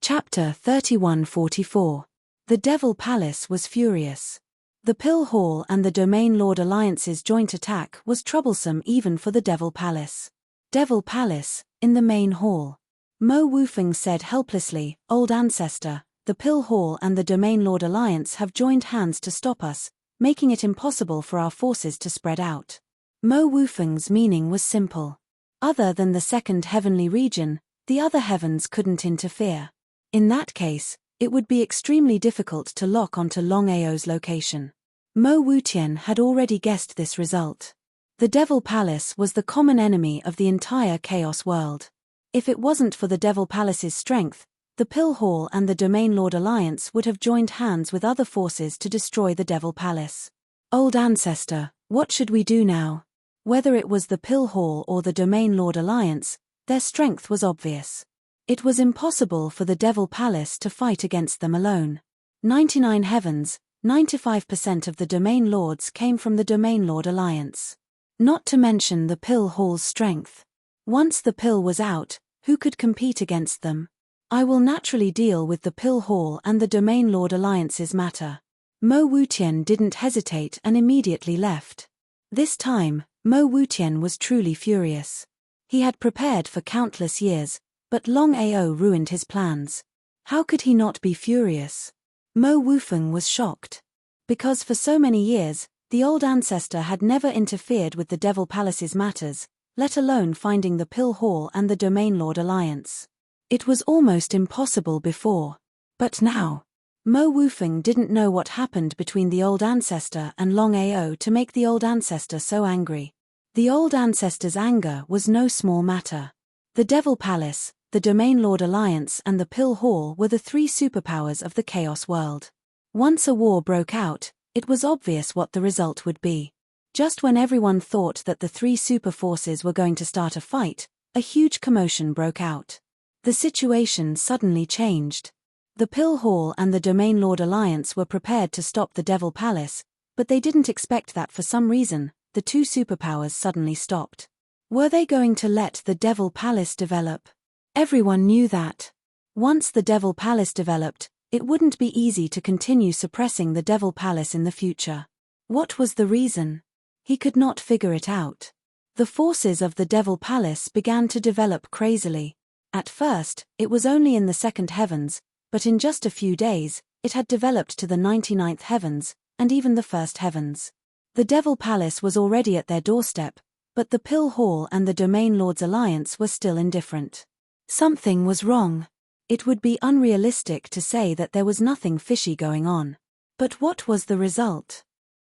Chapter 3144. The Devil Palace was furious. The Pill Hall and the Domain Lord Alliance's joint attack was troublesome even for the Devil Palace. Devil Palace, in the main hall. Mo Wufeng said helplessly, "Old Ancestor, the Pill Hall and the Domain Lord Alliance have joined hands to stop us, making it impossible for our forces to spread out." Mo Wufeng's meaning was simple. Other than the second heavenly region, the other heavens couldn't interfere. In that case, it would be extremely difficult to lock onto Longao's location. Mo Wutian had already guessed this result. The Devil Palace was the common enemy of the entire Chaos world. If it wasn't for the Devil Palace's strength, the Pill Hall and the Domain Lord Alliance would have joined hands with other forces to destroy the Devil Palace. "Old Ancestor, what should we do now?" Whether it was the Pill Hall or the Domain Lord Alliance, their strength was obvious. It was impossible for the Devil Palace to fight against them alone. 99 heavens, 95% of the Domain Lords came from the Domain Lord Alliance. Not to mention the Pill Hall's strength. Once the pill was out, who could compete against them? "I will naturally deal with the Pill Hall and the Domain Lord Alliance's matter." Mo Wutian didn't hesitate and immediately left. This time, Mo Wutian was truly furious. He had prepared for countless years, but Longao ruined his plans. How could he not be furious? Mo Wufeng was shocked. Because for so many years, the Old Ancestor had never interfered with the Devil Palace's matters, let alone finding the Pill Hall and the Domain Lord Alliance. It was almost impossible before. But now, Mo Wufeng didn't know what happened between the Old Ancestor and Longao to make the Old Ancestor so angry. The Old Ancestor's anger was no small matter. The Devil Palace, the Domain Lord Alliance and the Pill Hall were the three superpowers of the Chaos world. Once a war broke out, it was obvious what the result would be. Just when everyone thought that the three super forces were going to start a fight, a huge commotion broke out. The situation suddenly changed. The Pill Hall and the Domain Lord Alliance were prepared to stop the Devil Palace, but they didn't expect that for some reason, the two superpowers suddenly stopped. Were they going to let the Devil Palace develop? Everyone knew that. Once the Devil Palace developed, it wouldn't be easy to continue suppressing the Devil Palace in the future. What was the reason? He could not figure it out. The forces of the Devil Palace began to develop crazily. At first, it was only in the second heavens, but in just a few days, it had developed to the 99th heavens, and even the first heavens. The Devil Palace was already at their doorstep, but the Pill Hall and the Domain Lords Alliance were still indifferent. Something was wrong. It would be unrealistic to say that there was nothing fishy going on. But what was the result?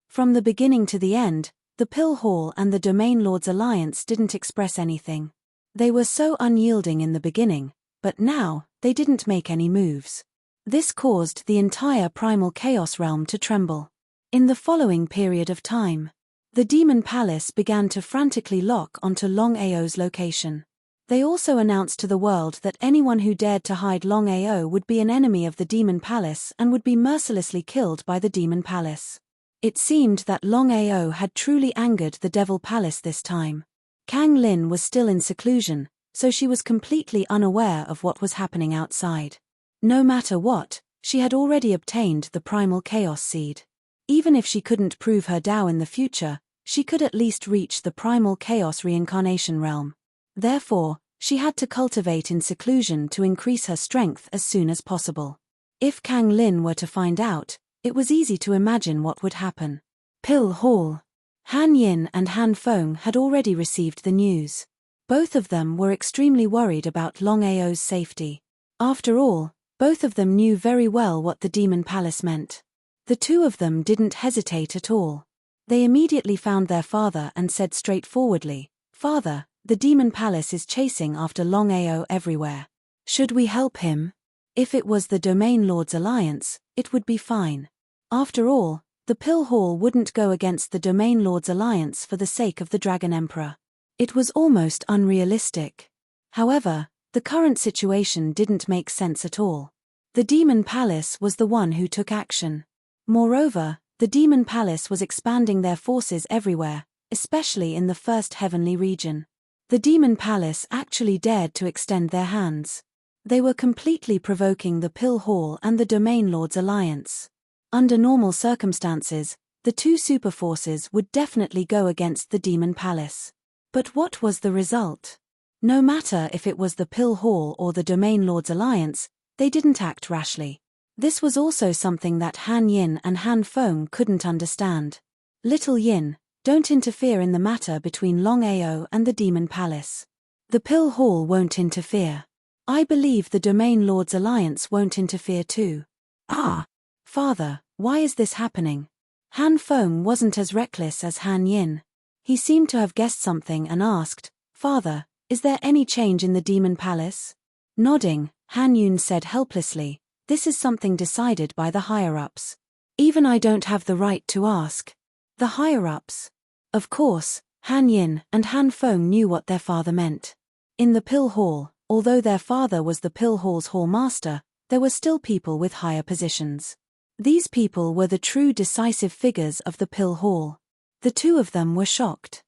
From the beginning to the end, the Pill Hall and the Domain Lords Alliance didn't express anything. They were so unyielding in the beginning, but now, they didn't make any moves. This caused the entire primal chaos realm to tremble. In the following period of time, the Demon Palace began to frantically lock onto Longao's location. They also announced to the world that anyone who dared to hide Longao would be an enemy of the Demon Palace and would be mercilessly killed by the Demon Palace. It seemed that Longao had truly angered the Devil Palace this time. Kang Lin was still in seclusion, so she was completely unaware of what was happening outside. No matter what, she had already obtained the Primal Chaos Seed. Even if she couldn't prove her Tao in the future, she could at least reach the Primal Chaos Reincarnation realm. Therefore, she had to cultivate in seclusion to increase her strength as soon as possible. If Kang Lin were to find out, it was easy to imagine what would happen. Pill Hall. Han Yin and Han Feng had already received the news. Both of them were extremely worried about Longao's safety. After all, both of them knew very well what the Demon Palace meant. The two of them didn't hesitate at all. They immediately found their father and said straightforwardly, "Father, the Demon Palace is chasing after Longao everywhere. Should we help him?" If it was the Domain Lords Alliance, it would be fine. After all, the Pill Hall wouldn't go against the Domain Lords Alliance for the sake of the Dragon Emperor. It was almost unrealistic. However, the current situation didn't make sense at all. The Demon Palace was the one who took action. Moreover, the Demon Palace was expanding their forces everywhere, especially in the first heavenly region. The Demon Palace actually dared to extend their hands. They were completely provoking the Pill Hall and the Domain Lord's alliance. Under normal circumstances, the two superforces would definitely go against the Demon Palace. But what was the result? No matter if it was the Pill Hall or the Domain Lord's alliance, they didn't act rashly. This was also something that Han Yin and Han Feng couldn't understand. Little Yin, don't interfere in the matter between Longao and the Demon Palace. The Pill Hall won't interfere. I believe the Domain Lord's alliance won't interfere too. Ah! Father, why is this happening? Han Feng wasn't as reckless as Han Yin. He seemed to have guessed something and asked, Father, is there any change in the Demon Palace? Nodding, Han Yun said helplessly, this is something decided by the higher-ups. Even I don't have the right to ask. The higher-ups? Of course, Han Yin and Han Feng knew what their father meant. In the Pill Hall, although their father was the Pill Hall's Hall Master, there were still people with higher positions. These people were the true decisive figures of the Pill Hall. The two of them were shocked.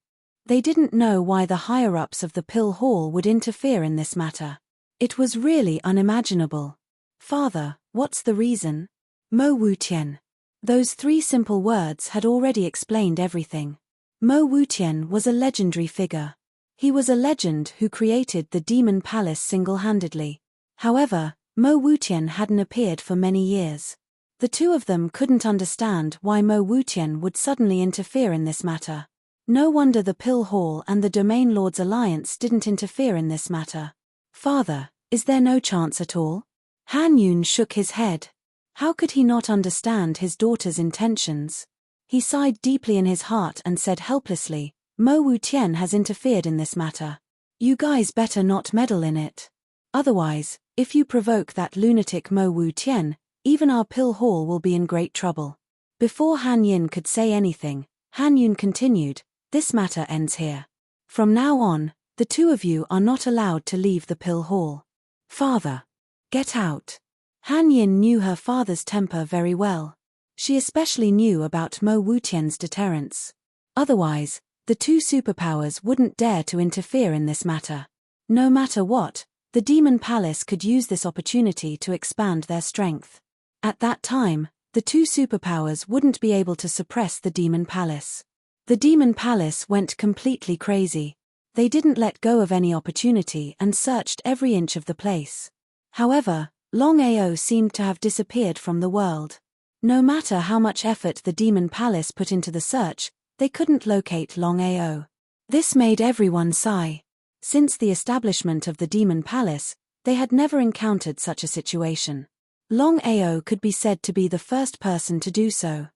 They didn't know why the higher-ups of the Pill Hall would interfere in this matter. It was really unimaginable. Father, what's the reason? Mo Wutian. Those three simple words had already explained everything. Mo Wutian was a legendary figure. He was a legend who created the Demon Palace single-handedly. However, Mo Wutian hadn't appeared for many years. The two of them couldn't understand why Mo Wutian would suddenly interfere in this matter. No wonder the Pill Hall and the Domain Lord's alliance didn't interfere in this matter. Father, is there no chance at all? Han Yun shook his head. How could he not understand his daughter's intentions? He sighed deeply in his heart and said helplessly, Mo Wutian has interfered in this matter. You guys better not meddle in it. Otherwise, if you provoke that lunatic Mo Wutian, even our Pill Hall will be in great trouble. Before Han Yin could say anything, Han Yun continued, this matter ends here. From now on, the two of you are not allowed to leave the Pill Hall. Father. Get out. Han Yin knew her father's temper very well. She especially knew about Mo Wutian's deterrence. Otherwise, the two superpowers wouldn't dare to interfere in this matter. No matter what, the Demon Palace could use this opportunity to expand their strength. At that time, the two superpowers wouldn't be able to suppress the Demon Palace. The Demon Palace went completely crazy. They didn't let go of any opportunity and searched every inch of the place. However, Longao seemed to have disappeared from the world. No matter how much effort the Demon Palace put into the search, they couldn't locate Longao. This made everyone sigh. Since the establishment of the Demon Palace, they had never encountered such a situation. Longao could be said to be the first person to do so.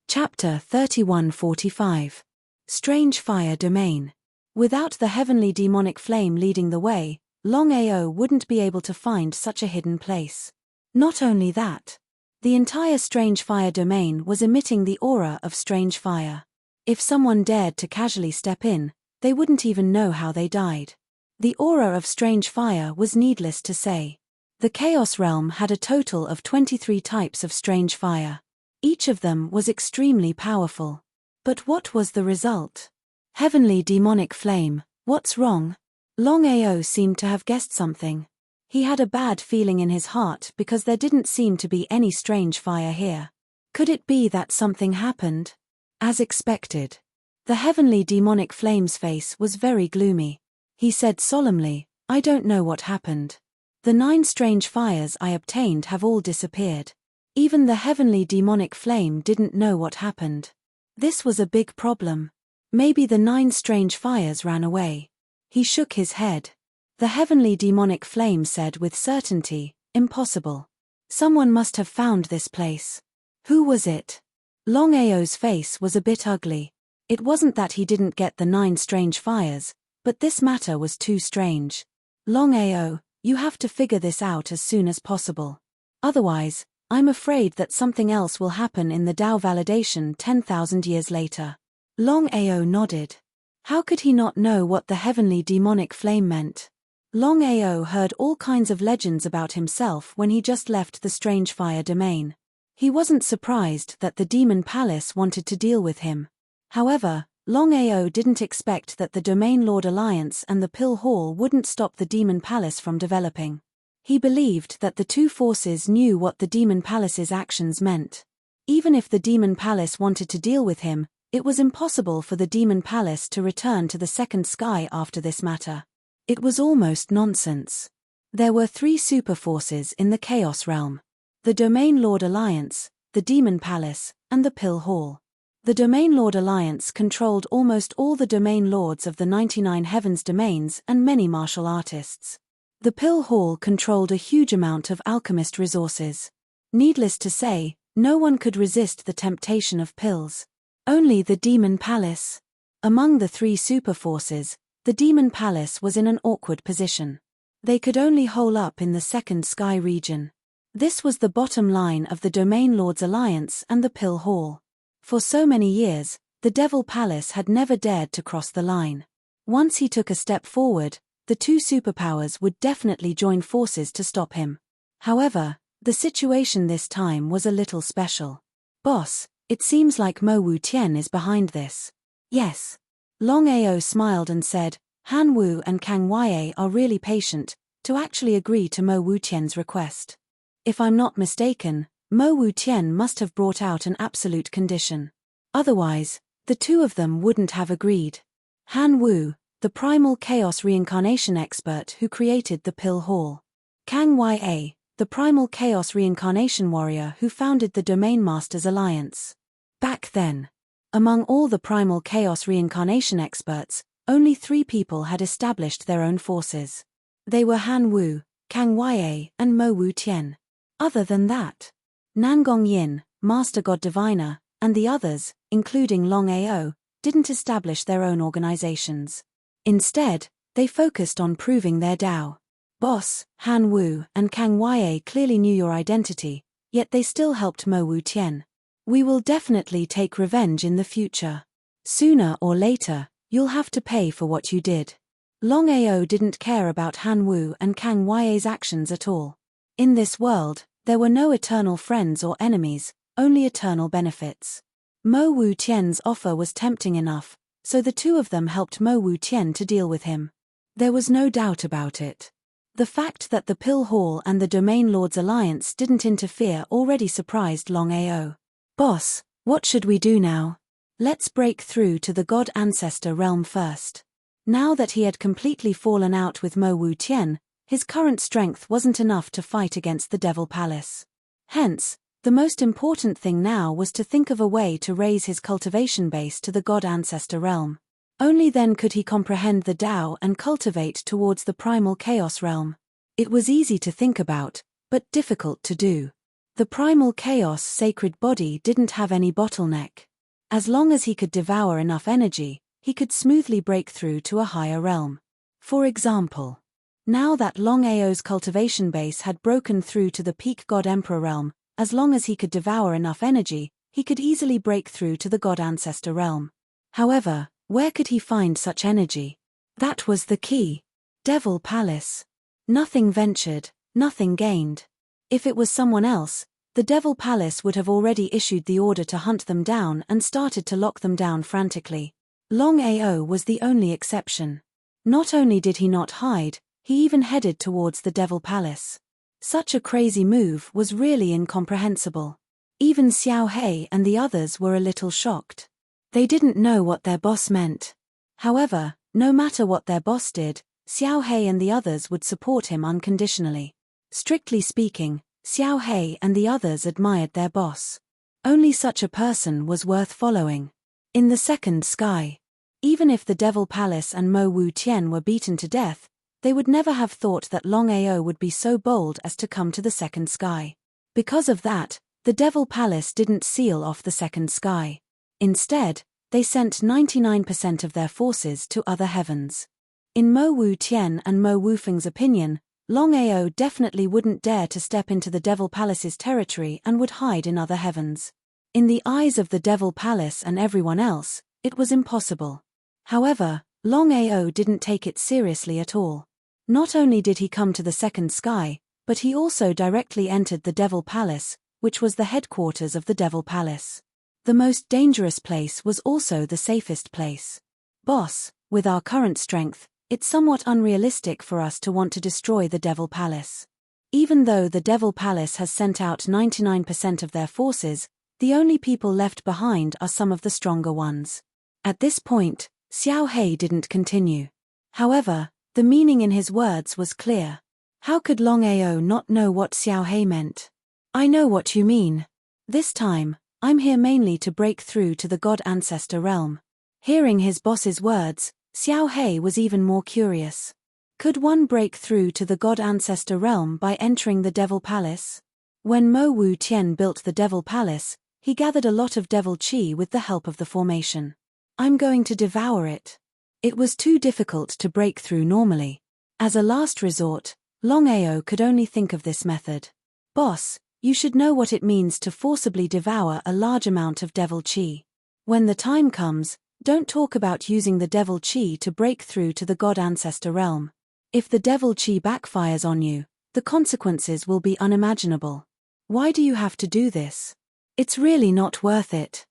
Chapter 3145. Strange Fire Domain. Without the heavenly demonic flame leading the way, Longao wouldn't be able to find such a hidden place. Not only that, the entire Strange Fire Domain was emitting the aura of strange fire. If someone dared to casually step in, they wouldn't even know how they died. The aura of strange fire was needless to say. The Chaos Realm had a total of 23 types of strange fire. Each of them was extremely powerful. But what was the result? Heavenly demonic flame, what's wrong? Longao seemed to have guessed something. He had a bad feeling in his heart because there didn't seem to be any strange fire here. Could it be that something happened? As expected. The heavenly demonic flame's face was very gloomy. He said solemnly, I don't know what happened. The 9 strange fires I obtained have all disappeared. Even the heavenly demonic flame didn't know what happened. This was a big problem. Maybe the 9 strange fires ran away. He shook his head. The heavenly demonic flame said with certainty, impossible. Someone must have found this place. Who was it? Longao's face was a bit ugly. It wasn't that he didn't get the 9 strange fires, but this matter was too strange. Longao, you have to figure this out as soon as possible. Otherwise, I'm afraid that something else will happen in the Dao validation 10,000 years later. Longao nodded. How could he not know what the heavenly demonic flame meant? Longao heard all kinds of legends about himself when he just left the Strange Fire Domain. He wasn't surprised that the Demon Palace wanted to deal with him. However, Longao didn't expect that the Domain Lord Alliance and the Pill Hall wouldn't stop the Demon Palace from developing. He believed that the two forces knew what the Demon Palace's actions meant. Even if the Demon Palace wanted to deal with him, it was impossible for the Demon Palace to return to the second sky after this matter. It was almost nonsense. There were three super forces in the Chaos Realm: the Domain Lord Alliance, the Demon Palace, and the Pill Hall. The Domain Lord Alliance controlled almost all the Domain Lords of the 99 Heavens domains and many martial artists. The Pill Hall controlled a huge amount of alchemist resources. Needless to say, no one could resist the temptation of pills. Only the Demon Palace. Among the three super forces, the Demon Palace was in an awkward position. They could only hole up in the second sky region. This was the bottom line of the Domain Lords Alliance and the Pill Hall. For so many years, the Devil Palace had never dared to cross the line. Once he took a step forward, the two superpowers would definitely join forces to stop him. However, the situation this time was a little special. Boss, it seems like Mo Wu Tian is behind this. Yes. Longao smiled and said, Han Wu and Kang Ye are really patient to actually agree to Mo Wu Tian's request. If I'm not mistaken, Mo Wu Tian must have brought out an absolute condition. Otherwise, the two of them wouldn't have agreed. Han Wu, the primal chaos reincarnation expert who created the Pill Hall. Kang Ye, the primal chaos reincarnation warrior who founded the Domain Masters Alliance. Back then, among all the primal chaos reincarnation experts, only 3 people had established their own forces. They were Han Wu, Kang Ye, and Mo Wu Tian. Other than that, Nangong Yin, Master God Diviner, and the others, including Longao, didn't establish their own organizations. Instead, they focused on proving their Dao. Boss, Han Wu and Kang Ye clearly knew your identity, yet they still helped Mo Wu Tian. We will definitely take revenge in the future. Sooner or later, you'll have to pay for what you did. Longao didn't care about Han Wu and Kang Ye's actions at all. In this world, there were no eternal friends or enemies, only eternal benefits. Mo Wu Tian's offer was tempting enough, so the two of them helped Mo Wu Tian to deal with him. There was no doubt about it. The fact that the Pill Hall and the Domain Lords Alliance didn't interfere already surprised Longao. Boss, what should we do now? Let's break through to the God Ancestor realm first. Now that he had completely fallen out with Mo Wu Tian, his current strength wasn't enough to fight against the Devil Palace. Hence, the most important thing now was to think of a way to raise his cultivation base to the God Ancestor realm. Only then could he comprehend the Tao and cultivate towards the primal chaos realm. It was easy to think about, but difficult to do. The primal chaos sacred body didn't have any bottleneck. As long as he could devour enough energy, he could smoothly break through to a higher realm. For example, now that Longao's cultivation base had broken through to the peak God Emperor realm, as long as he could devour enough energy, he could easily break through to the God Ancestor realm. However, where could he find such energy? That was the key. Devil Palace. Nothing ventured, nothing gained. If it was someone else, the Devil Palace would have already issued the order to hunt them down and started to lock them down frantically. Longao was the only exception. Not only did he not hide, he even headed towards the Devil Palace. Such a crazy move was really incomprehensible. Even Xiao He and the others were a little shocked. They didn't know what their boss meant. However, no matter what their boss did, Xiao He and the others would support him unconditionally. Strictly speaking, Xiao He and the others admired their boss. Only such a person was worth following. In the second sky, even if the Devil Palace and Mo Wu Tian were beaten to death, they would never have thought that Longao would be so bold as to come to the second sky. Because of that, the Devil Palace didn't seal off the second sky. Instead, they sent 99% of their forces to other heavens. In Mo Wu Tian and Mo Wufeng's opinion, Longao definitely wouldn't dare to step into the Devil Palace's territory and would hide in other heavens. In the eyes of the Devil Palace and everyone else, it was impossible. However, Longao didn't take it seriously at all. Not only did he come to the second sky, but he also directly entered the Devil Palace, which was the headquarters of the Devil Palace. The most dangerous place was also the safest place. Boss, with our current strength, it's somewhat unrealistic for us to want to destroy the Devil Palace. Even though the Devil Palace has sent out 99% of their forces, the only people left behind are some of the stronger ones. At this point, Xiao He didn't continue. However, the meaning in his words was clear. How could Longao not know what Xiao He meant? I know what you mean. This time, I'm here mainly to break through to the God Ancestor realm. Hearing his boss's words, Xiao He was even more curious. Could one break through to the God Ancestor realm by entering the Devil Palace? When Mo Wu Tian built the Devil Palace, he gathered a lot of devil qi with the help of the formation. I'm going to devour it. It was too difficult to break through normally. As a last resort, Longao could only think of this method. Boss, you should know what it means to forcibly devour a large amount of devil qi. When the time comes, don't talk about using the devil qi to break through to the God Ancestor realm. If the devil qi backfires on you, the consequences will be unimaginable. Why do you have to do this? It's really not worth it.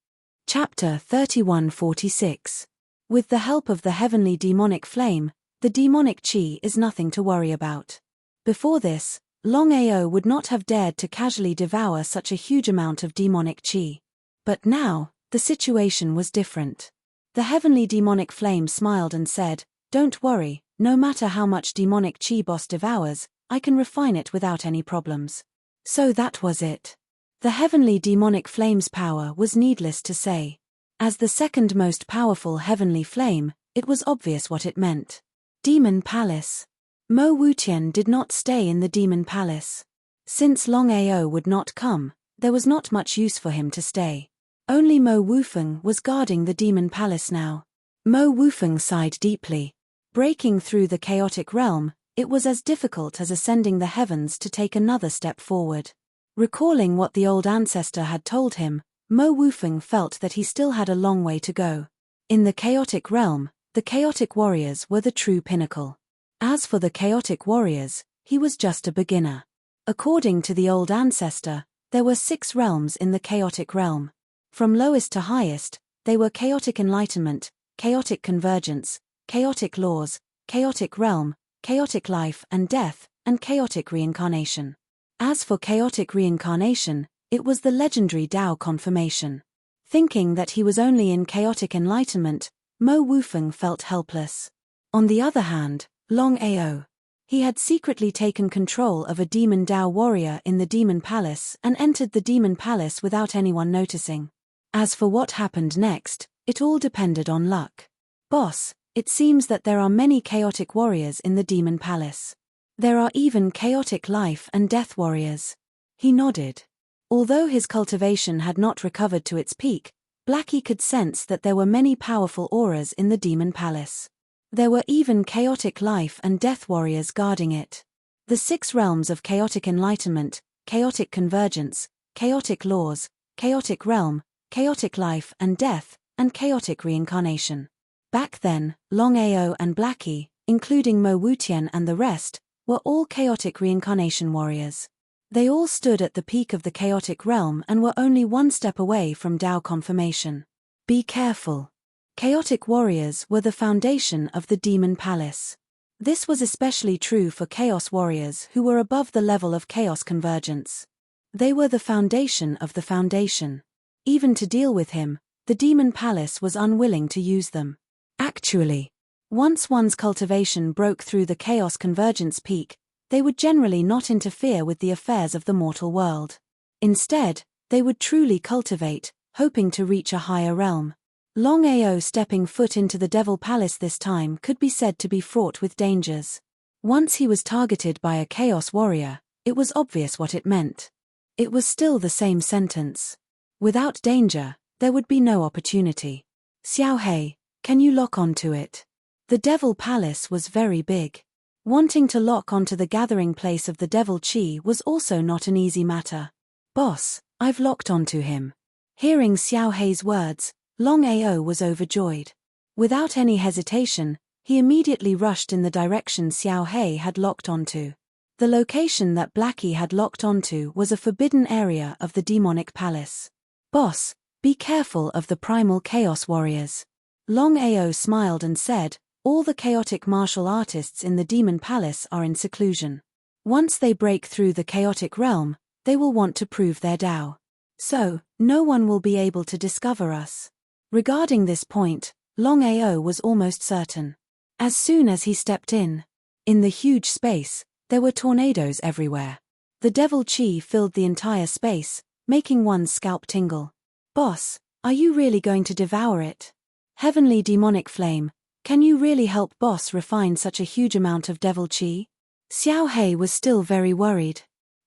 Chapter 3146. With the help of the heavenly demonic flame, the demonic qi is nothing to worry about. Before this, Longao would not have dared to casually devour such a huge amount of demonic qi. But now, the situation was different. The heavenly demonic flame smiled and said, "Don't worry, no matter how much demonic qi boss devours, I can refine it without any problems." So that was it. The heavenly demonic flame's power was needless to say. As the second most powerful heavenly flame, it was obvious what it meant. Demon Palace. Mo Wutian did not stay in the Demon Palace. Since Longao would not come, there was not much use for him to stay. Only Mo Wufeng was guarding the Demon Palace now. Mo Wufeng sighed deeply. Breaking through the chaotic realm, it was as difficult as ascending the heavens to take another step forward. Recalling what the old ancestor had told him, Mo Wufeng felt that he still had a long way to go. In the chaotic realm, the chaotic warriors were the true pinnacle. As for the chaotic warriors, he was just a beginner. According to the old ancestor, there were 6 realms in the chaotic realm. From lowest to highest, they were chaotic enlightenment, chaotic convergence, chaotic laws, chaotic realm, chaotic life and death, and chaotic reincarnation. As for chaotic reincarnation, it was the legendary Dao confirmation. Thinking that he was only in chaotic enlightenment, Mo Wufeng felt helpless. On the other hand, Longao. He had secretly taken control of a demon Dao warrior in the Demon Palace and entered the Demon Palace without anyone noticing. As for what happened next, it all depended on luck. Boss, it seems that there are many chaotic warriors in the Demon Palace. There are even chaotic life and death warriors. He nodded. Although his cultivation had not recovered to its peak, Blackie could sense that there were many powerful auras in the Demon Palace. There were even chaotic life and death warriors guarding it. The 6 realms of chaotic enlightenment, chaotic convergence, chaotic laws, chaotic realm, chaotic life and death, and chaotic reincarnation. Back then, Longao and Blackie, including Mo Wutian and the rest, were all chaotic reincarnation warriors. They all stood at the peak of the chaotic realm and were only one step away from Dao confirmation. Be careful. Chaotic warriors were the foundation of the Demon Palace. This was especially true for chaos warriors who were above the level of chaos convergence. They were the foundation of the foundation. Even to deal with him, the Demon Palace was unwilling to use them. Actually, once one's cultivation broke through the chaos convergence peak, they would generally not interfere with the affairs of the mortal world. Instead, they would truly cultivate, hoping to reach a higher realm. Longao stepping foot into the Devil Palace this time could be said to be fraught with dangers. Once he was targeted by a chaos warrior, it was obvious what it meant. It was still the same sentence. Without danger, there would be no opportunity. Xiao He, can you lock onto it? The Devil Palace was very big. Wanting to lock onto the gathering place of the Devil Qi was also not an easy matter. Boss, I've locked onto him. Hearing Xiao He's words, Longao was overjoyed. Without any hesitation, he immediately rushed in the direction Xiao He had locked onto. The location that Blackie had locked onto was a forbidden area of the demonic palace. Boss, be careful of the primal chaos warriors. Longao smiled and said, all the chaotic martial artists in the demon palace are in seclusion. Once they break through the chaotic realm, they will want to prove their Tao. So, no one will be able to discover us. Regarding this point, Longao was almost certain. As soon as he stepped in the huge space, there were tornadoes everywhere. The devil chi filled the entire space, making one's scalp tingle. Boss, are you really going to devour it? Heavenly demonic flame, can you really help boss refine such a huge amount of devil chi? Xiao Hei was still very worried.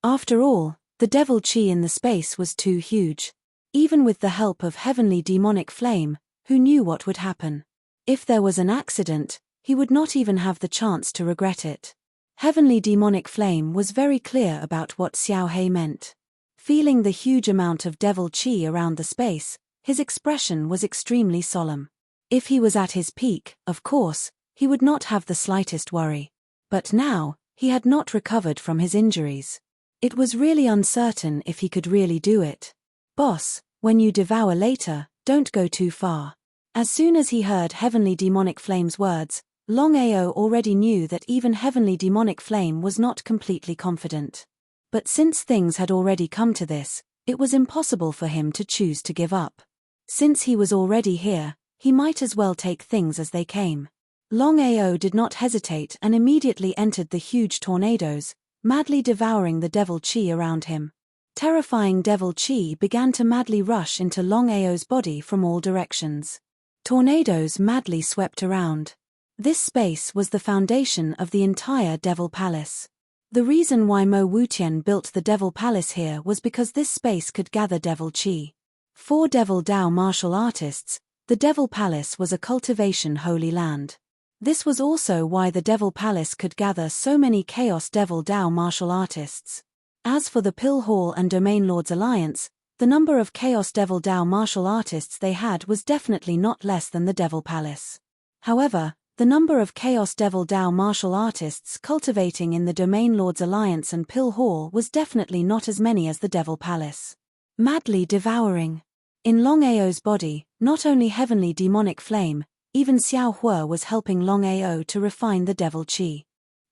After all, the devil chi in the space was too huge. Even with the help of heavenly demonic flame, who knew what would happen? If there was an accident, he would not even have the chance to regret it. Heavenly demonic flame was very clear about what Xiao Hei meant. Feeling the huge amount of devil chi around the space, his expression was extremely solemn. If he was at his peak, of course, he would not have the slightest worry. But now, he had not recovered from his injuries. It was really uncertain if he could really do it. Boss, when you devour later, don't go too far. As soon as he heard Heavenly Demonic Flame's words, Longao already knew that even Heavenly Demonic Flame was not completely confident. But since things had already come to this, it was impossible for him to choose to give up. Since he was already here, he might as well take things as they came. Longao did not hesitate and immediately entered the huge tornadoes, madly devouring the devil chi around him. Terrifying devil chi began to madly rush into Longao's body from all directions. Tornadoes madly swept around. This space was the foundation of the entire Devil Palace. The reason why Mo Wutian built the Devil Palace here was because this space could gather devil chi. For Devil Dao martial artists, the Devil Palace was a cultivation holy land. This was also why the Devil Palace could gather so many Chaos Devil Dao martial artists. As for the Pill Hall and Domain Lords Alliance, the number of Chaos Devil Dao martial artists they had was definitely not less than the Devil Palace. However, the number of Chaos Devil Dao martial artists cultivating in the Domain Lords Alliance and Pill Hall was definitely not as many as the Devil Palace. Madly devouring. In Longao's body, not only heavenly demonic flame, even Xiao Hua was helping Longao to refine the devil chi.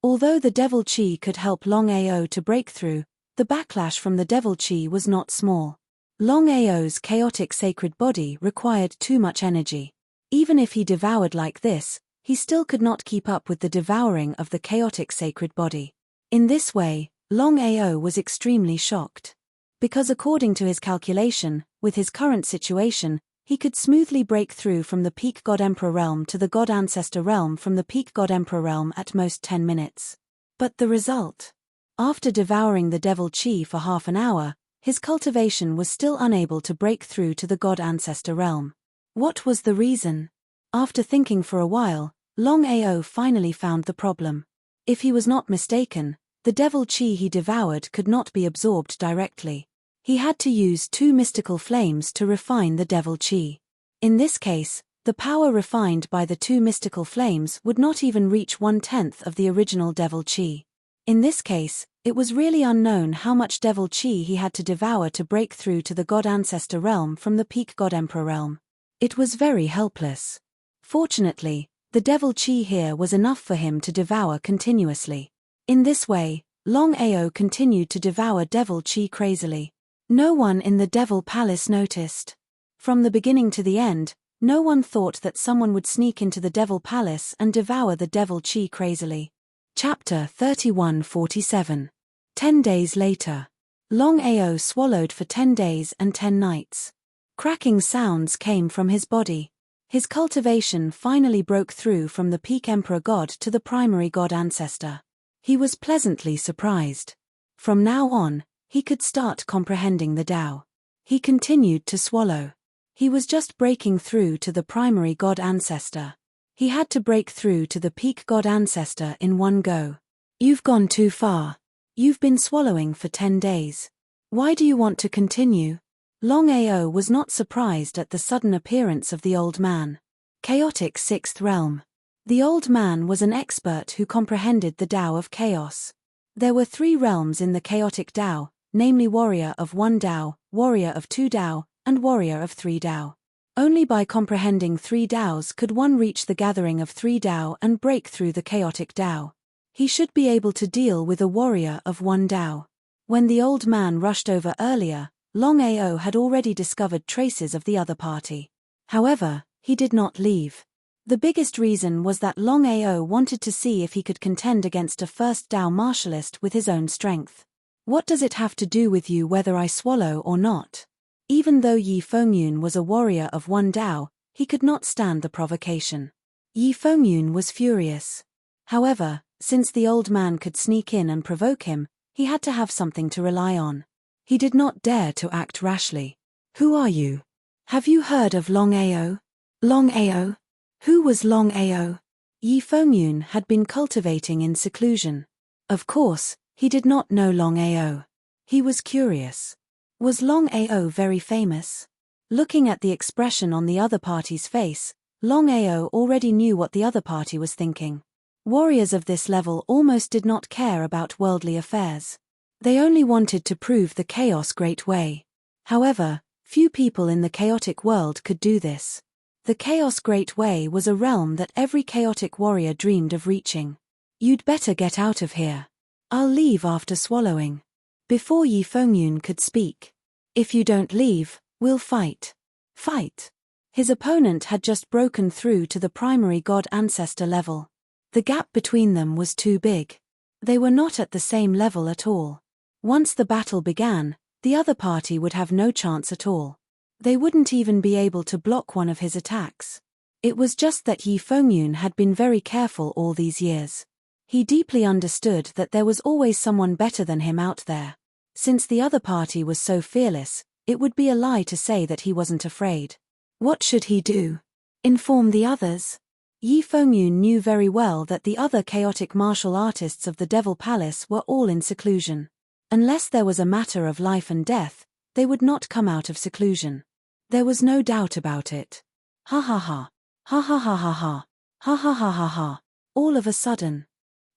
Although the devil chi could help Longao to break through, the backlash from the devil chi was not small. Longao's chaotic sacred body required too much energy. Even if he devoured like this, he still could not keep up with the devouring of the chaotic sacred body. In this way, Longao was extremely shocked. Because according to his calculation, with his current situation, he could smoothly break through from the Peak God Emperor realm to the God Ancestor realm from the Peak God Emperor realm at most 10 minutes. But the result? After devouring the devil chi for half an hour, his cultivation was still unable to break through to the God Ancestor realm. What was the reason? After thinking for a while, Longao finally found the problem. If he was not mistaken, the devil chi he devoured could not be absorbed directly. He had to use two mystical flames to refine the devil chi. In this case, the power refined by the two mystical flames would not even reach 1/10 of the original devil chi. In this case, it was really unknown how much devil chi he had to devour to break through to the God Ancestor realm from the Peak God Emperor realm. It was very helpless. Fortunately, the devil chi here was enough for him to devour continuously. In this way, Longao continued to devour devil chi crazily. No one in the Devil Palace noticed. From the beginning to the end, no one thought that someone would sneak into the Devil Palace and devour the devil chi crazily. Chapter 3147. 10 days later. Longao swallowed for 10 days and 10 nights. Cracking sounds came from his body. His cultivation finally broke through from the Peak Emperor God to the primary God Ancestor. He was pleasantly surprised. From now on, he could start comprehending the Tao. He continued to swallow. He was just breaking through to the primary God Ancestor. He had to break through to the Peak God Ancestor in one go. You've gone too far. You've been swallowing for 10 days. Why do you want to continue? Longao was not surprised at the sudden appearance of the old man. Chaotic Sixth Realm. The old man was an expert who comprehended the Tao of chaos. There were 3 realms in the chaotic Tao, namely Warrior of 1 Tao, Warrior of 2 Tao, and Warrior of 3 Tao. Only by comprehending 3 Taos could one reach the gathering of 3 Tao and break through the chaotic Tao. He should be able to deal with a warrior of 1 Dao. When the old man rushed over earlier, Longao had already discovered traces of the other party. However, he did not leave. The biggest reason was that Longao wanted to see if he could contend against a first Dao martialist with his own strength. What does it have to do with you whether I swallow or not? Even though Yi Fengyun was a warrior of 1 Dao, he could not stand the provocation. Yi Fengyun was furious. However, since the old man could sneak in and provoke him, he had to have something to rely on. He did not dare to act rashly. Who are you? Have you heard of Longao? Longao? Who was Longao? Yi Fengyun had been cultivating in seclusion. Of course, he did not know Longao. He was curious. Was Longao very famous? Looking at the expression on the other party's face, Longao already knew what the other party was thinking. Warriors of this level almost did not care about worldly affairs. They only wanted to prove the chaos great way. However, few people in the chaotic world could do this. The chaos great way was a realm that every chaotic warrior dreamed of reaching. You'd better get out of here. I'll leave after swallowing. Before Yi Fengyun could speak. If you don't leave, we'll fight. Fight. His opponent had just broken through to the primary god ancestor level. The gap between them was too big. They were not at the same level at all. Once the battle began, the other party would have no chance at all. They wouldn't even be able to block one of his attacks. It was just that Yi Fengyun had been very careful all these years. He deeply understood that there was always someone better than him out there. Since the other party was so fearless, it would be a lie to say that he wasn't afraid. What should he do? Inform the others? Yi Fengyun knew very well that the other chaotic martial artists of the Devil Palace were all in seclusion. Unless there was a matter of life and death, they would not come out of seclusion. There was no doubt about it. Ha ha ha. Ha ha ha ha ha. Ha ha ha ha ha. All of a sudden.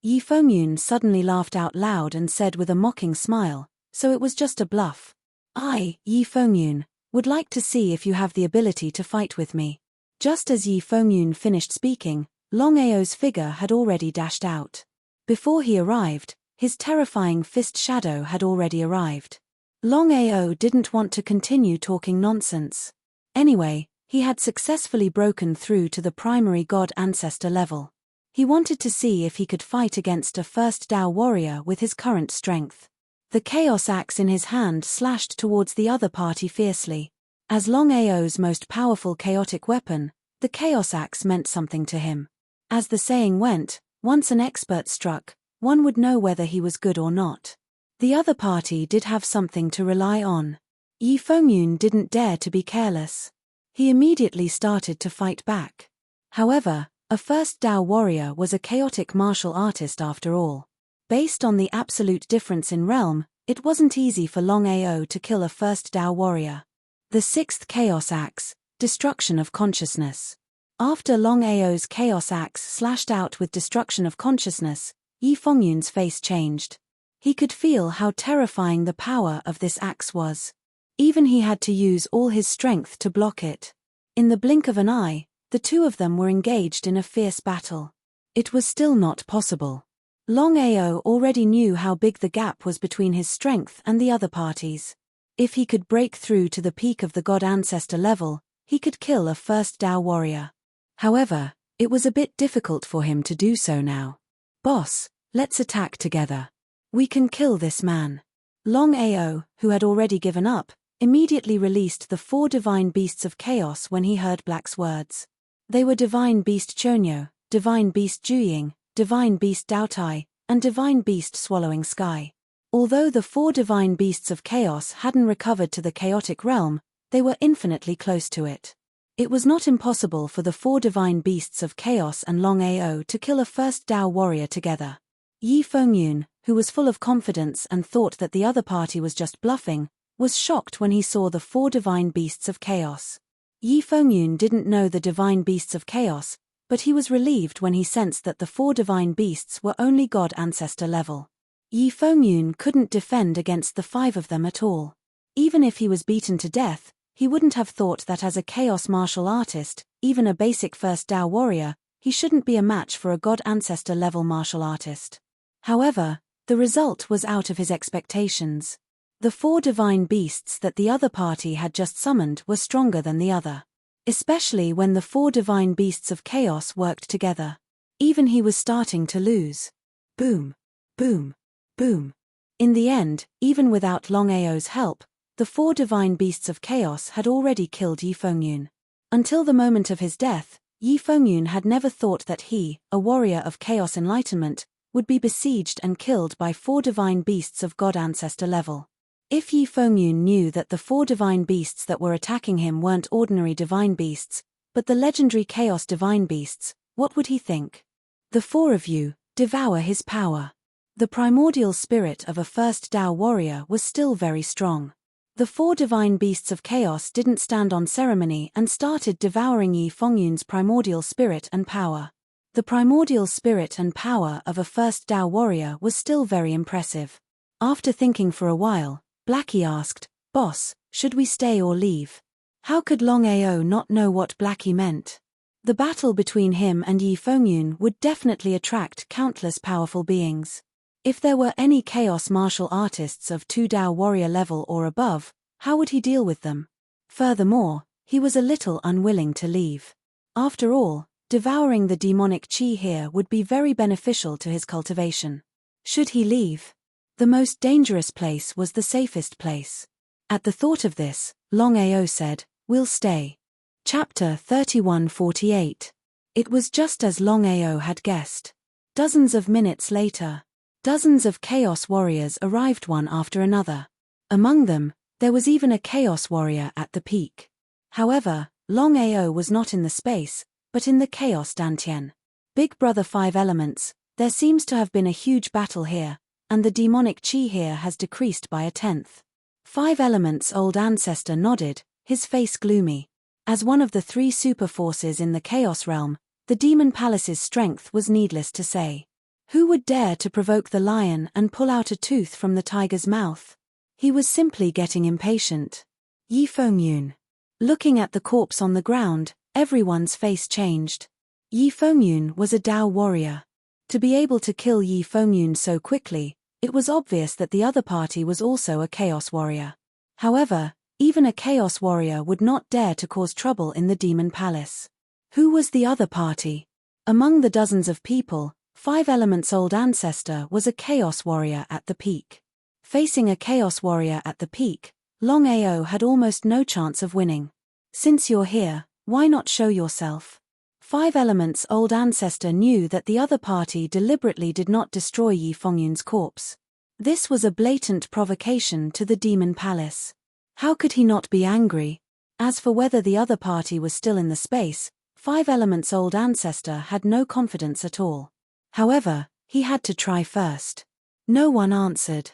Yi Fengyun suddenly laughed out loud and said with a mocking smile, so it was just a bluff. I, Yi Fengyun, would like to see if you have the ability to fight with me. Just as Yi Fengyun finished speaking, Longao's figure had already dashed out. Before he arrived, his terrifying fist shadow had already arrived. Longao didn't want to continue talking nonsense. Anyway, he had successfully broken through to the primary god ancestor level. He wanted to see if he could fight against a first Dao warrior with his current strength. The chaos axe in his hand slashed towards the other party fiercely. As Longao's most powerful chaotic weapon, the chaos axe meant something to him. As the saying went, once an expert struck, one would know whether he was good or not. The other party did have something to rely on. Yi Fengyun didn't dare to be careless. He immediately started to fight back. However, a first Dao warrior was a chaotic martial artist after all. Based on the absolute difference in realm, it wasn't easy for Longao to kill a first Dao warrior. The sixth chaos axe, destruction of consciousness. After Longao's chaos axe slashed out with destruction of consciousness, Yi Fengyun's face changed. He could feel how terrifying the power of this axe was. Even he had to use all his strength to block it. In the blink of an eye, the two of them were engaged in a fierce battle. It was still not possible. Longao already knew how big the gap was between his strength and the other parties. If he could break through to the peak of the god ancestor level, he could kill a first Dao warrior. However, it was a bit difficult for him to do so now. Boss, let's attack together. We can kill this man. Longao, who had already given up, immediately released the 4 divine beasts of chaos when he heard Black's words. They were Divine Beast Chonyo, Divine Beast Juying, Divine Beast Daotai, and Divine Beast Swallowing Sky. Although the 4 divine beasts of chaos hadn't recovered to the chaotic realm, they were infinitely close to it. It was not impossible for the 4 divine beasts of chaos and Longao to kill a first Dao warrior together. Yi Fengyun, who was full of confidence and thought that the other party was just bluffing, was shocked when he saw the 4 divine beasts of chaos. Yi Fengyun didn't know the divine beasts of chaos, but he was relieved when he sensed that the 4 divine beasts were only god ancestor level. Yi Fengyun couldn't defend against the 5 of them at all. Even if he was beaten to death, he wouldn't have thought that as a chaos martial artist, even a basic first Dao warrior, he shouldn't be a match for a god ancestor level martial artist. However, the result was out of his expectations. The 4 divine beasts that the other party had just summoned were stronger than the other. Especially when the 4 divine beasts of chaos worked together. Even he was starting to lose. Boom. Boom. Boom. In the end, even without Longao's help, the 4 divine beasts of chaos had already killed Yi Fengyun. Until the moment of his death, Yi Fengyun had never thought that he, a warrior of chaos enlightenment, would be besieged and killed by 4 divine beasts of god ancestor level. If Yi Fengyun knew that the 4 divine beasts that were attacking him weren't ordinary divine beasts, but the legendary chaos divine beasts, what would he think? The 4 of you, devour his power. The primordial spirit of a first Dao warrior was still very strong. The 4 divine beasts of chaos didn't stand on ceremony and started devouring Yi Fengyun's primordial spirit and power. The primordial spirit and power of a first Dao warrior was still very impressive. After thinking for a while, Blackie asked, "Boss, should we stay or leave?" How could Longao not know what Blackie meant? The battle between him and Yi Fengyun would definitely attract countless powerful beings. If there were any chaos martial artists of 2 Dao warrior level or above, how would he deal with them? Furthermore, he was a little unwilling to leave. After all, devouring the demonic chi here would be very beneficial to his cultivation. Should he leave? The most dangerous place was the safest place. At the thought of this, Longao said, "We'll stay." Chapter 31:48. It was just as Longao had guessed. Dozens of minutes later, dozens of chaos warriors arrived one after another. Among them, there was even a chaos warrior at the peak. However, Longao was not in the space, but in the chaos dantian. Big Brother 5 elements, there seems to have been a huge battle here, and the demonic chi here has decreased by 1/10. 5 elements old ancestor nodded, his face gloomy. As one of the 3 super forces in the chaos realm, the demon palace's strength was needless to say. Who would dare to provoke the lion and pull out a tooth from the tiger's mouth? He was simply getting impatient. Yi Fengyun. Looking at the corpse on the ground, everyone's face changed. Yi Fengyun was a Dao warrior. To be able to kill Yi Fengyun so quickly, it was obvious that the other party was also a chaos warrior. However, even a chaos warrior would not dare to cause trouble in the demon palace. Who was the other party? Among the dozens of people, 5 elements old ancestor was a chaos warrior at the peak. Facing a chaos warrior at the peak, Longao had almost no chance of winning. Since you're here, why not show yourself? 5 elements old ancestor knew that the other party deliberately did not destroy Yi Fengyun's corpse. This was a blatant provocation to the demon palace. How could he not be angry? As for whether the other party was still in the space, 5 elements old ancestor had no confidence at all. However, he had to try first. No one answered.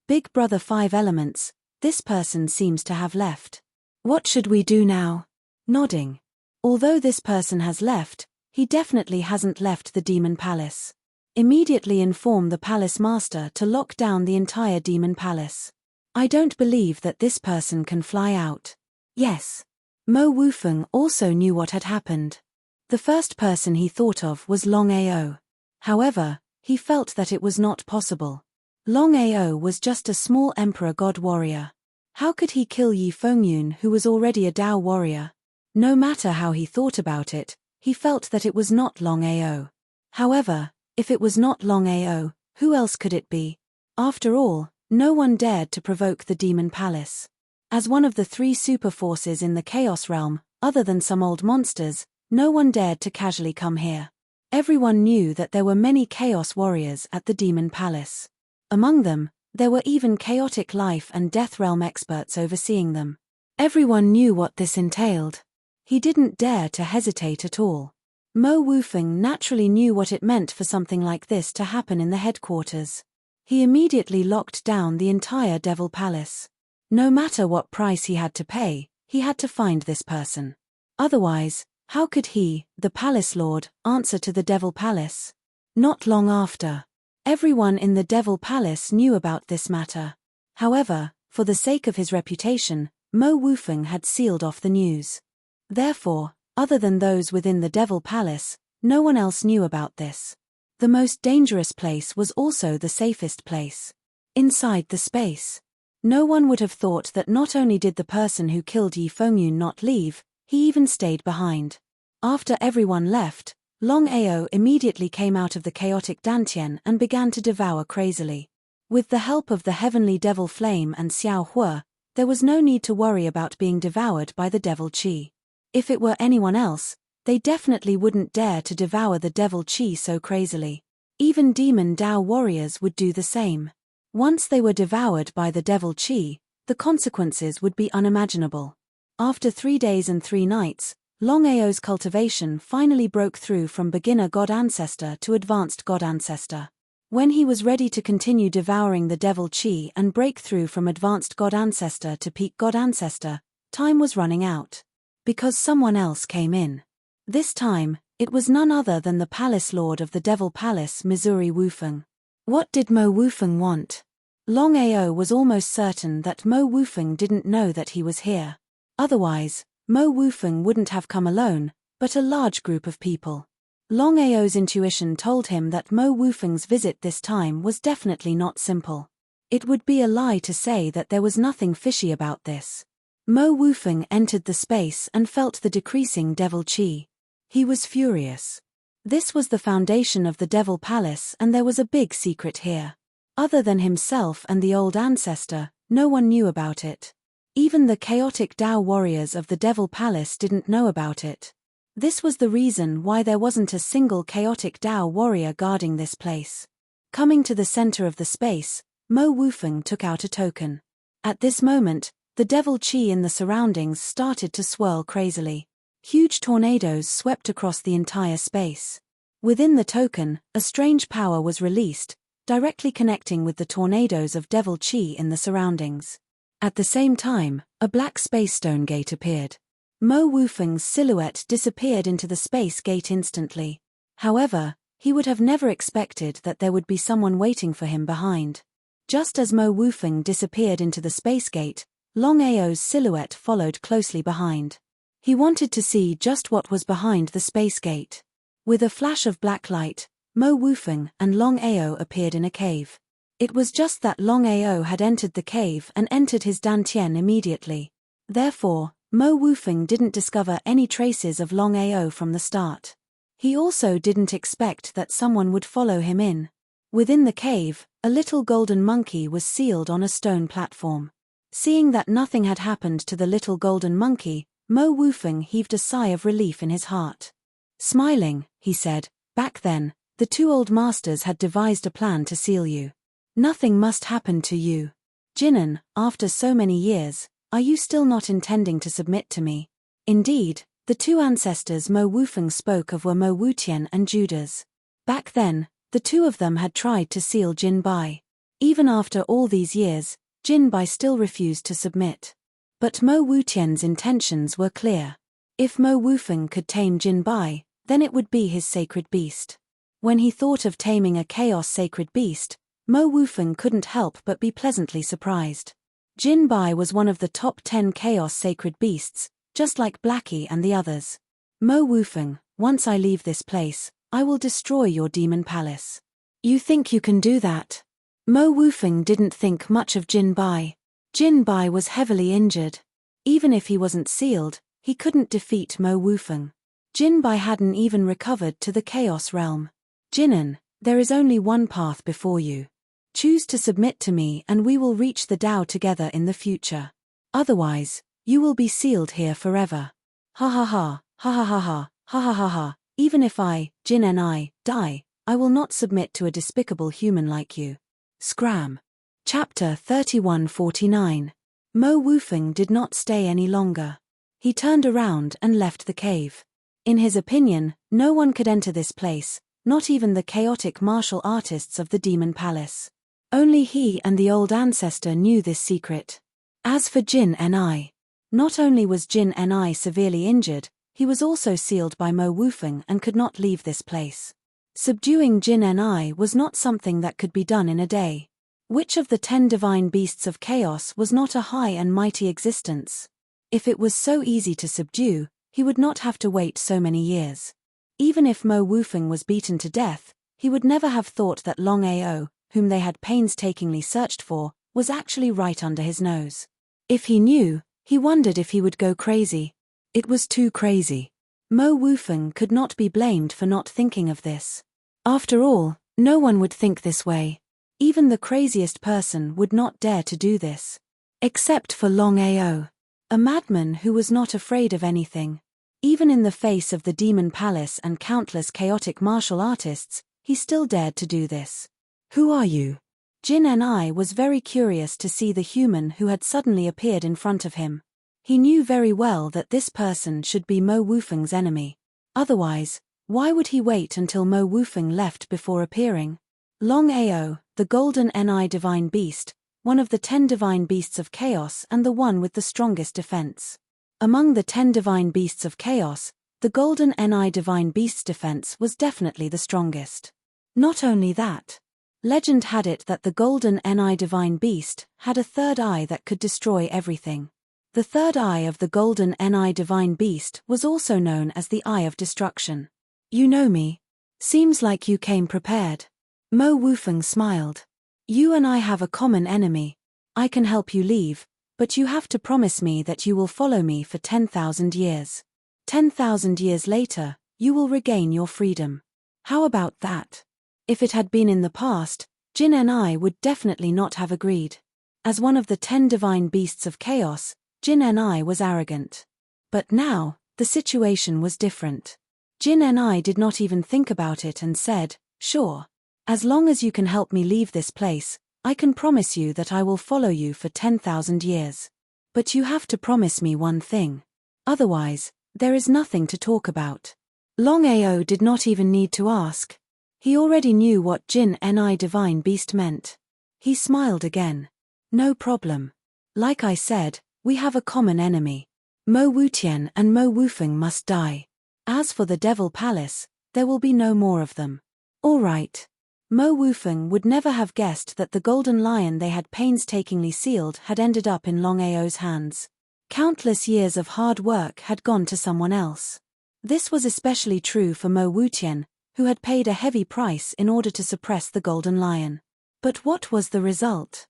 Big Brother 5 elements, this person seems to have left. What should we do now? Nodding. Although this person has left, he definitely hasn't left the demon palace. Immediately inform the palace master to lock down the entire demon palace. I don't believe that this person can fly out. Yes. Mo Wufeng also knew what had happened. The first person he thought of was Longao. However, he felt that it was not possible. Longao was just a small emperor god warrior. How could he kill Yi Fengyun, who was already a Dao warrior? No matter how he thought about it, he felt that it was not Longao. However, if it was not Longao, who else could it be? After all, no one dared to provoke the demon palace. As one of the 3 super forces in the chaos realm, other than some old monsters, no one dared to casually come here. Everyone knew that there were many chaos warriors at the demon palace. Among them, there were even chaotic life and death realm experts overseeing them. Everyone knew what this entailed. He didn't dare to hesitate at all. Mo Wufeng naturally knew what it meant for something like this to happen in the headquarters. He immediately locked down the entire Devil Palace. No matter what price he had to pay, he had to find this person. Otherwise, how could he, the Palace Lord, answer to the Devil Palace? Not long after, everyone in the Devil Palace knew about this matter. However, for the sake of his reputation, Mo Wufeng had sealed off the news. Therefore, other than those within the Devil Palace, no one else knew about this. The most dangerous place was also the safest place. Inside the space. No one would have thought that not only did the person who killed Yi Fengyun not leave, he even stayed behind. After everyone left, Longao immediately came out of the chaotic dantian and began to devour crazily. With the help of the heavenly devil flame and Xiao Hua, there was no need to worry about being devoured by the devil qi. If it were anyone else, they definitely wouldn't dare to devour the devil qi so crazily. Even demon Dao warriors would do the same. Once they were devoured by the devil qi, the consequences would be unimaginable. After 3 days and 3 nights, Longao's cultivation finally broke through from beginner God Ancestor to advanced God Ancestor. When he was ready to continue devouring the devil qi and break through from advanced God Ancestor to peak God Ancestor, time was running out. Because someone else came in. This time, it was none other than the Palace Lord of the Devil Palace, Missouri Wufeng. What did Mo Wufeng want? Longao was almost certain that Mo Wufeng didn't know that he was here. Otherwise, Mo Wufeng wouldn't have come alone, but a large group of people. Longao's intuition told him that Mo Wufeng's visit this time was definitely not simple. It would be a lie to say that there was nothing fishy about this. Mo Wufeng entered the space and felt the decreasing devil qi. He was furious. This was the foundation of the Devil Palace and there was a big secret here. Other than himself and the old ancestor, no one knew about it. Even the chaotic Dao warriors of the Devil Palace didn't know about it. This was the reason why there wasn't a single chaotic Dao warrior guarding this place. Coming to the center of the space, Mo Wufeng took out a token. At this moment, the devil qi in the surroundings started to swirl crazily. Huge tornadoes swept across the entire space. Within the token, a strange power was released, directly connecting with the tornadoes of devil qi in the surroundings. At the same time, a black space stone gate appeared. Mo Wufeng's silhouette disappeared into the space gate instantly. However, he would have never expected that there would be someone waiting for him behind. Just as Mo Wufeng disappeared into the space gate, Longao's silhouette followed closely behind. He wanted to see just what was behind the space gate. With a flash of black light, Mo Wufeng and Longao appeared in a cave. It was just that Longao had entered the cave and entered his dantian immediately. Therefore, Mo Wufeng didn't discover any traces of Longao from the start. He also didn't expect that someone would follow him in. Within the cave, a little golden monkey was sealed on a stone platform. Seeing that nothing had happened to the little golden monkey, Mo Wufeng heaved a sigh of relief in his heart. Smiling, he said, "Back then, the 2 old masters had devised a plan to seal you. Nothing must happen to you. Jinan, after so many years, are you still not intending to submit to me?" Indeed, the 2 ancestors Mo Wufeng spoke of were Mo Wutian and Judas. Back then, the 2 of them had tried to seal Jin Bai. Even after all these years, Jin Bai still refused to submit. But Mo Wutian's intentions were clear. If Mo Wufeng could tame Jin Bai, then it would be his sacred beast. When he thought of taming a chaos sacred beast, Mo Wufeng couldn't help but be pleasantly surprised. Jin Bai was one of the top 10 chaos sacred beasts, just like Blackie and the others. Mo Wufeng, once I leave this place, I will destroy your demon palace. You think you can do that? Mo Wufeng didn't think much of Jin Bai. Jin Bai was heavily injured. Even if he wasn't sealed, he couldn't defeat Mo Wufeng. Jin Bai hadn't even recovered to the Chaos Realm. Jinan, there is only one path before you. Choose to submit to me and we will reach the Tao together in the future. Otherwise, you will be sealed here forever. Ha ha ha, ha ha ha ha, ha ha ha ha, even if I, Jin and I, die, I will not submit to a despicable human like you. Scram. Chapter 3149. Mo Wufeng did not stay any longer. He turned around and left the cave. In his opinion, no one could enter this place, not even the chaotic martial artists of the Demon Palace. Only he and the old ancestor knew this secret. As for Jin Ni, not only was Jin Ni severely injured, he was also sealed by Mo Wufeng and could not leave this place. Subduing Jin Ni was not something that could be done in a day. Which of the 10 divine beasts of chaos was not a high and mighty existence? If it was so easy to subdue, he would not have to wait so many years. Even if Mo Wufeng was beaten to death, He would never have thought that Longao, whom they had painstakingly searched for, was actually right under his nose. If he knew, he wondered if he would go crazy. It was too crazy. Mo Wufeng could not be blamed for not thinking of this. After all, no one would think this way. Even the craziest person would not dare to do this. Except for Longao, a madman who was not afraid of anything. Even in the face of the Demon Palace and countless chaotic martial artists, he still dared to do this. Who are you? Jin Ni was very curious to see the human who had suddenly appeared in front of him. He knew very well that this person should be Mo Wufeng's enemy. Otherwise, why would he wait until Mo Wufeng left before appearing? Longao, the golden Ni divine beast, one of the 10 divine beasts of chaos and the one with the strongest defense. Among the 10 divine beasts of chaos, the golden Ni divine beast's defense was definitely the strongest. Not only that, legend had it that the golden Ni divine beast had a third eye that could destroy everything. The third eye of the golden Ni divine beast was also known as the Eye of Destruction. You know me. Seems like you came prepared. Mo Wufeng smiled. You and I have a common enemy. I can help you leave, but you have to promise me that you will follow me for 10,000 years. 10,000 years later, you will regain your freedom. How about that? If it had been in the past, Jin Ni would definitely not have agreed. As one of the 10 divine beasts of chaos, Jin Ni was arrogant. But now, the situation was different. Jin Ni did not even think about it and said, sure. As long as you can help me leave this place, I can promise you that I will follow you for 10,000 years. But you have to promise me one thing. Otherwise, there is nothing to talk about. Longao did not even need to ask. He already knew what Jin Ni divine beast meant. He smiled again. No problem. Like I said, we have a common enemy. Mo Wutian and Mo Wufeng must die. As for the Devil Palace, there will be no more of them. All right. Mo Wufeng would never have guessed that the golden lion they had painstakingly sealed had ended up in Longao's hands. Countless years of hard work had gone to someone else. This was especially true for Mo Wutian, who had paid a heavy price in order to suppress the golden lion. But what was the result?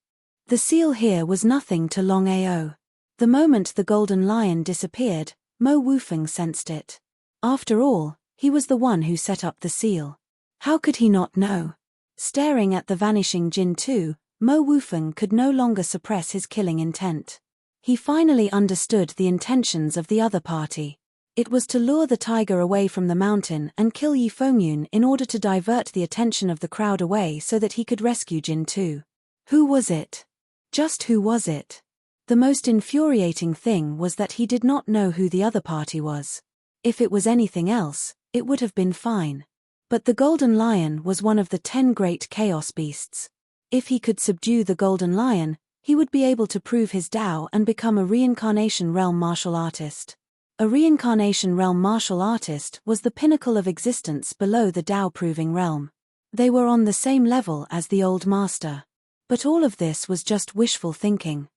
The seal here was nothing to Longao. The moment the golden lion disappeared, Mo Wufeng sensed it. After all, he was the one who set up the seal. How could he not know? Staring at the vanishing Jin 2, Mo Wufeng could no longer suppress his killing intent. He finally understood the intentions of the other party. It was to lure the tiger away from the mountain and kill Yi Fengyun in order to divert the attention of the crowd away so that he could rescue Jin 2. Who was it? Just who was it? The most infuriating thing was that he did not know who the other party was. If it was anything else, it would have been fine. But the Golden Lion was one of the 10 great chaos beasts. If he could subdue the Golden Lion, he would be able to prove his Tao and become a reincarnation realm martial artist. A reincarnation realm martial artist was the pinnacle of existence below the Tao-proving realm. They were on the same level as the old master. But all of this was just wishful thinking.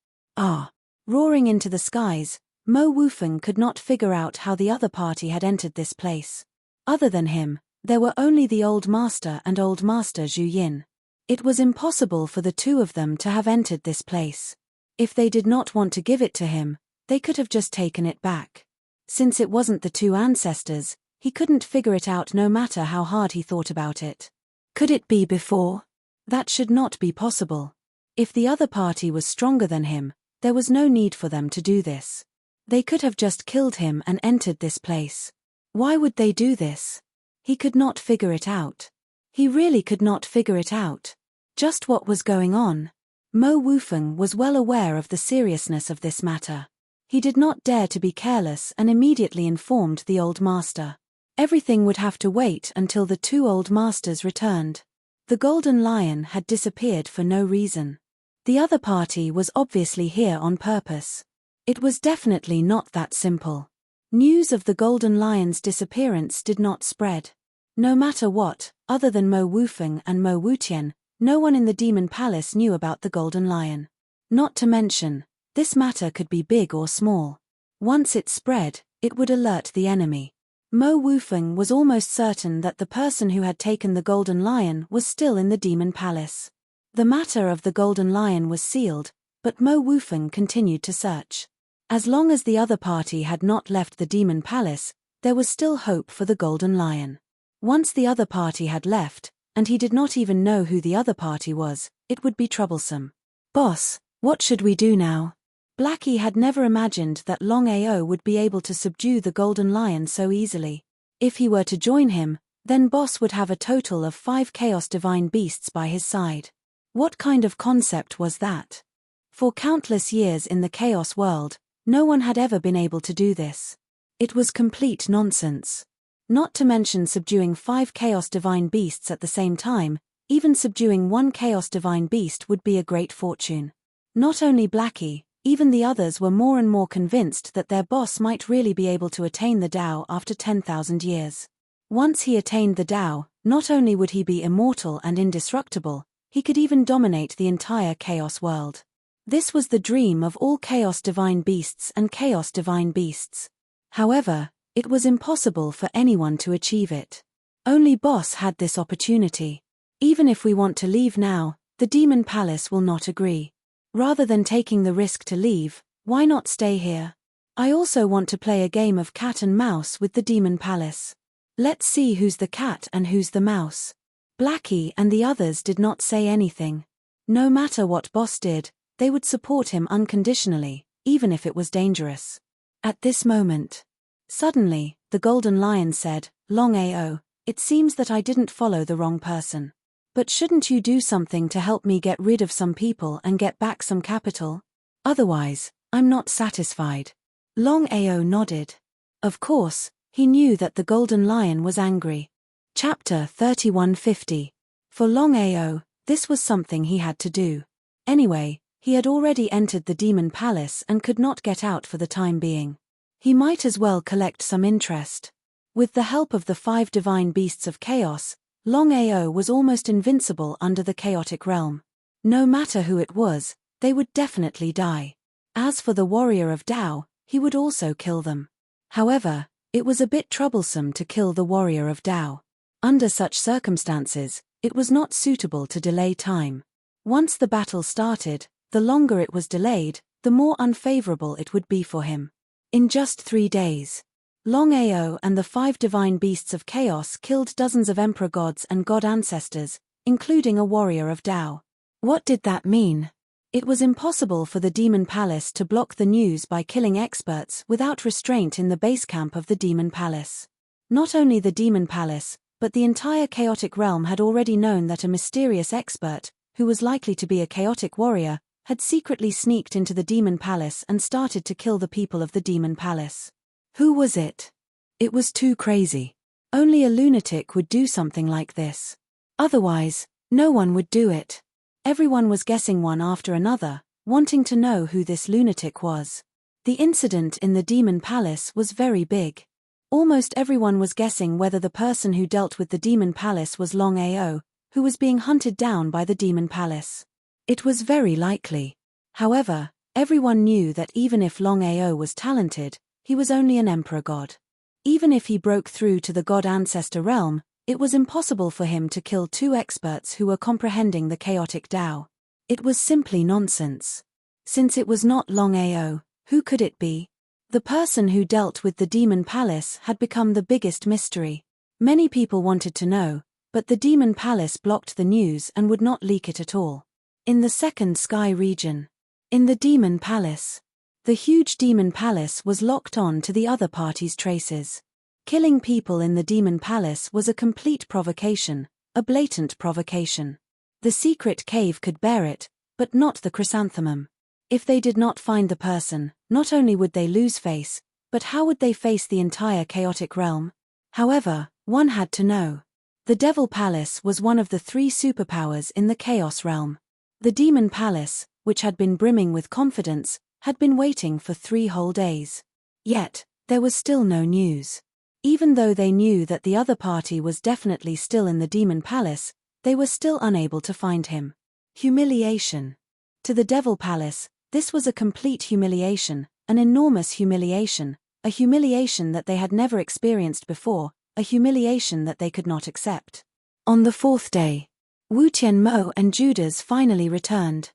Roaring into the skies, Mo Wufeng could not figure out how the other party had entered this place. Other than him, there were only the old master and old master Zhu Yin. It was impossible for the two of them to have entered this place. If they did not want to give it to him, they could have just taken it back. Since it wasn't the two ancestors, he couldn't figure it out no matter how hard he thought about it. Could it be before? That should not be possible. If the other party was stronger than him, there was no need for them to do this. They could have just killed him and entered this place. Why would they do this? He could not figure it out. He really could not figure it out. Just what was going on? Mo Wufeng was well aware of the seriousness of this matter. He did not dare to be careless and immediately informed the old master. Everything would have to wait until the two old masters returned. The Golden Lion had disappeared for no reason. The other party was obviously here on purpose. It was definitely not that simple. News of the Golden Lion's disappearance did not spread. No matter what, other than Mo Wufeng and Mo Wutian, no one in the Demon Palace knew about the Golden Lion. Not to mention, this matter could be big or small. Once it spread, it would alert the enemy. Mo Wufeng was almost certain that the person who had taken the Golden Lion was still in the Demon Palace. The matter of the Golden Lion was sealed, but Mo Wufeng continued to search. As long as the other party had not left the Demon Palace, there was still hope for the Golden Lion. Once the other party had left, and he did not even know who the other party was, it would be troublesome. "Boss, what should we do now?" Blackie had never imagined that Longao would be able to subdue the Golden Lion so easily. If he were to join him, then Boss would have a total of 5 Chaos Divine Beasts by his side. What kind of concept was that? For countless years in the Chaos world, no one had ever been able to do this. It was complete nonsense. Not to mention subduing 5 Chaos Divine Beasts at the same time, even subduing 1 Chaos Divine Beast would be a great fortune. Not only Blackie, even the others were more and more convinced that their boss might really be able to attain the Tao after 10,000 years. Once he attained the Tao, not only would he be immortal and indestructible, he could even dominate the entire Chaos world. This was the dream of all Chaos Divine Beasts and Chaos Divine Beasts. However, it was impossible for anyone to achieve it. Only Boss had this opportunity. Even if we want to leave now, the Demon Palace will not agree. Rather than taking the risk to leave, why not stay here? I also want to play a game of cat and mouse with the Demon Palace. Let's see who's the cat and who's the mouse. Blackie and the others did not say anything. No matter what Boss did, they would support him unconditionally, even if it was dangerous. At this moment, suddenly, the Golden Lion said, "Longao, it seems that I didn't follow the wrong person. But shouldn't you do something to help me get rid of some people and get back some capital? Otherwise, I'm not satisfied." Longao nodded. Of course, he knew that the Golden Lion was angry. Chapter 3150. For Longao, this was something he had to do. Anyway, he had already entered the Demon Palace and could not get out for the time being. He might as well collect some interest. With the help of the 5 Divine Beasts of Chaos, Longao was almost invincible under the chaotic realm. No matter who it was, they would definitely die. As for the Warrior of Tao, he would also kill them. However, it was a bit troublesome to kill the Warrior of Tao. Under such circumstances, it was not suitable to delay time. Once the battle started, the longer it was delayed, the more unfavorable it would be for him. In just 3 days, Longao and the 5 Divine Beasts of Chaos killed dozens of Emperor Gods and God Ancestors, including a Warrior of Tao. What did that mean? It was impossible for the Demon Palace to block the news by killing experts without restraint in the base camp of the Demon Palace. Not only the Demon Palace, but the entire chaotic realm had already known that a mysterious expert, who was likely to be a chaotic warrior, had secretly sneaked into the Demon Palace and started to kill the people of the Demon Palace. Who was it? It was too crazy. Only a lunatic would do something like this. Otherwise, no one would do it. Everyone was guessing one after another, wanting to know who this lunatic was. The incident in the Demon Palace was very big. Almost everyone was guessing whether the person who dealt with the Demon Palace was Longao, who was being hunted down by the Demon Palace. It was very likely. However, everyone knew that even if Longao was talented, he was only an Emperor God. Even if he broke through to the God Ancestor realm, it was impossible for him to kill 2 experts who were comprehending the chaotic Tao. It was simply nonsense. Since it was not Longao, who could it be? The person who dealt with the Demon Palace had become the biggest mystery. Many people wanted to know, but the Demon Palace blocked the news and would not leak it at all. In the Second Sky region. In the Demon Palace. The huge Demon Palace was locked on to the other party's traces. Killing people in the Demon Palace was a complete provocation, a blatant provocation. The secret cave could bear it, but not the chrysanthemum. If they did not find the person, not only would they lose face, but how would they face the entire chaotic realm? However, one had to know. The Devil Palace was one of the 3 superpowers in the Chaos realm. The Demon Palace, which had been brimming with confidence, had been waiting for 3 whole days. Yet, there was still no news. Even though they knew that the other party was definitely still in the Demon Palace, they were still unable to find him. Humiliation. To the Devil Palace, this was a complete humiliation, an enormous humiliation, a humiliation that they had never experienced before, a humiliation that they could not accept. On the fourth day, Wu Tianmo and Judas finally returned.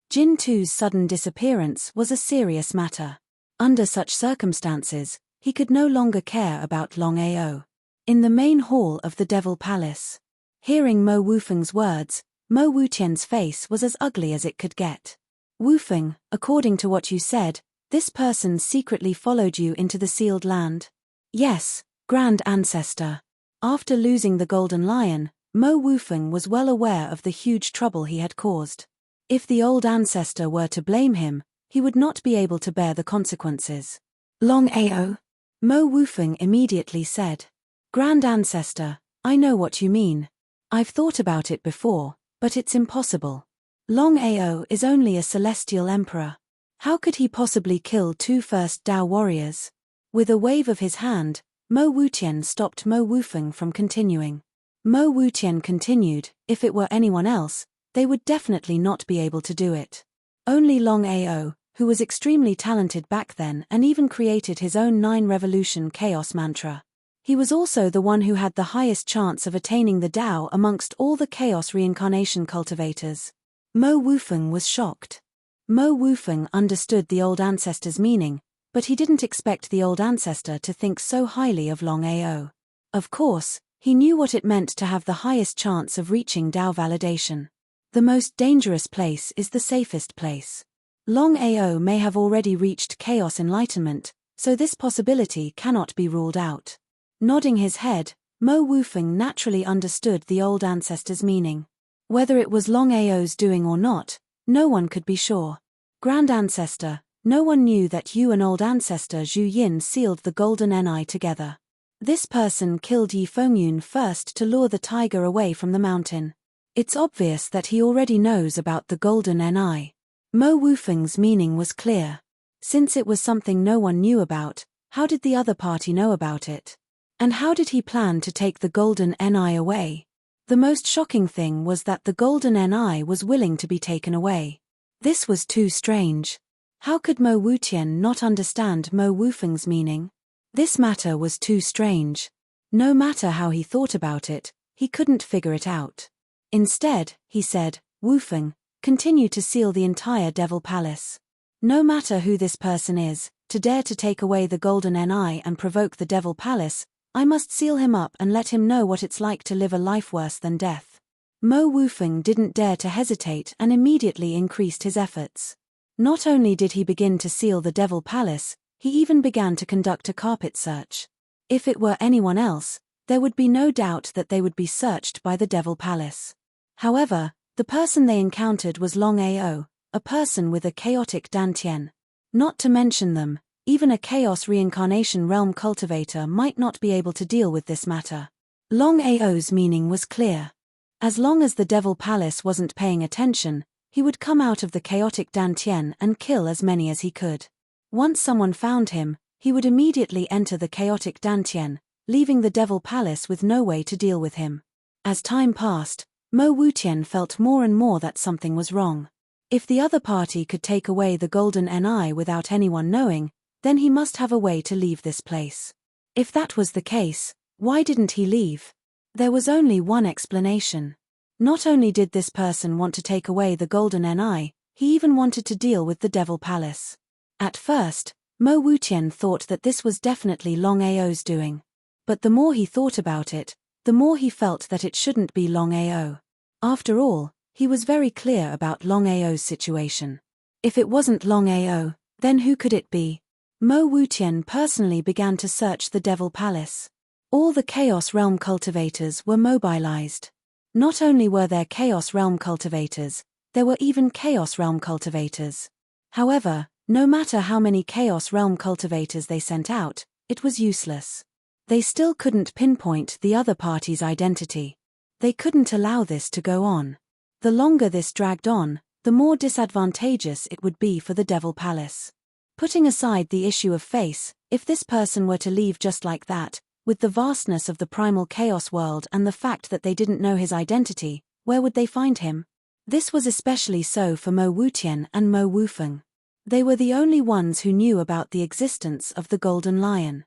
Jin Tu's sudden disappearance was a serious matter. Under such circumstances, he could no longer care about Longao. In the main hall of the Devil Palace, hearing Mo Wufeng's words, Mo Wutian's face was as ugly as it could get. Wufeng, according to what you said, this person secretly followed you into the sealed land. Yes, Grand Ancestor. After losing the Golden Lion, Mo Wufeng was well aware of the huge trouble he had caused. If the old ancestor were to blame him, he would not be able to bear the consequences. Longao. Mo Wufeng immediately said. Grand Ancestor, I know what you mean. I've thought about it before, but it's impossible. Longao is only a celestial emperor. How could he possibly kill 2 first Dao warriors? With a wave of his hand, Mo Wutian stopped Mo Wufeng from continuing. Mo Wutian continued, if it were anyone else, they would definitely not be able to do it. Only Longao, who was extremely talented back then and even created his own 9-revolution chaos mantra. He was also the one who had the highest chance of attaining the Dao amongst all the chaos reincarnation cultivators. Mo Wufeng was shocked. Mo Wufeng understood the old ancestor's meaning, but he didn't expect the old ancestor to think so highly of Longao. Of course, he knew what it meant to have the highest chance of reaching Dao validation. The most dangerous place is the safest place. Longao may have already reached chaos enlightenment, so this possibility cannot be ruled out. Nodding his head, Mo Wufeng naturally understood the old ancestor's meaning. Whether it was Longao's doing or not, no one could be sure. Grand Ancestor, no one knew that you and old ancestor Zhu Yin sealed the Golden Ni together. This person killed Yi Fengyun first to lure the tiger away from the mountain. It's obvious that he already knows about the Golden Ni. Mo Wufeng's meaning was clear. Since it was something no one knew about, how did the other party know about it? And how did he plan to take the Golden Ni away? The most shocking thing was that the Golden Ni was willing to be taken away. This was too strange. How could Mo Wutian not understand Mo Wufeng's meaning? This matter was too strange. No matter how he thought about it, he couldn't figure it out. Instead, he said, Wufeng, continue to seal the entire Devil Palace. No matter who this person is, to dare to take away the Golden Ni and provoke the Devil Palace, I must seal him up and let him know what it's like to live a life worse than death. Mo Wufeng didn't dare to hesitate and immediately increased his efforts. Not only did he begin to seal the Devil Palace, he even began to conduct a carpet search. If it were anyone else, there would be no doubt that they would be searched by the Devil Palace. However, the person they encountered was Longao, a person with a chaotic dantian. Not to mention them, even a chaos reincarnation realm cultivator might not be able to deal with this matter. Longao's meaning was clear. As long as the Devil Palace wasn't paying attention, he would come out of the chaotic dantian and kill as many as he could. Once someone found him, he would immediately enter the chaotic dantian, leaving the Devil Palace with no way to deal with him. As time passed, Mo Wutian felt more and more that something was wrong. If the other party could take away the Golden Ni without anyone knowing, then he must have a way to leave this place. If that was the case, why didn't he leave? There was only one explanation. Not only did this person want to take away the Golden Ni, he even wanted to deal with the Devil Palace. At first, Mo Wutian thought that this was definitely Longao's doing. But the more he thought about it, the more he felt that it shouldn't be Longao. After all, he was very clear about Longao's situation. If it wasn't Longao, then who could it be? Mo Wutian personally began to search the Devil Palace. All the Chaos Realm cultivators were mobilized. Not only were there Chaos Realm cultivators, there were even Chaos Realm cultivators. However, no matter how many Chaos Realm cultivators they sent out, it was useless. They still couldn't pinpoint the other party's identity. They couldn't allow this to go on. The longer this dragged on, the more disadvantageous it would be for the Devil Palace. Putting aside the issue of face, if this person were to leave just like that, with the vastness of the primal chaos world and the fact that they didn't know his identity, where would they find him? This was especially so for Mo Wutian and Mo Wufeng. They were the only ones who knew about the existence of the Golden Lion.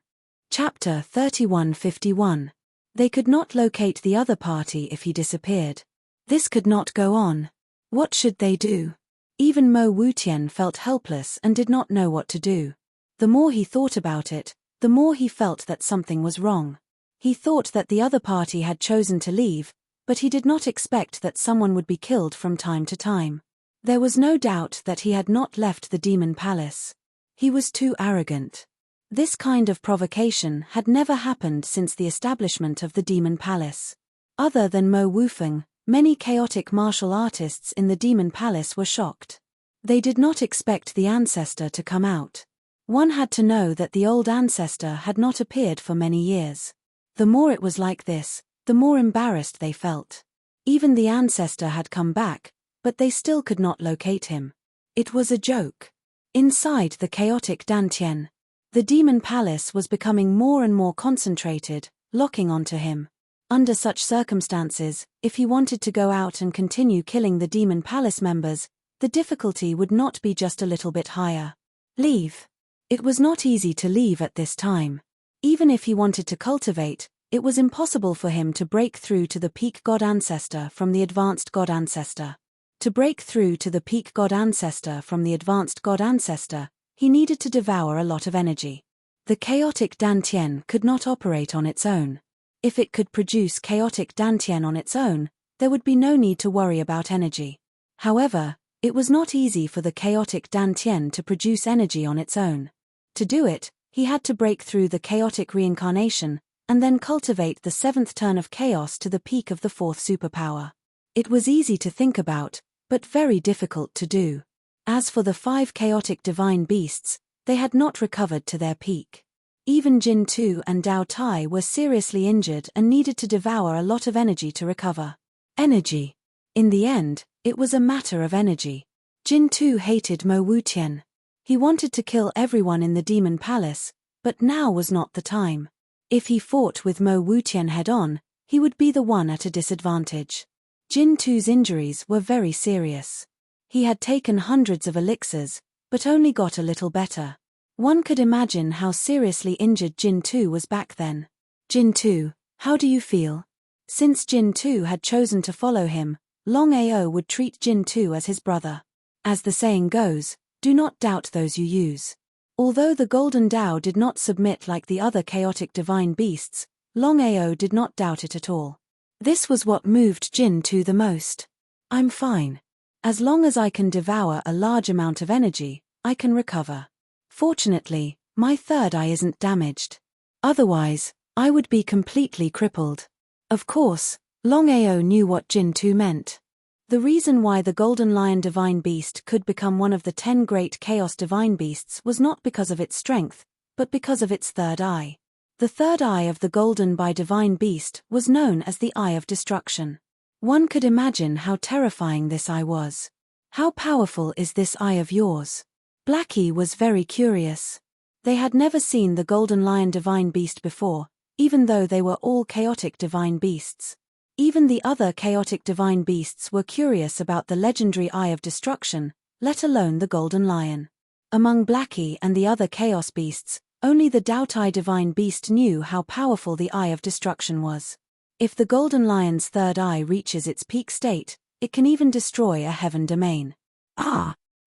Chapter 3151. They could not locate the other party if he disappeared. This could not go on. What should they do? Even Mo Wutian felt helpless and did not know what to do. The more he thought about it, the more he felt that something was wrong. He thought that the other party had chosen to leave, but he did not expect that someone would be killed from time to time. There was no doubt that he had not left the Demon Palace. He was too arrogant. This kind of provocation had never happened since the establishment of the Demon Palace. Other than Mo Wufeng, many chaotic martial artists in the Demon Palace were shocked. They did not expect the ancestor to come out. One had to know that the old ancestor had not appeared for many years. The more it was like this, the more embarrassed they felt. Even the ancestor had come back, but they still could not locate him. It was a joke. Inside the chaotic Dantian, the Demon Palace was becoming more and more concentrated, locking onto him. Under such circumstances, if he wanted to go out and continue killing the Demon Palace members, the difficulty would not be just a little bit higher. Leave. It was not easy to leave at this time. Even if he wanted to cultivate, it was impossible for him to break through to the peak God Ancestor from the Advanced God Ancestor. To break through to the peak God Ancestor from the Advanced God Ancestor, he needed to devour a lot of energy. The chaotic Dantian could not operate on its own. If it could produce chaotic Dantian on its own, there would be no need to worry about energy. However, it was not easy for the chaotic Dantian to produce energy on its own. To do it, he had to break through the chaotic reincarnation, and then cultivate the 7th turn of chaos to the peak of the 4th superpower. It was easy to think about, but very difficult to do. As for the 5 chaotic divine beasts, they had not recovered to their peak. Even Jin Tu and Dao Tai were seriously injured and needed to devour a lot of energy to recover. Energy. In the end, it was a matter of energy. Jin Tu hated Mo Wutian. He wanted to kill everyone in the Demon Palace, but now was not the time. If he fought with Mo Wutian head-on, he would be the one at a disadvantage. Jin Tu's injuries were very serious. He had taken hundreds of elixirs, but only got a little better. One could imagine how seriously injured Jin Tu was back then. Jin Tu, how do you feel? Since Jin Tu had chosen to follow him, Longao would treat Jin Tu as his brother. As the saying goes, do not doubt those you use. Although the Golden Dao did not submit like the other chaotic divine beasts, Longao did not doubt it at all. This was what moved Jin Tu the most. I'm fine. As long as I can devour a large amount of energy, I can recover. Fortunately, my third eye isn't damaged. Otherwise, I would be completely crippled. Of course, Longao knew what Jin Tu meant. The reason why the Golden Lion Divine Beast could become one of the 10 great Chaos Divine Beasts was not because of its strength, but because of its third eye. The third eye of the Golden by Divine Beast was known as the Eye of Destruction. One could imagine how terrifying this eye was. How powerful is this eye of yours? Blackie was very curious. They had never seen the Golden Lion Divine Beast before, even though they were all chaotic divine beasts. Even the other chaotic divine beasts were curious about the legendary Eye of Destruction, let alone the Golden Lion. Among Blackie and the other chaos beasts, only the Dao Tai divine beast knew how powerful the Eye of Destruction was. If the Golden Lion's third eye reaches its peak state, it can even destroy a heaven domain.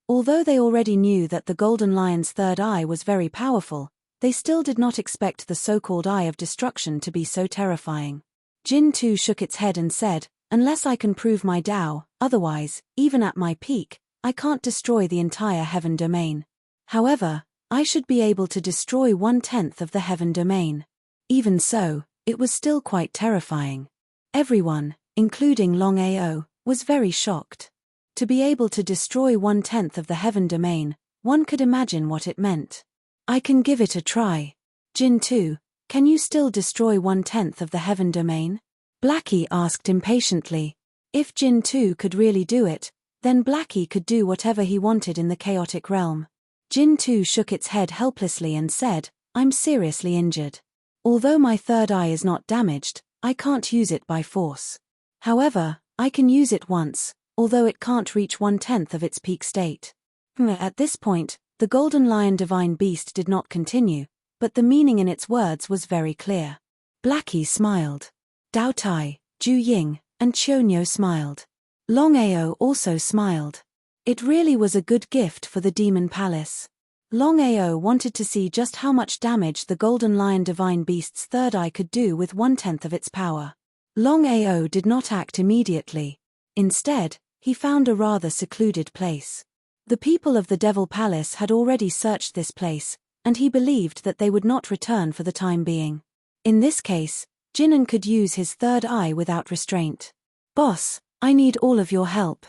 Although they already knew that the Golden Lion's third eye was very powerful, they still did not expect the so-called Eye of Destruction to be so terrifying. Jin Tu shook its head and said, unless I can prove my Dao, otherwise, even at my peak, I can't destroy the entire heaven domain. However, I should be able to destroy 1/10 of the heaven domain. Even so, it was still quite terrifying. Everyone, including Longao, was very shocked. To be able to destroy 1/10 of the heaven domain, one could imagine what it meant. I can give it a try. Jin Tu, can you still destroy 1/10 of the heaven domain? Blackie asked impatiently. If Jin Tu could really do it, then Blackie could do whatever he wanted in the chaotic realm. Jin Tu shook its head helplessly and said, I'm seriously injured. Although my third eye is not damaged, I can't use it by force. However, I can use it once, although it can't reach 1/10 of its peak state. At this point, the golden lion divine beast did not continue, but the meaning in its words was very clear. Blackie smiled. Dao Tai, Ju Ying, and Chionyo smiled. Longao also smiled. It really was a good gift for the demon palace. Longao wanted to see just how much damage the golden lion divine beast's third eye could do with 1/10 of its power. Longao did not act immediately. Instead, he found a rather secluded place. The people of the Devil Palace had already searched this place, and he believed that they would not return for the time being. In this case, Jinan could use his third eye without restraint. "Boss, I need all of your help.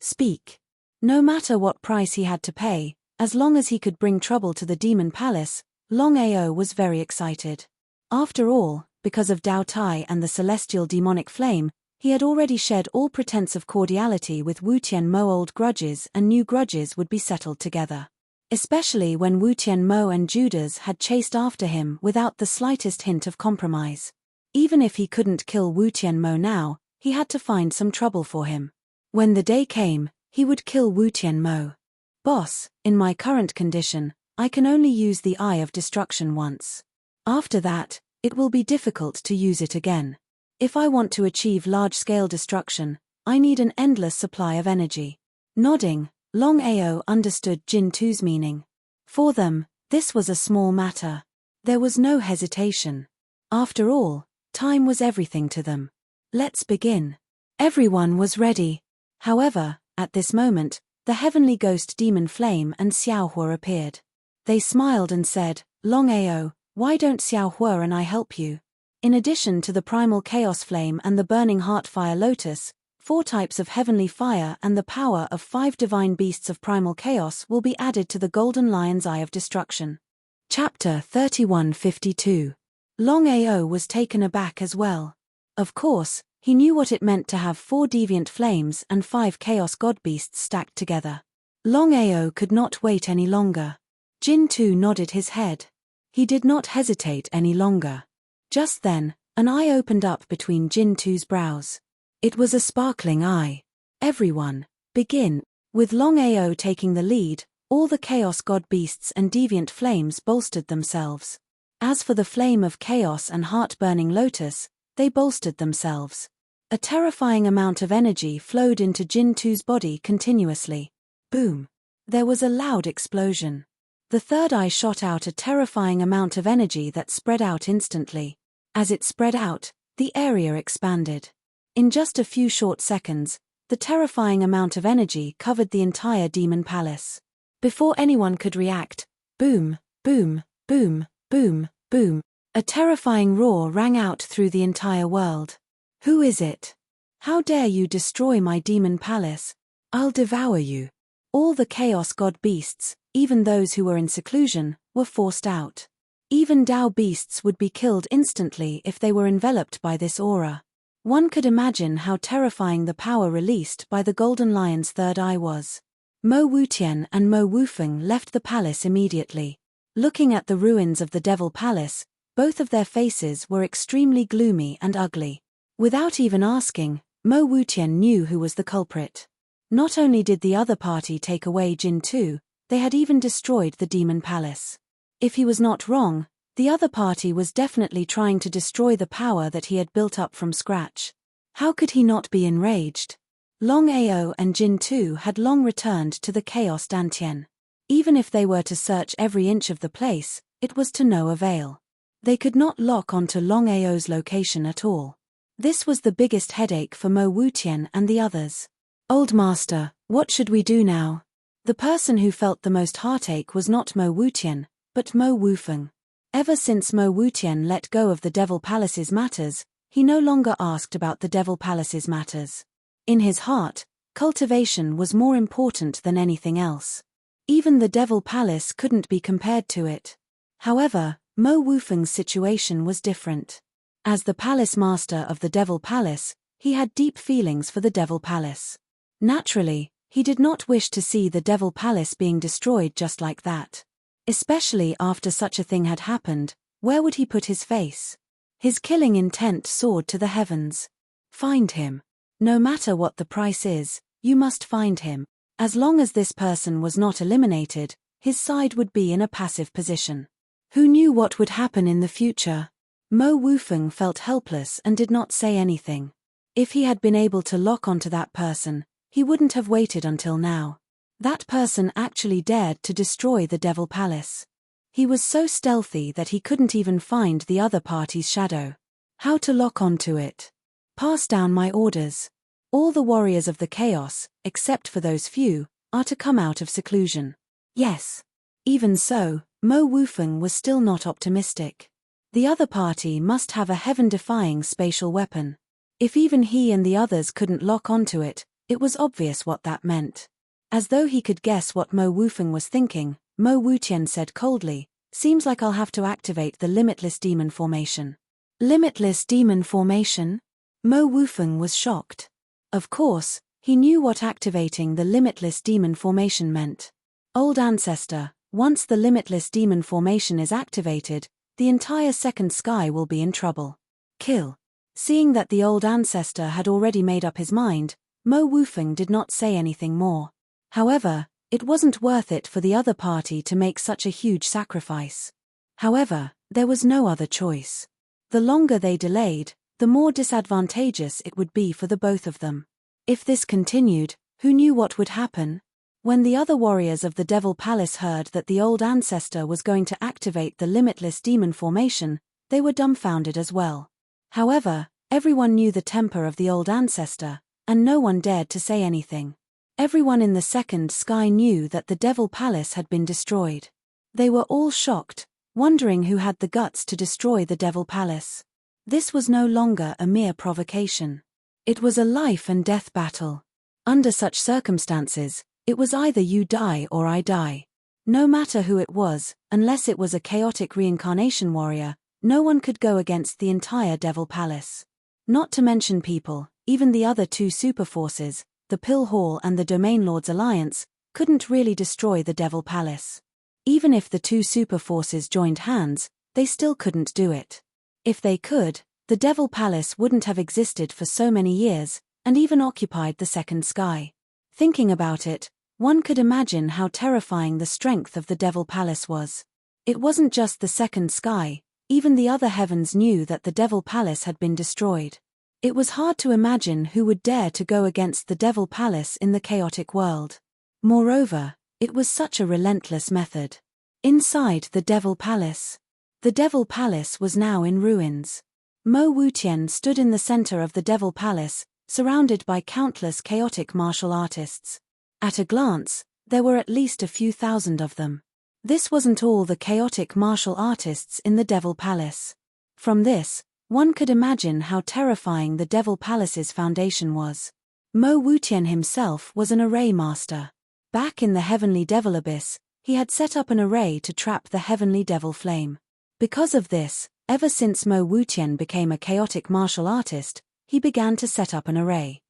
Speak." No matter what price he had to pay, as long as he could bring trouble to the Demon Palace, Longao was very excited. After all, because of Dao Tai and the celestial demonic flame, he had already shed all pretense of cordiality with Wu Tianmo. Old grudges and new grudges would be settled together. Especially when Wu Tianmo and Judas had chased after him without the slightest hint of compromise. Even if he couldn't kill Wu Tianmo now, he had to find some trouble for him. When the day came, he would kill Wu Tianmo. "Boss, in my current condition, I can only use the Eye of Destruction once. After that, it will be difficult to use it again. If I want to achieve large-scale destruction, I need an endless supply of energy." Nodding, Longao understood Jin Tu's meaning. For them, this was a small matter. There was no hesitation. After all, time was everything to them. "Let's begin." Everyone was ready. However, at this moment, the heavenly ghost demon Flame and Xiaohua appeared. They smiled and said, "Longao, why don't Xiaohua and I help you?" In addition to the primal chaos flame and the burning heart fire lotus, 4 types of heavenly fire and the power of 5 divine beasts of primal chaos will be added to the golden lion's eye of destruction. Chapter 3152. Longao was taken aback as well. Of course, he knew what it meant to have 4 deviant flames and 5 chaos god beasts stacked together. Longao could not wait any longer. Jin Tu nodded his head. He did not hesitate any longer. Just then, an eye opened up between Jin Tu's brows. It was a sparkling eye. "Everyone, begin." With Longao taking the lead, all the chaos god beasts and deviant flames bolstered themselves. As for the flame of chaos and heart-burning lotus, they bolstered themselves. A terrifying amount of energy flowed into Jin Tu's body continuously. Boom! There was a loud explosion. The third eye shot out a terrifying amount of energy that spread out instantly. As it spread out, the area expanded. In just a few short seconds, the terrifying amount of energy covered the entire demon palace. Before anyone could react, boom, boom, boom, boom, boom, a terrifying roar rang out through the entire world. "Who is it? How dare you destroy my demon palace? I'll devour you." All the chaos god beasts, even those who were in seclusion, were forced out. Even Dao beasts would be killed instantly if they were enveloped by this aura. One could imagine how terrifying the power released by the golden lion's third eye was. Mo Wutian and Mo Wufeng left the palace immediately. Looking at the ruins of the Devil Palace, both of their faces were extremely gloomy and ugly. Without even asking, Mo Wutian knew who was the culprit. Not only did the other party take away Jin Tu, they had even destroyed the demon palace. If he was not wrong, the other party was definitely trying to destroy the power that he had built up from scratch. How could he not be enraged? Longao and Jin Tu had long returned to the Chaos Dantian. Even if they were to search every inch of the place, it was to no avail. They could not lock onto Longao's location at all. This was the biggest headache for Mo Wutian and the others. "Old Master, what should we do now?" The person who felt the most heartache was not Mo Wutian, but Mo Wufeng. Ever since Mo Wutian let go of the Devil Palace's matters, he no longer asked about the Devil Palace's matters. In his heart, cultivation was more important than anything else. Even the Devil Palace couldn't be compared to it. However, Mo Wufeng's situation was different. As the palace master of the Devil Palace, he had deep feelings for the Devil Palace. Naturally, he did not wish to see the Devil Palace being destroyed just like that. Especially after such a thing had happened, where would he put his face? His killing intent soared to the heavens. "Find him. No matter what the price is, you must find him." As long as this person was not eliminated, his side would be in a passive position. Who knew what would happen in the future? Mo Wufeng felt helpless and did not say anything. If he had been able to lock onto that person, he wouldn't have waited until now. That person actually dared to destroy the Devil Palace. He was so stealthy that he couldn't even find the other party's shadow. How to lock onto it? Pass down my orders. All the warriors of the chaos, except for those few, are to come out of seclusion. Yes. Even so, Mo Wufeng was still not optimistic. The other party must have a heaven-defying spatial weapon. If even he and the others couldn't lock onto it, it was obvious what that meant. As though he could guess what Mo Wufeng was thinking, Mo Wutian said coldly, "Seems like I'll have to activate the Limitless Demon Formation." Limitless Demon Formation? Mo Wufeng was shocked. Of course, he knew what activating the Limitless Demon Formation meant. Old Ancestor, once the Limitless Demon Formation is activated, the entire second sky will be in trouble. Kill. Seeing that the Old Ancestor had already made up his mind, Mo Wufeng did not say anything more. However, it wasn't worth it for the other party to make such a huge sacrifice. However, there was no other choice. The longer they delayed, the more disadvantageous it would be for the both of them. If this continued, who knew what would happen? When the other warriors of the Devil Palace heard that the Old Ancestor was going to activate the Limitless Demon Formation, they were dumbfounded as well. However, everyone knew the temper of the Old Ancestor, and no one dared to say anything. Everyone in the second sky knew that the Devil Palace had been destroyed. They were all shocked, wondering who had the guts to destroy the Devil Palace. This was no longer a mere provocation. It was a life and death battle. Under such circumstances, it was either you die or I die. No matter who it was, unless it was a chaotic reincarnation warrior, no one could go against the entire Devil Palace. Not to mention people, even the other two superforces, the Pill Hall and the Domain Lords Alliance, couldn't really destroy the Devil Palace. Even if the two superforces joined hands, they still couldn't do it. If they could, the Devil Palace wouldn't have existed for so many years, and even occupied the second sky. Thinking about it, one could imagine how terrifying the strength of the Devil Palace was. It wasn't just the second sky, even the other heavens knew that the Devil Palace had been destroyed. It was hard to imagine who would dare to go against the Devil Palace in the chaotic world. Moreover, it was such a relentless method. Inside the Devil Palace. The Devil Palace was now in ruins. Mo Wutian stood in the center of the Devil Palace, surrounded by countless chaotic martial artists. At a glance, there were at least a few thousand of them. This wasn't all the chaotic martial artists in the Devil Palace. From this, one could imagine how terrifying the Devil Palace's foundation was. Mo Wutian himself was an array master. Back in the Heavenly Devil Abyss, he had set up an array to trap the Heavenly Devil Flame. Because of this, ever since Mo Wutian became a chaotic martial artist, he began to set up an array.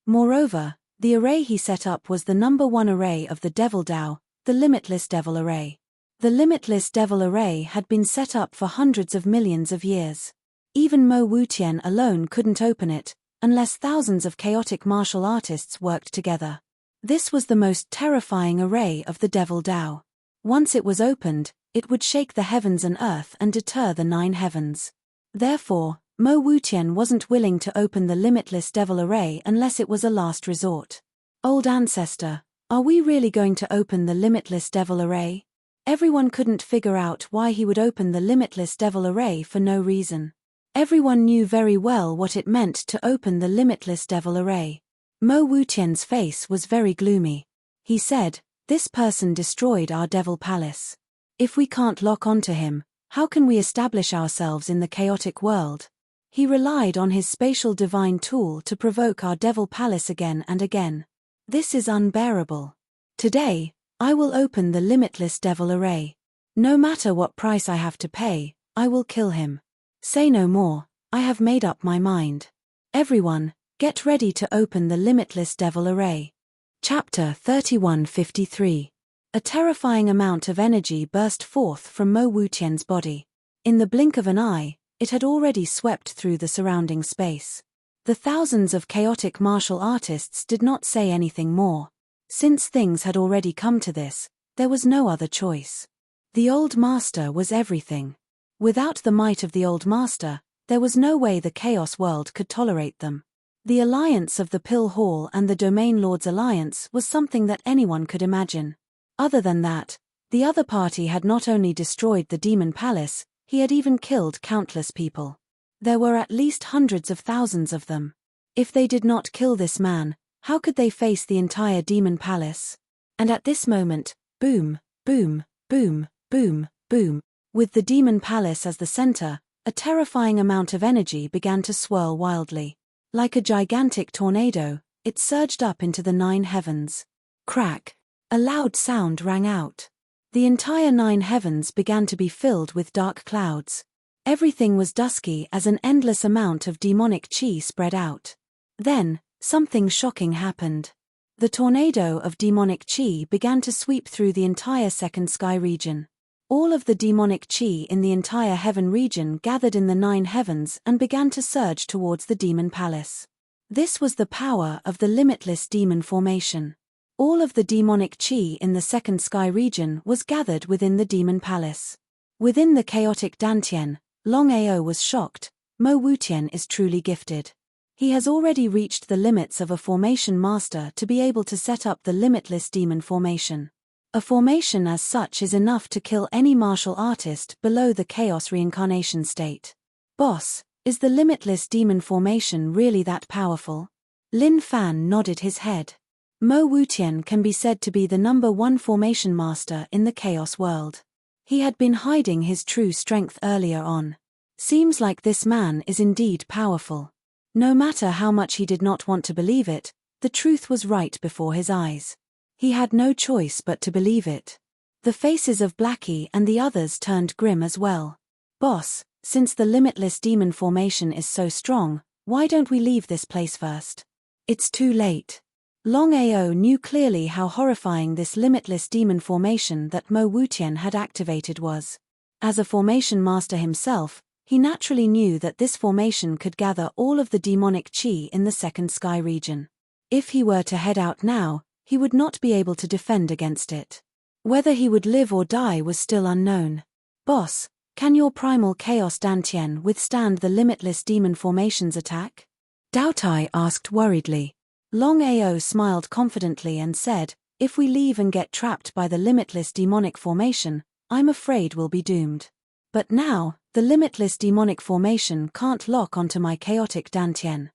Moreover, the array he set up was the number one array of the Devil Dao, the Limitless Devil Array. The Limitless Devil Array had been set up for hundreds of millions of years. Even Mo Wutian alone couldn't open it, unless thousands of chaotic martial artists worked together. This was the most terrifying array of the Devil Dao. Once it was opened, it would shake the heavens and earth and deter the 9 heavens. Therefore, Mo Wutian wasn't willing to open the Limitless Devil Array unless it was a last resort. Old Ancestor, are we really going to open the Limitless Devil Array? Everyone couldn't figure out why he would open the Limitless Devil Array for no reason. Everyone knew very well what it meant to open the Limitless Devil Array. Mo Wutian's face was very gloomy. He said, "This person destroyed our Devil Palace. If we can't lock onto him, how can we establish ourselves in the chaotic world? He relied on his spatial divine tool to provoke our Devil Palace again and again. This is unbearable. Today, I will open the Limitless Devil Array. No matter what price I have to pay, I will kill him. Say no more, I have made up my mind. Everyone, get ready to open the Limitless Devil Array." Chapter 3153. A terrifying amount of energy burst forth from Mo Wutian's body. In the blink of an eye, it had already swept through the surrounding space. The thousands of chaotic martial artists did not say anything more. Since things had already come to this, there was no other choice. The Old Master was everything. Without the might of the Old Master, there was no way the Chaos world could tolerate them. The alliance of the Pill Hall and the Domain Lord's alliance was something that anyone could imagine. Other than that, the other party had not only destroyed the Demon Palace, he had even killed countless people. There were at least hundreds of thousands of them. If they did not kill this man, how could they face the entire Demon Palace? And at this moment, boom, boom, boom, boom, boom, with the Demon Palace as the center, a terrifying amount of energy began to swirl wildly. Like a gigantic tornado, it surged up into the 9 heavens. Crack! A loud sound rang out. The entire 9 heavens began to be filled with dark clouds. Everything was dusky as an endless amount of demonic chi spread out. Then, something shocking happened. The tornado of demonic chi began to sweep through the entire second sky region. All of the demonic chi in the entire heaven region gathered in the 9 heavens and began to surge towards the Demon Palace. This was the power of the limitless demon formation. All of the demonic chi in the second sky region was gathered within the Demon Palace. Within the chaotic Dantian, Longao was shocked. Mo Wutian is truly gifted. He has already reached the limits of a formation master to be able to set up the limitless demon formation. A formation as such is enough to kill any martial artist below the chaos reincarnation state. Boss, is the limitless demon formation really that powerful? Lin Fan nodded his head. Mo Wutian can be said to be the #1 formation master in the chaos world. He had been hiding his true strength earlier on. Seems like this man is indeed powerful. No matter how much he did not want to believe it, the truth was right before his eyes. He had no choice but to believe it. The faces of Blackie and the others turned grim as well. Boss, since the limitless demon formation is so strong, why don't we leave this place first? It's too late. Longao knew clearly how horrifying this limitless demon formation that Mo Wutian had activated was. As a formation master himself, he naturally knew that this formation could gather all of the demonic chi in the second sky region. If he were to head out now, he would not be able to defend against it. Whether he would live or die was still unknown. Boss, can your primal chaos Dantian withstand the limitless demon formation's attack? Doutai asked worriedly. Longao smiled confidently and said, if we leave and get trapped by the limitless demonic formation, I'm afraid we'll be doomed. But now, the limitless demonic formation can't lock onto my chaotic Dantian.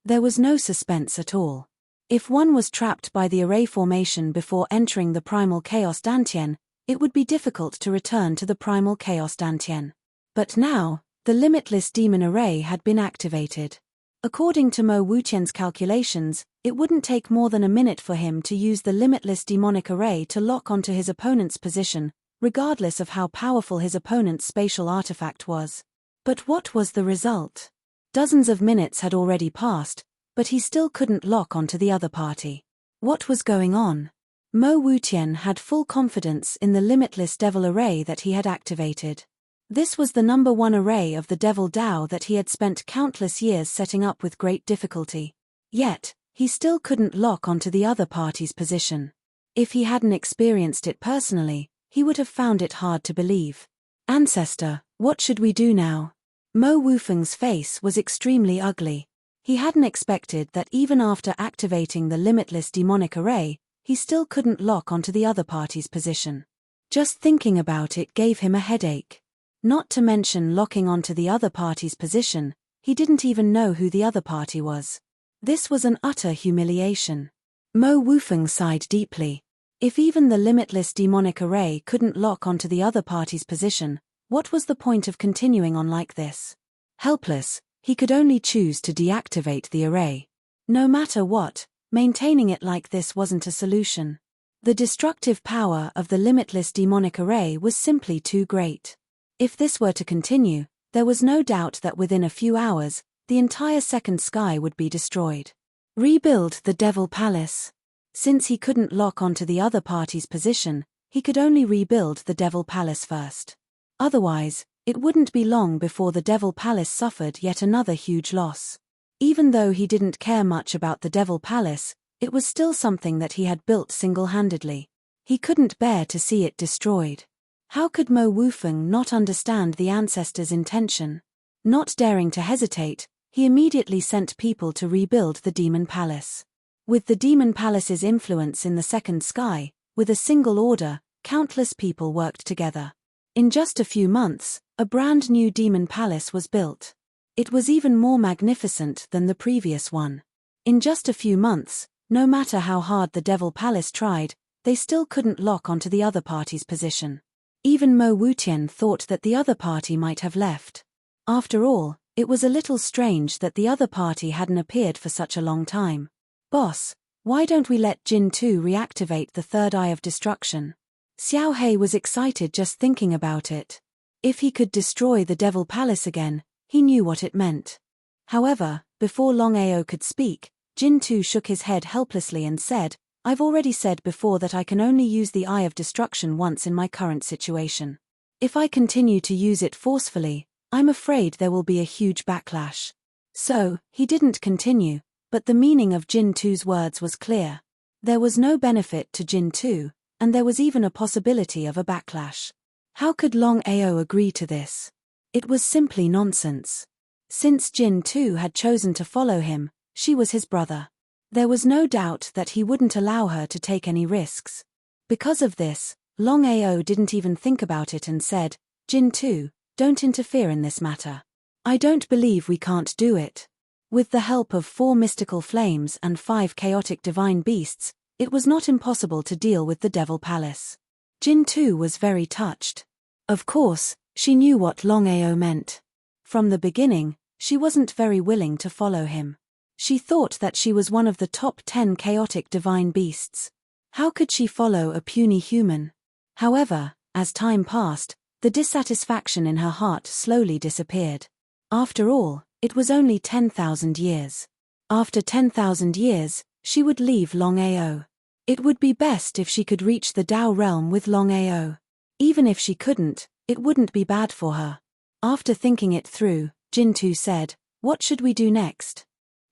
There was no suspense at all. If one was trapped by the array formation before entering the primal chaos Dantian, it would be difficult to return to the primal chaos Dantian. But now, the limitless demon array had been activated. According to Mo Wutian's calculations, it wouldn't take more than a minute for him to use the limitless demonic array to lock onto his opponent's position, regardless of how powerful his opponent's spatial artifact was. But what was the result? Dozens of minutes had already passed, but he still couldn't lock onto the other party. What was going on? Mo Wutian had full confidence in the limitless devil array that he had activated. This was the #1 array of the devil Dao that he had spent countless years setting up with great difficulty. Yet, he still couldn't lock onto the other party's position. If he hadn't experienced it personally, he would have found it hard to believe. Ancestor, what should we do now? Mo Wufeng's face was extremely ugly. He hadn't expected that even after activating the limitless demonic array, he still couldn't lock onto the other party's position. Just thinking about it gave him a headache. Not to mention locking onto the other party's position, he didn't even know who the other party was. This was an utter humiliation. Mo Wufeng sighed deeply. If even the limitless demonic array couldn't lock onto the other party's position, what was the point of continuing on like this? Helpless, he could only choose to deactivate the array. No matter what, maintaining it like this wasn't a solution. The destructive power of the limitless demonic array was simply too great. If this were to continue, there was no doubt that within a few hours, the entire second sky would be destroyed. Rebuild the Devil Palace. Since he couldn't lock onto the other party's position, he could only rebuild the Devil Palace first. Otherwise, it wouldn't be long before the Devil Palace suffered yet another huge loss. Even though he didn't care much about the Devil Palace, It was still something that he had built single-handedly. He couldn't bear to see it destroyed. How could Mo Wufeng not understand the ancestors' intention? Not daring to hesitate, he immediately sent people to rebuild the Demon Palace. With the Demon Palace's influence in the second sky, with a single order, countless people worked together. In just a few months, a brand new Demon Palace was built. It was even more magnificent than the previous one. In just a few months, no matter how hard the Devil Palace tried, they still couldn't lock onto the other party's position. Even Mo Wutian thought that the other party might have left. After all, it was a little strange that the other party hadn't appeared for such a long time. Boss, why don't we let Jin 2 reactivate the third eye of destruction? Xiao Hei was excited just thinking about it. If he could destroy the Devil Palace again, he knew what it meant. However, before Longao could speak, Jin 2 shook his head helplessly and said, I've already said before that I can only use the Eye of Destruction once in my current situation. If I continue to use it forcefully, I'm afraid there will be a huge backlash. So, he didn't continue, but the meaning of Jin 2's words was clear. There was no benefit to Jin 2, and there was even a possibility of a backlash. How could Longao agree to this? It was simply nonsense. Since Jin 2 had chosen to follow him, she was his brother. There was no doubt that he wouldn't allow her to take any risks. Because of this, Longao didn't even think about it and said, Jin 2, don't interfere in this matter. I don't believe we can't do it. With the help of 4 mystical flames and 5 chaotic divine beasts, it was not impossible to deal with the Devil Palace. Jin 2 was very touched. Of course, she knew what Longao meant. From the beginning, she wasn't very willing to follow him. She thought that she was one of the top 10 chaotic divine beasts. How could she follow a puny human? However, as time passed, the dissatisfaction in her heart slowly disappeared. After all, it was only 10,000 years. After 10,000 years, she would leave Longao. It would be best if she could reach the Dao realm with Longao. Even if she couldn't, it wouldn't be bad for her. After thinking it through, Jin 2 said, What should we do next?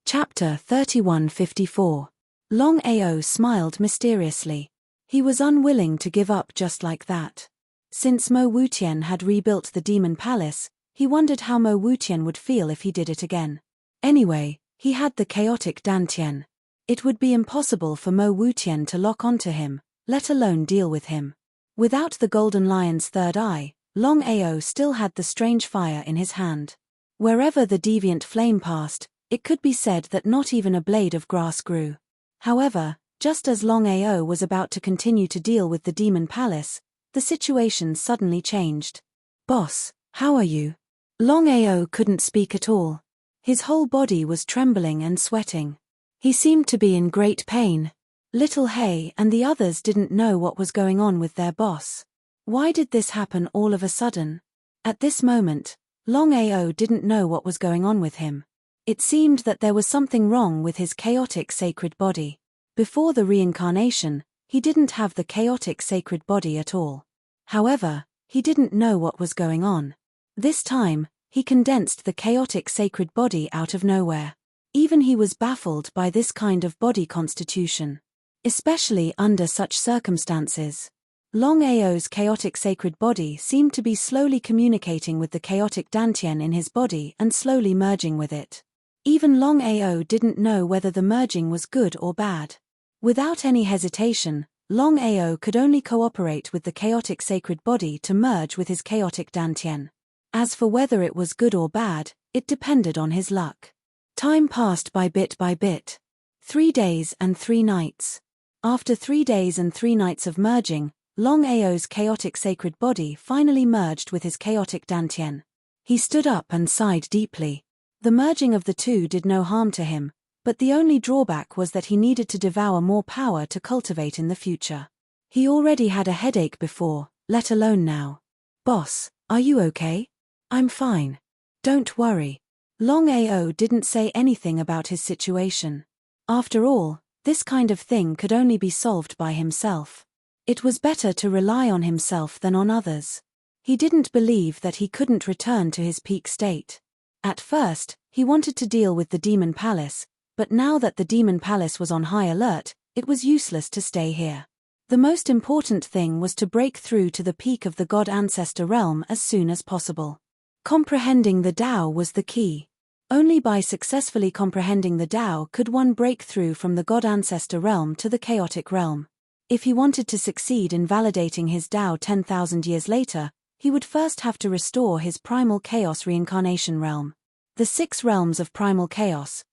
Chapter 3154. Longao smiled mysteriously. He was unwilling to give up just like that. Since Mo Wutian had rebuilt the Demon Palace, he wondered how Mo Wutian would feel if he did it again. Anyway, he had the chaotic Dantian. It would be impossible for Mo Wutian to lock onto him, let alone deal with him. Without the Golden Lion's third eye, Longao still had the strange fire in his hand. Wherever the deviant flame passed, it could be said that not even a blade of grass grew. However, just as Longao was about to continue to deal with the Demon Palace, the situation suddenly changed. Boss, how are you? Longao couldn't speak at all. His whole body was trembling and sweating. He seemed to be in great pain. Little Hei and the others didn't know what was going on with their boss. Why did this happen all of a sudden? At this moment, Longao didn't know what was going on with him. It seemed that there was something wrong with his chaotic sacred body. Before the reincarnation, he didn't have the chaotic sacred body at all. However, he didn't know what was going on. This time, he condensed the chaotic sacred body out of nowhere. Even he was baffled by this kind of body constitution. Especially under such circumstances. Longao's chaotic sacred body seemed to be slowly communicating with the chaotic Dantian in his body and slowly merging with it. Even Longao didn't know whether the merging was good or bad. Without any hesitation, Longao could only cooperate with the chaotic sacred body to merge with his chaotic Dantian. As for whether it was good or bad, it depended on his luck. Time passed by bit by bit. 3 days and 3 nights. After 3 days and 3 nights of merging, Longao's chaotic sacred body finally merged with his chaotic Dantian. He stood up and sighed deeply. The merging of the two did no harm to him, but the only drawback was that he needed to devour more power to cultivate in the future. He already had a headache before, let alone now. Boss, are you okay? I'm fine. Don't worry. Longao didn't say anything about his situation. After all, this kind of thing could only be solved by himself. It was better to rely on himself than on others. He didn't believe that he couldn't return to his peak state. At first, he wanted to deal with the Demon Palace, but now that the Demon Palace was on high alert, it was useless to stay here. The most important thing was to break through to the peak of the God Ancestor realm as soon as possible. Comprehending the Tao was the key. Only by successfully comprehending the Tao could one break through from the God Ancestor realm to the chaotic realm. If he wanted to succeed in validating his Tao 10,000 years later, he would first have to restore his primal chaos reincarnation realm. The 6 realms of primal chaos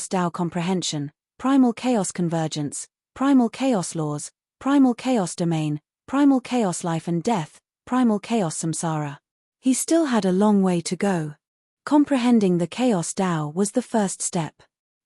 Tao comprehension, primal chaos convergence, primal chaos laws, primal chaos domain, primal chaos life and death, primal chaos samsara. He still had a long way to go. Comprehending the chaos Tao was the first step.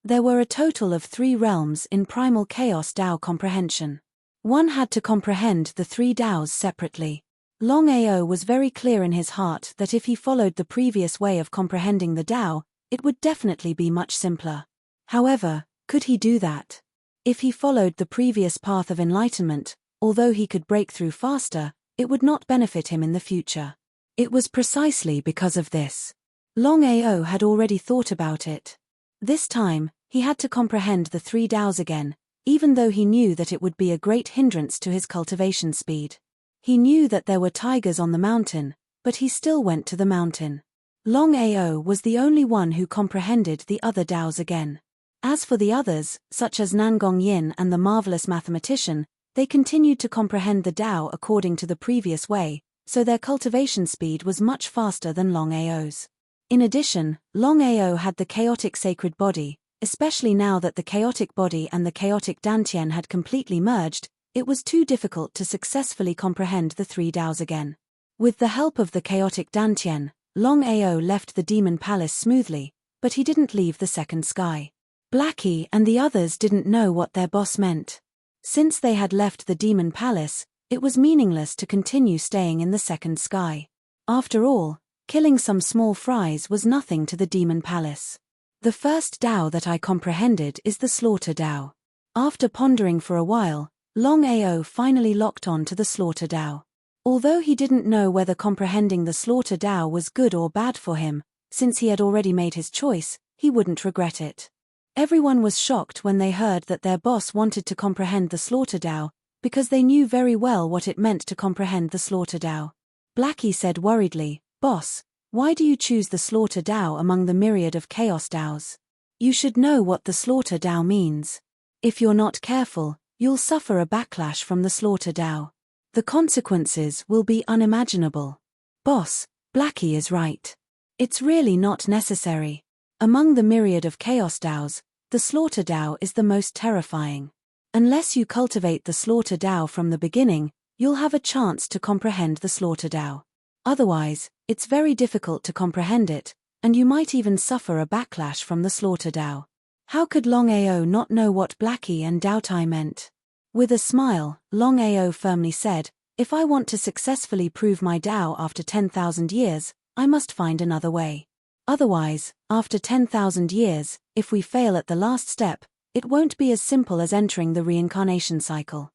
There were a total of 3 realms in primal chaos Tao comprehension. One had to comprehend the 3 Taos separately. Longao was very clear in his heart that if he followed the previous way of comprehending the Tao, it would definitely be much simpler. However, could he do that? If he followed the previous path of enlightenment, although he could break through faster, it would not benefit him in the future. It was precisely because of this. Longao had already thought about it. This time, he had to comprehend the 3 Taos again, even though he knew that it would be a great hindrance to his cultivation speed. He knew that there were tigers on the mountain, but he still went to the mountain. Longao was the only one who comprehended the other Taos again. As for the others, such as Nangong Yin and the marvelous mathematician, they continued to comprehend the Tao according to the previous way, so their cultivation speed was much faster than Longao's. In addition, Longao had the chaotic sacred body. Especially now that the chaotic body and the chaotic Dantian had completely merged, it was too difficult to successfully comprehend the 3 Taos again. With the help of the chaotic Dantian, Longao left the Demon Palace smoothly, but he didn't leave the second sky. Blackie and the others didn't know what their boss meant. Since they had left the Demon Palace, it was meaningless to continue staying in the second sky. After all, killing some small fries was nothing to the Demon Palace. The first Tao that I comprehended is the Slaughter Tao. After pondering for a while, Longao finally locked on to the Slaughter Tao. Although he didn't know whether comprehending the Slaughter Tao was good or bad for him, since he had already made his choice, he wouldn't regret it. Everyone was shocked when they heard that their boss wanted to comprehend the Slaughter Tao, because they knew very well what it meant to comprehend the Slaughter Tao. Blackie said worriedly, "Boss, why do you choose the Slaughter Tao among the myriad of Chaos Taos? You should know what the Slaughter Tao means. If you're not careful, you'll suffer a backlash from the Slaughter Tao. The consequences will be unimaginable." Boss, Blackie is right. It's really not necessary. Among the myriad of Chaos Taos, the Slaughter Tao is the most terrifying. Unless you cultivate the Slaughter Tao from the beginning, you'll have a chance to comprehend the Slaughter Tao. Otherwise, it's very difficult to comprehend it, and you might even suffer a backlash from the Slaughter Tao. How could Longao not know what Blackie and Daotai meant? With a smile, Longao firmly said, "If I want to successfully prove my Tao after 10,000 years, I must find another way. Otherwise, after 10,000 years, if we fail at the last step, it won't be as simple as entering the reincarnation cycle."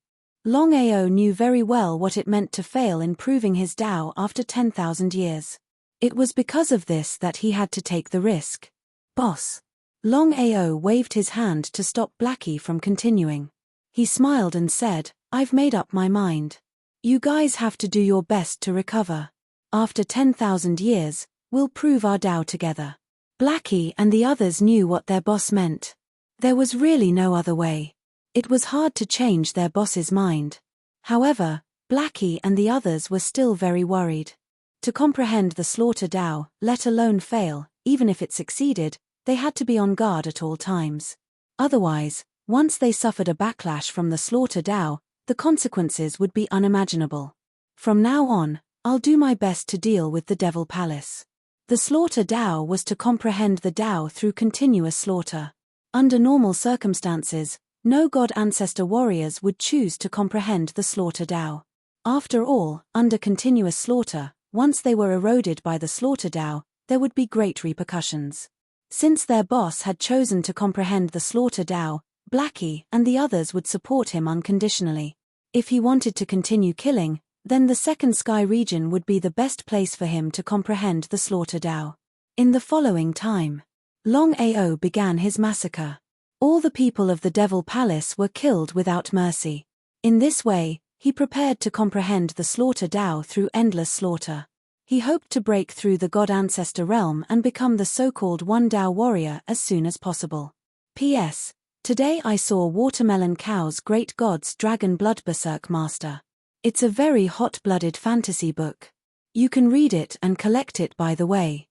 Longao knew very well what it meant to fail in proving his Tao after 10,000 years. It was because of this that he had to take the risk. "Boss." Longao waved his hand to stop Blackie from continuing. He smiled and said, "I've made up my mind. You guys have to do your best to recover. After 10,000 years, we'll prove our Tao together." Blackie and the others knew what their boss meant. There was really no other way. It was hard to change their boss's mind. However, Blackie and the others were still very worried. To comprehend the Slaughter Tao, let alone fail, even if it succeeded, they had to be on guard at all times. Otherwise, once they suffered a backlash from the Slaughter Tao, the consequences would be unimaginable. From now on, I'll do my best to deal with the Devil Palace. The Slaughter Tao was to comprehend the Tao through continuous slaughter. Under normal circumstances, no God Ancestor warriors would choose to comprehend the Slaughter Tao. After all, under continuous slaughter, once they were eroded by the Slaughter Tao, there would be great repercussions. Since their boss had chosen to comprehend the Slaughter Tao, Blackie and the others would support him unconditionally. If he wanted to continue killing, then the Second Sky region would be the best place for him to comprehend the Slaughter Tao. In the following time, Longao began his massacre. All the people of the Devil Palace were killed without mercy. In this way, he prepared to comprehend the slaughter Dao through endless slaughter. He hoped to break through the God Ancestor realm and become the so-called One Dao warrior as soon as possible. P.S. Today I saw Watermelon Cow's Great Gods Dragon Blood Berserk Master. It's a very hot-blooded fantasy book. You can read it and collect it by the way.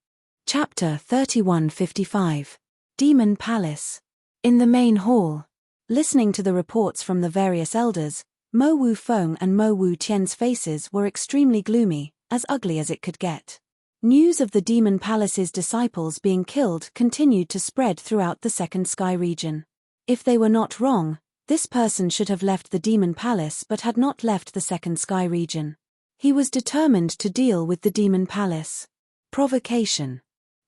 Chapter 3155. Demon Palace. In the main hall. Listening to the reports from the various elders, Mo Wu Feng and Mo Wu Tian's faces were extremely gloomy, as ugly as it could get. News of the Demon Palace's disciples being killed continued to spread throughout the Second Sky region. If they were not wrong, this person should have left the Demon Palace but had not left the Second Sky region. He was determined to deal with the Demon Palace. Provocation.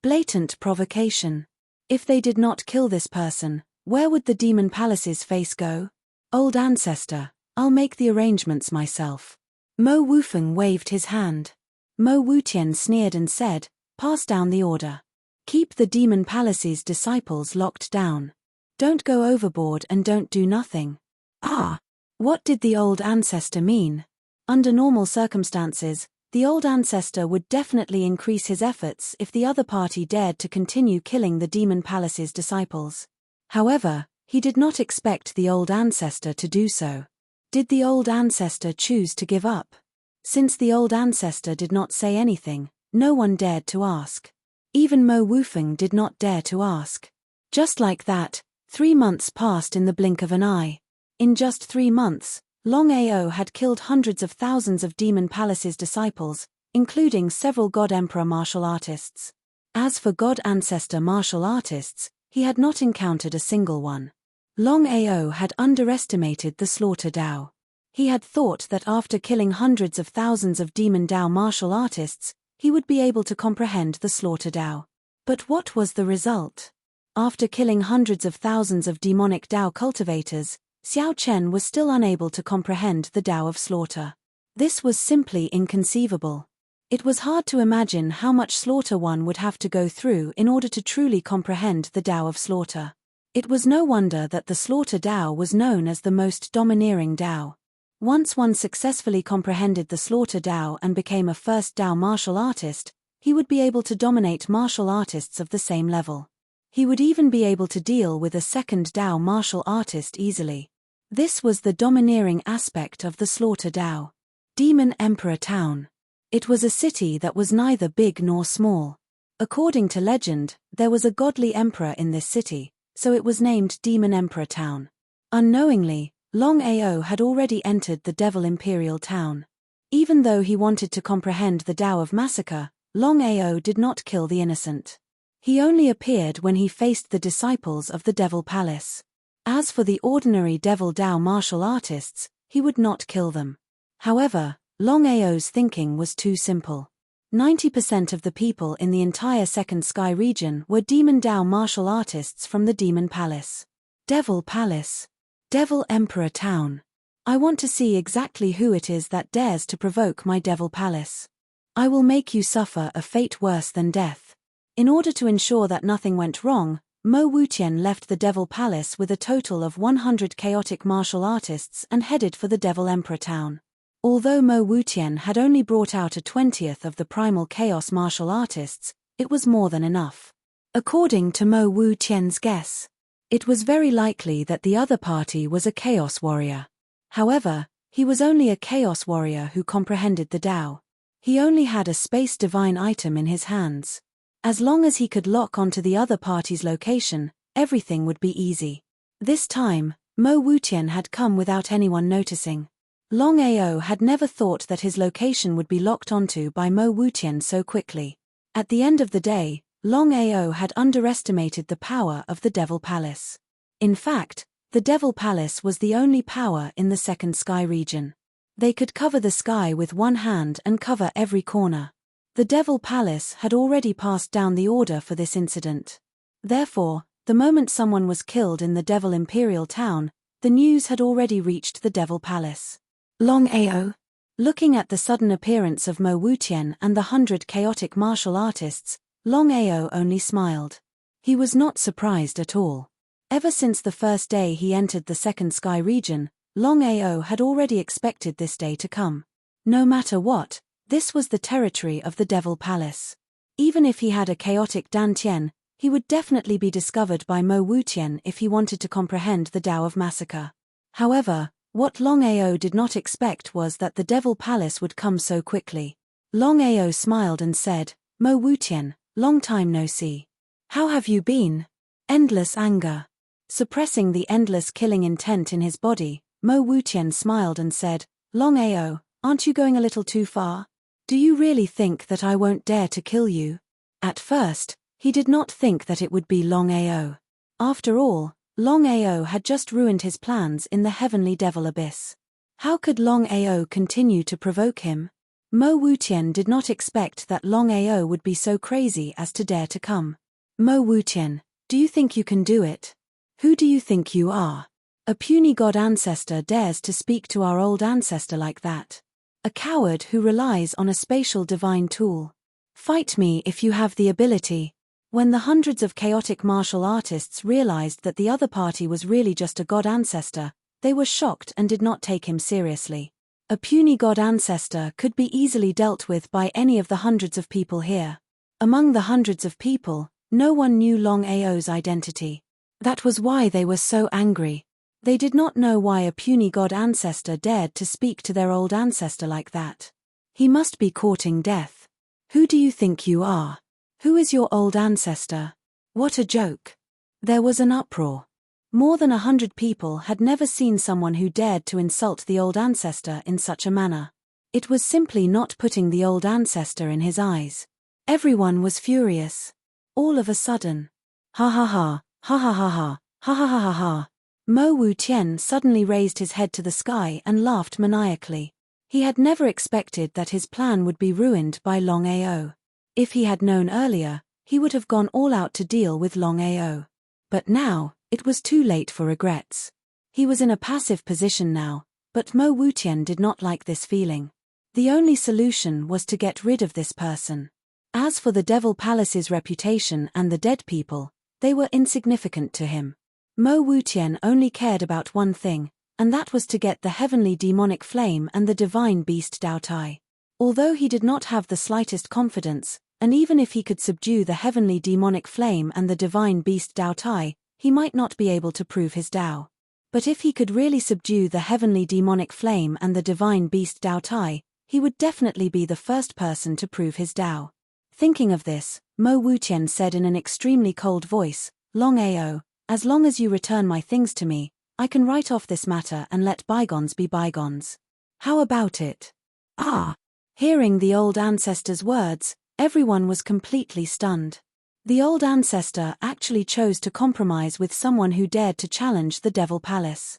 Blatant provocation. If they did not kill this person, where would the Demon Palace's face go? Old Ancestor, I'll make the arrangements myself. Mo Wufeng waved his hand. Mo Wutian sneered and said, pass down the order. Keep the Demon Palace's disciples locked down. Don't go overboard and don't do nothing. Ah! What did the Old Ancestor mean? Under normal circumstances, the Old Ancestor would definitely increase his efforts if the other party dared to continue killing the Demon Palace's disciples. However, he did not expect the Old Ancestor to do so. Did the Old Ancestor choose to give up? Since the Old Ancestor did not say anything, no one dared to ask. Even Mo Wufeng did not dare to ask. Just like that, 3 months passed in the blink of an eye. In just 3 months, Longao had killed hundreds of thousands of Demon Palace's disciples, including several God Emperor martial artists. As for God Ancestor martial artists, he had not encountered a single one. Longao had underestimated the slaughter Dao. He had thought that after killing hundreds of thousands of Demon Dao martial artists, he would be able to comprehend the slaughter Dao. But what was the result? After killing hundreds of thousands of demonic Dao cultivators, Xiao Chen was still unable to comprehend the Dao of slaughter. This was simply inconceivable. It was hard to imagine how much slaughter one would have to go through in order to truly comprehend the Dao of slaughter. It was no wonder that the slaughter Dao was known as the most domineering Dao. Once one successfully comprehended the slaughter Dao and became a first Dao martial artist, he would be able to dominate martial artists of the same level. He would even be able to deal with a second Dao martial artist easily. This was the domineering aspect of the slaughter Dao. Demon Emperor Town. It was a city that was neither big nor small. According to legend, there was a godly emperor in this city, so it was named Demon Emperor Town. Unknowingly, Longao had already entered the Devil Imperial Town. Even though he wanted to comprehend the Dao of massacre, Longao did not kill the innocent. He only appeared when he faced the disciples of the Devil Palace. As for the ordinary Devil Dao martial artists, he would not kill them. However, Longao's thinking was too simple. 90% of the people in the entire Second Sky region were Demon Dao martial artists from the Demon Palace. Devil Palace. Devil Emperor Town. I want to see exactly who it is that dares to provoke my Devil Palace. I will make you suffer a fate worse than death. In order to ensure that nothing went wrong, Mo Wutian left the Devil Palace with a total of 100 chaotic martial artists and headed for the Devil Emperor Town. Although Mo Wutian had only brought out a 20th of the primal chaos martial artists, it was more than enough. According to Mo Wutian's guess, it was very likely that the other party was a chaos warrior. However, he was only a chaos warrior who comprehended the Dao. He only had a space divine item in his hands. As long as he could lock onto the other party's location, everything would be easy. This time, Mo Wutian had come without anyone noticing. Longao had never thought that his location would be locked onto by Mo Wutian so quickly. At the end of the day, Longao had underestimated the power of the Devil Palace. In fact, the Devil Palace was the only power in the Second Sky region. They could cover the sky with one hand and cover every corner. The Devil Palace had already passed down the order for this incident. Therefore, the moment someone was killed in the Devil Imperial Town, the news had already reached the Devil Palace. Longao. Looking at the sudden appearance of Mo Wutian and the 100 chaotic martial artists, Longao only smiled. He was not surprised at all. Ever since the first day he entered the second sky region, Longao had already expected this day to come. No matter what, this was the territory of the Devil Palace. Even if he had a chaotic Dantian, he would definitely be discovered by Mo Wutian if he wanted to comprehend the Tao of Massacre. However, what Longao did not expect was that the Devil Palace would come so quickly. Longao smiled and said, "Mo Wutian, long time no see. How have you been?" Endless anger. Suppressing the endless killing intent in his body, Mo Wutian smiled and said, "Longao, aren't you going a little too far? Do you really think that I won't dare to kill you?" At first, he did not think that it would be Longao. After all, Longao had just ruined his plans in the Heavenly Devil Abyss. How could Longao continue to provoke him? Mo Wutian did not expect that Longao would be so crazy as to dare to come. "Mo Wutian, do you think you can do it? Who do you think you are? A puny god ancestor dares to speak to our old ancestor like that. A coward who relies on a spatial divine tool. Fight me if you have the ability." When the hundreds of chaotic martial artists realized that the other party was really just a god ancestor, they were shocked and did not take him seriously. A puny god ancestor could be easily dealt with by any of the hundreds of people here. Among the hundreds of people, no one knew Longao's identity. That was why they were so angry. They did not know why a puny god ancestor dared to speak to their old ancestor like that. He must be courting death. "Who do you think you are? Who is your old ancestor? What a joke." There was an uproar. More than 100 people had never seen someone who dared to insult the old ancestor in such a manner. It was simply not putting the old ancestor in his eyes. Everyone was furious. All of a sudden. Ha ha ha, ha ha ha ha, ha ha ha ha ha. Mo Wutian suddenly raised his head to the sky and laughed maniacally. He had never expected that his plan would be ruined by Longao. If he had known earlier, he would have gone all out to deal with Longao. But now, it was too late for regrets. He was in a passive position now, but Mo Wutian did not like this feeling. The only solution was to get rid of this person. As for the Devil Palace's reputation and the dead people, they were insignificant to him. Mo Wutian only cared about one thing, and that was to get the heavenly demonic flame and the divine beast Dao Tai. Although he did not have the slightest confidence, and even if he could subdue the heavenly demonic flame and the divine beast Dao Tai, he might not be able to prove his Dao. But if he could really subdue the heavenly demonic flame and the divine beast Dao Tai, he would definitely be the first person to prove his Dao. Thinking of this, Mo Wutian said in an extremely cold voice, "Longao, as long as you return my things to me, I can write off this matter and let bygones be bygones. How about it?" Ah! Hearing the old ancestor's words, everyone was completely stunned. The old ancestor actually chose to compromise with someone who dared to challenge the Devil Palace.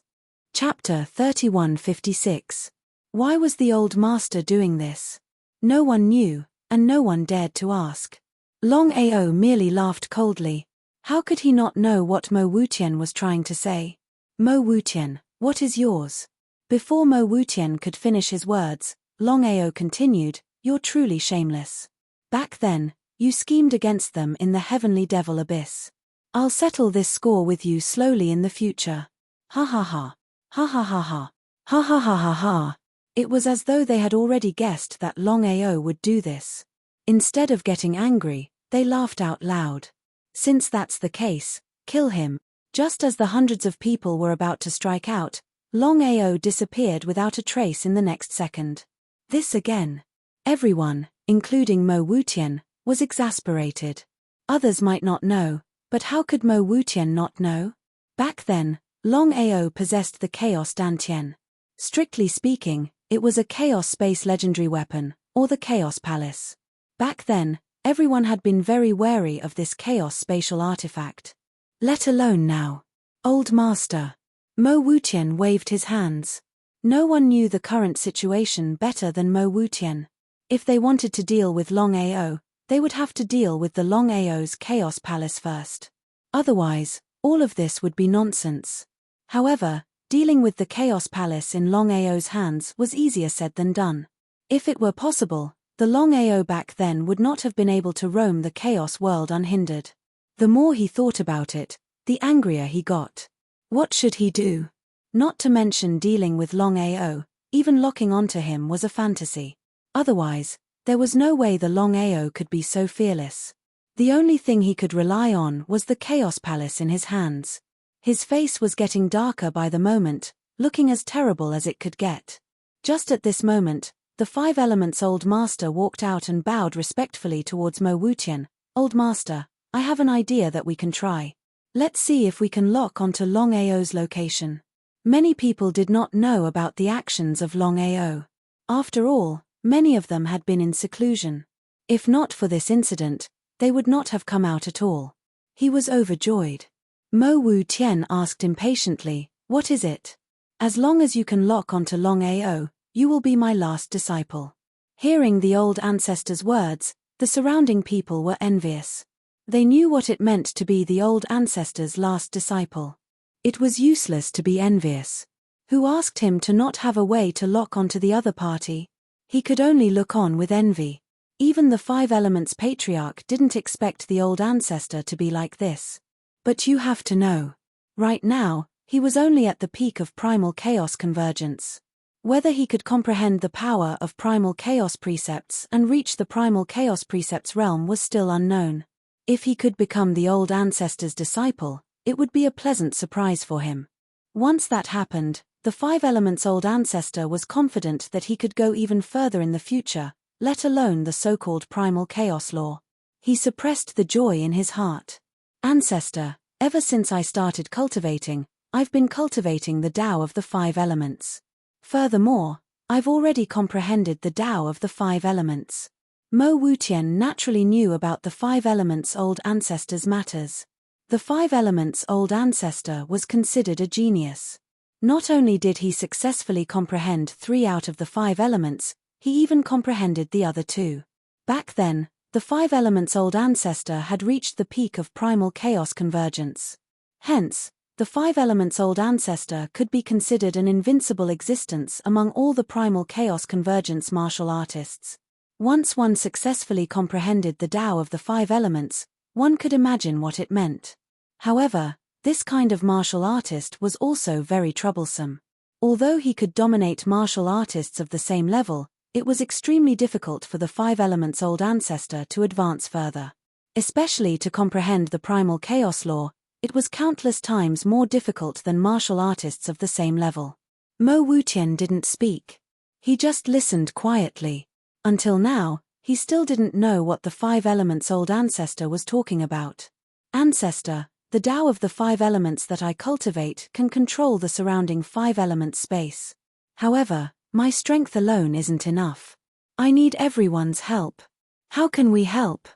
Chapter 3156. Why was the old master doing this? No one knew, and no one dared to ask. Longao merely laughed coldly. How could he not know what Mo Wutian was trying to say? "Mo Wutian, what is yours?" Before Mo Wutian could finish his words, Longao continued, "You're truly shameless. Back then, you schemed against them in the Heavenly Devil Abyss. I'll settle this score with you slowly in the future. Ha ha ha. Ha ha ha ha. Ha ha ha ha ha." It was as though they had already guessed that Longao would do this. Instead of getting angry, they laughed out loud. Since that's the case, kill him. Just as the hundreds of people were about to strike out, Longao disappeared without a trace in the next second. This again. Everyone, including Mo Wutian, was exasperated. Others might not know, but how could Mo Wutian not know? Back then, Longao possessed the Chaos Dantian. Strictly speaking, it was a Chaos Space legendary weapon, or the Chaos Palace. Back then, everyone had been very wary of this Chaos spatial artifact. Let alone now. Old Master. Mo Wutian waved his hands. No one knew the current situation better than Mo Wutian. If they wanted to deal with Longao, they would have to deal with the Longao's Chaos Palace first. Otherwise, all of this would be nonsense. However, dealing with the Chaos Palace in Longao's hands was easier said than done. If it were possible, the Longao back then would not have been able to roam the Chaos world unhindered. The more he thought about it, the angrier he got. What should he do? Not to mention dealing with Longao, even locking onto him was a fantasy. Otherwise, there was no way the Longao could be so fearless. The only thing he could rely on was the Chaos Palace in his hands. His face was getting darker by the moment, looking as terrible as it could get. Just at this moment, the Five Elements Old Master walked out and bowed respectfully towards Mo Wutian. Old Master, I have an idea that we can try. Let's see if we can lock onto Longao's location. Many people did not know about the actions of Longao. After all, many of them had been in seclusion. If not for this incident, they would not have come out at all. He was overjoyed. Mo Wutian asked impatiently, "What is it?" "As long as you can lock onto Longao, you will be my last disciple." Hearing the old ancestor's words, the surrounding people were envious. They knew what it meant to be the old ancestor's last disciple. It was useless to be envious. Who asked him to not have a way to lock onto the other party? He could only look on with envy. Even the Five Elements Patriarch didn't expect the old ancestor to be like this. But you have to know. Right now, he was only at the peak of primal chaos convergence. Whether he could comprehend the power of primal chaos precepts and reach the primal chaos precepts realm was still unknown. If he could become the old ancestor's disciple, it would be a pleasant surprise for him. Once that happened, the Five Elements Old Ancestor was confident that he could go even further in the future, let alone the so-called primal chaos law. He suppressed the joy in his heart. "Ancestor, ever since I started cultivating, I've been cultivating the Tao of the Five Elements. Furthermore, I've already comprehended the Tao of the Five Elements." Mo Wutian naturally knew about the Five Elements Old Ancestor's matters. The Five Elements Old Ancestor was considered a genius. Not only did he successfully comprehend 3 out of the 5 elements, he even comprehended the other 2. Back then, the Five Elements Old Ancestor had reached the peak of primal chaos convergence. Hence, the Five Elements Old Ancestor could be considered an invincible existence among all the primal chaos convergence martial artists. Once one successfully comprehended the Tao of the 5 elements, one could imagine what it meant. However, this kind of martial artist was also very troublesome. Although he could dominate martial artists of the same level, it was extremely difficult for the Five Elements Old Ancestor to advance further. Especially to comprehend the primal chaos law, it was countless times more difficult than martial artists of the same level. Mo Wutian didn't speak. He just listened quietly. Until now, he still didn't know what the Five Elements Old Ancestor was talking about. "Ancestor, the Tao of the 5 elements that I cultivate can control the surrounding 5 elements space. However, my strength alone isn't enough. I need everyone's help. How can we help?"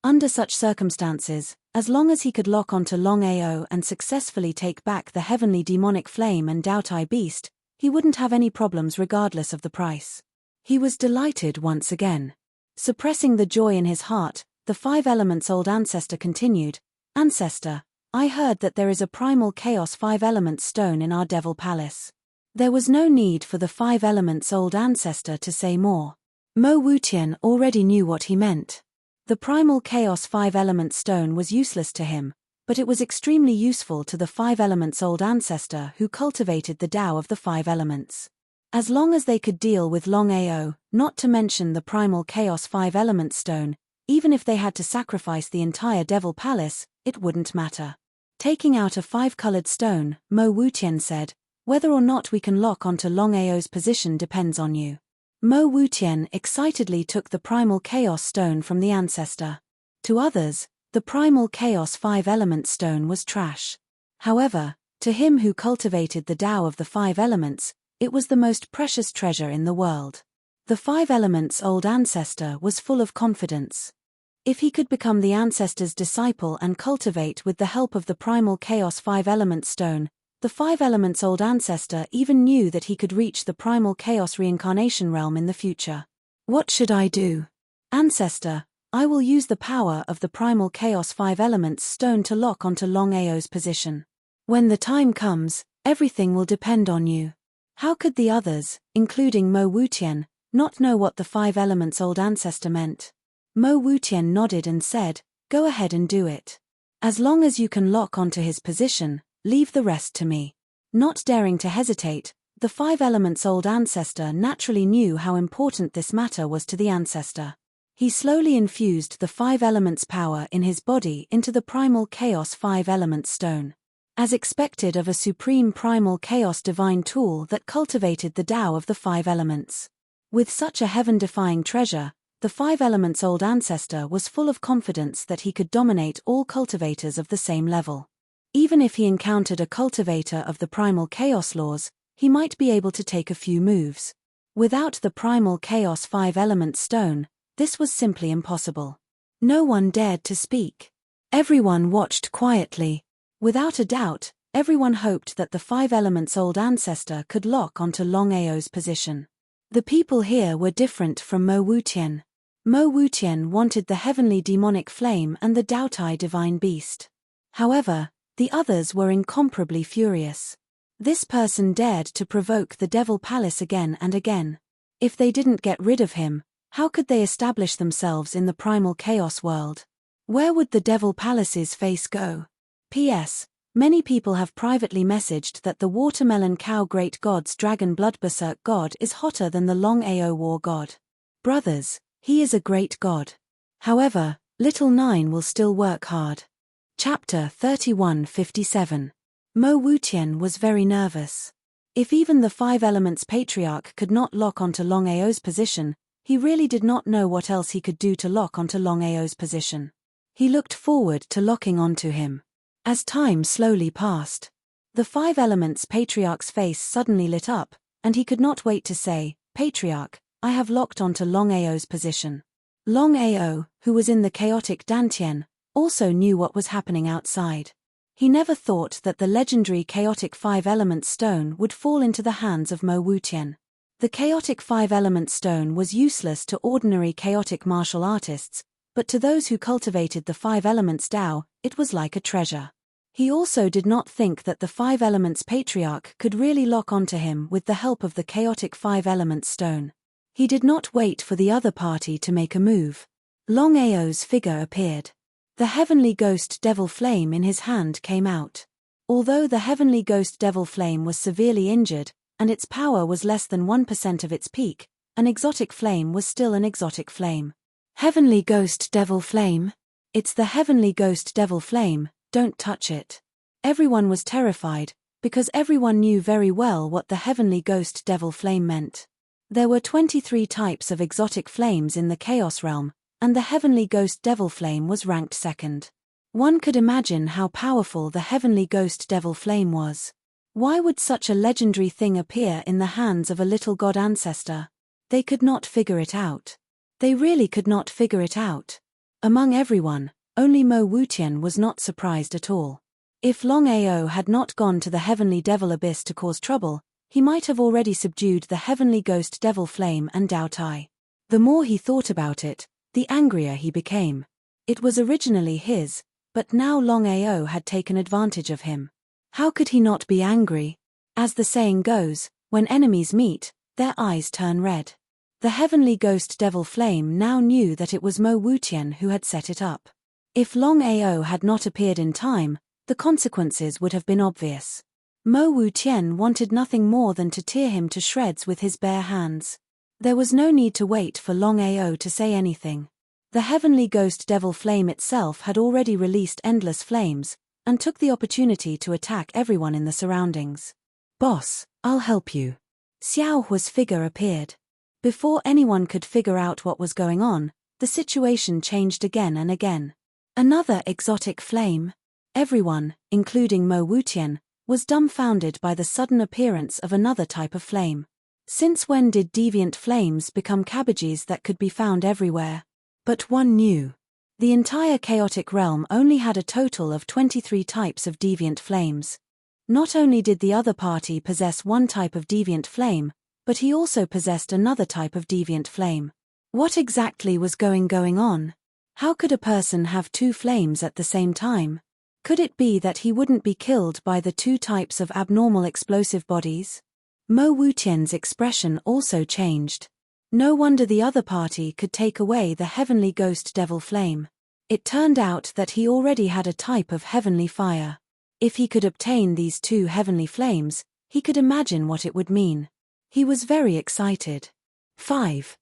Under such circumstances, as long as he could lock onto Longao and successfully take back the heavenly demonic flame and Daotai beast, he wouldn't have any problems regardless of the price. He was delighted once again. Suppressing the joy in his heart, the Five Elements Old Ancestor continued, "Ancestor, I heard that there is a primal chaos 5 elements stone in our Devil Palace." There was no need for the Five Elements Old Ancestor to say more. Mo Wutian already knew what he meant. The primal chaos 5 elements stone was useless to him, but it was extremely useful to the Five Elements Old Ancestor who cultivated the Tao of the 5 elements. As long as they could deal with Longao, not to mention the primal chaos 5 elements stone, even if they had to sacrifice the entire Devil Palace, it wouldn't matter. Taking out a 5-colored stone, Mo Wutian said, "Whether or not we can lock onto Longao's position depends on you." Mo Wutian excitedly took the primal chaos stone from the ancestor. To others, the primal chaos 5 elements stone was trash. However, to him who cultivated the Tao of the 5 elements, it was the most precious treasure in the world. The 5 Elements Old Ancestor was full of confidence. If he could become the ancestor's disciple and cultivate with the help of the primal chaos 5 elements stone, the 5 Elements Old Ancestor even knew that he could reach the primal chaos reincarnation realm in the future. "What should I do?" "Ancestor, I will use the power of the primal chaos 5 elements stone to lock onto Longao's position. When the time comes, everything will depend on you." How could the others, including Mo Wutian, not know what the 5 Elements Old Ancestor meant? Mo Wutian nodded and said, "Go ahead and do it." As long as you can lock onto his position, leave the rest to me. Not daring to hesitate, the 5 elements old ancestor naturally knew how important this matter was to the ancestor. He slowly infused the 5 elements power in his body into the primal chaos 5 elements stone. As expected of a supreme primal chaos divine tool that cultivated the Tao of the 5 elements. With such a heaven-defying treasure, the 5 elements old ancestor was full of confidence that he could dominate all cultivators of the same level. Even if he encountered a cultivator of the primal chaos laws, he might be able to take a few moves. Without the primal chaos 5 elements stone, this was simply impossible. No one dared to speak. Everyone watched quietly. Without a doubt, everyone hoped that the 5 elements old ancestor could lock onto Longao's position. The people here were different from Mo Wutian. Mo Wutian wanted the heavenly demonic flame and the Daotai divine beast. However, the others were incomparably furious. This person dared to provoke the Devil Palace again and again. If they didn't get rid of him, how could they establish themselves in the primal chaos world? Where would the Devil Palace's face go? P.S. Many people have privately messaged that the watermelon cow great god's dragon blood berserk god is hotter than the Longao war god. Brothers, he is a great god. However, little 9 will still work hard. Chapter 3157. Mo Wutian was very nervous. If even the 5 elements patriarch could not lock onto Longao's position, he really did not know what else he could do to lock onto Longao's position. He looked forward to locking onto him. As time slowly passed, the 5 elements patriarch's face suddenly lit up, and he could not wait to say, "Patriarch, I have locked onto Longao's position." Longao, who was in the chaotic Dantian, also knew what was happening outside. He never thought that the legendary chaotic 5 elements stone would fall into the hands of Mo Wutian. The chaotic 5 elements stone was useless to ordinary chaotic martial artists, but to those who cultivated the 5 elements Tao, it was like a treasure. He also did not think that the 5 elements patriarch could really lock onto him with the help of the chaotic 5 elements stone. He did not wait for the other party to make a move. Longao's figure appeared. The heavenly ghost devil flame in his hand came out. Although the heavenly ghost devil flame was severely injured, and its power was less than 1% of its peak, an exotic flame was still an exotic flame. Heavenly Ghost Devil Flame? It's the Heavenly Ghost Devil Flame, don't touch it. Everyone was terrified, because everyone knew very well what the Heavenly Ghost Devil Flame meant. There were 23 types of exotic flames in the Chaos Realm, and the Heavenly Ghost Devil Flame was ranked second. One could imagine how powerful the Heavenly Ghost Devil Flame was. Why would such a legendary thing appear in the hands of a little god ancestor? They could not figure it out. They really could not figure it out. Among everyone, only Mo Wutian was not surprised at all. If Longao had not gone to the Heavenly Devil Abyss to cause trouble, he might have already subdued the Heavenly Ghost Devil Flame and Daotai. The more he thought about it, the angrier he became. It was originally his, but now Longao had taken advantage of him. How could he not be angry? As the saying goes, when enemies meet, their eyes turn red. The Heavenly Ghost Devil Flame now knew that it was Mo Wutian who had set it up. If Longao had not appeared in time, the consequences would have been obvious. Mo Wutian wanted nothing more than to tear him to shreds with his bare hands. There was no need to wait for Longao to say anything. The Heavenly Ghost Devil Flame itself had already released endless flames, and took the opportunity to attack everyone in the surroundings. "Boss, I'll help you." Xiao Hua's figure appeared. Before anyone could figure out what was going on, the situation changed again and again. Another exotic flame? Everyone, including Mo Wutian, was dumbfounded by the sudden appearance of another type of flame. Since when did deviant flames become cabbages that could be found everywhere? But one knew. The entire chaotic realm only had a total of 23 types of deviant flames. Not only did the other party possess one type of deviant flame, but he also possessed another type of deviant flame. What exactly was going on? How could a person have 2 flames at the same time? Could it be that he wouldn't be killed by the 2 types of abnormal explosive bodies? Mo Wutian's expression also changed. No wonder the other party could take away the Heavenly Ghost Devil Flame. It turned out that he already had a type of heavenly fire. If he could obtain these 2 heavenly flames, he could imagine what it would mean. He was very excited. 5.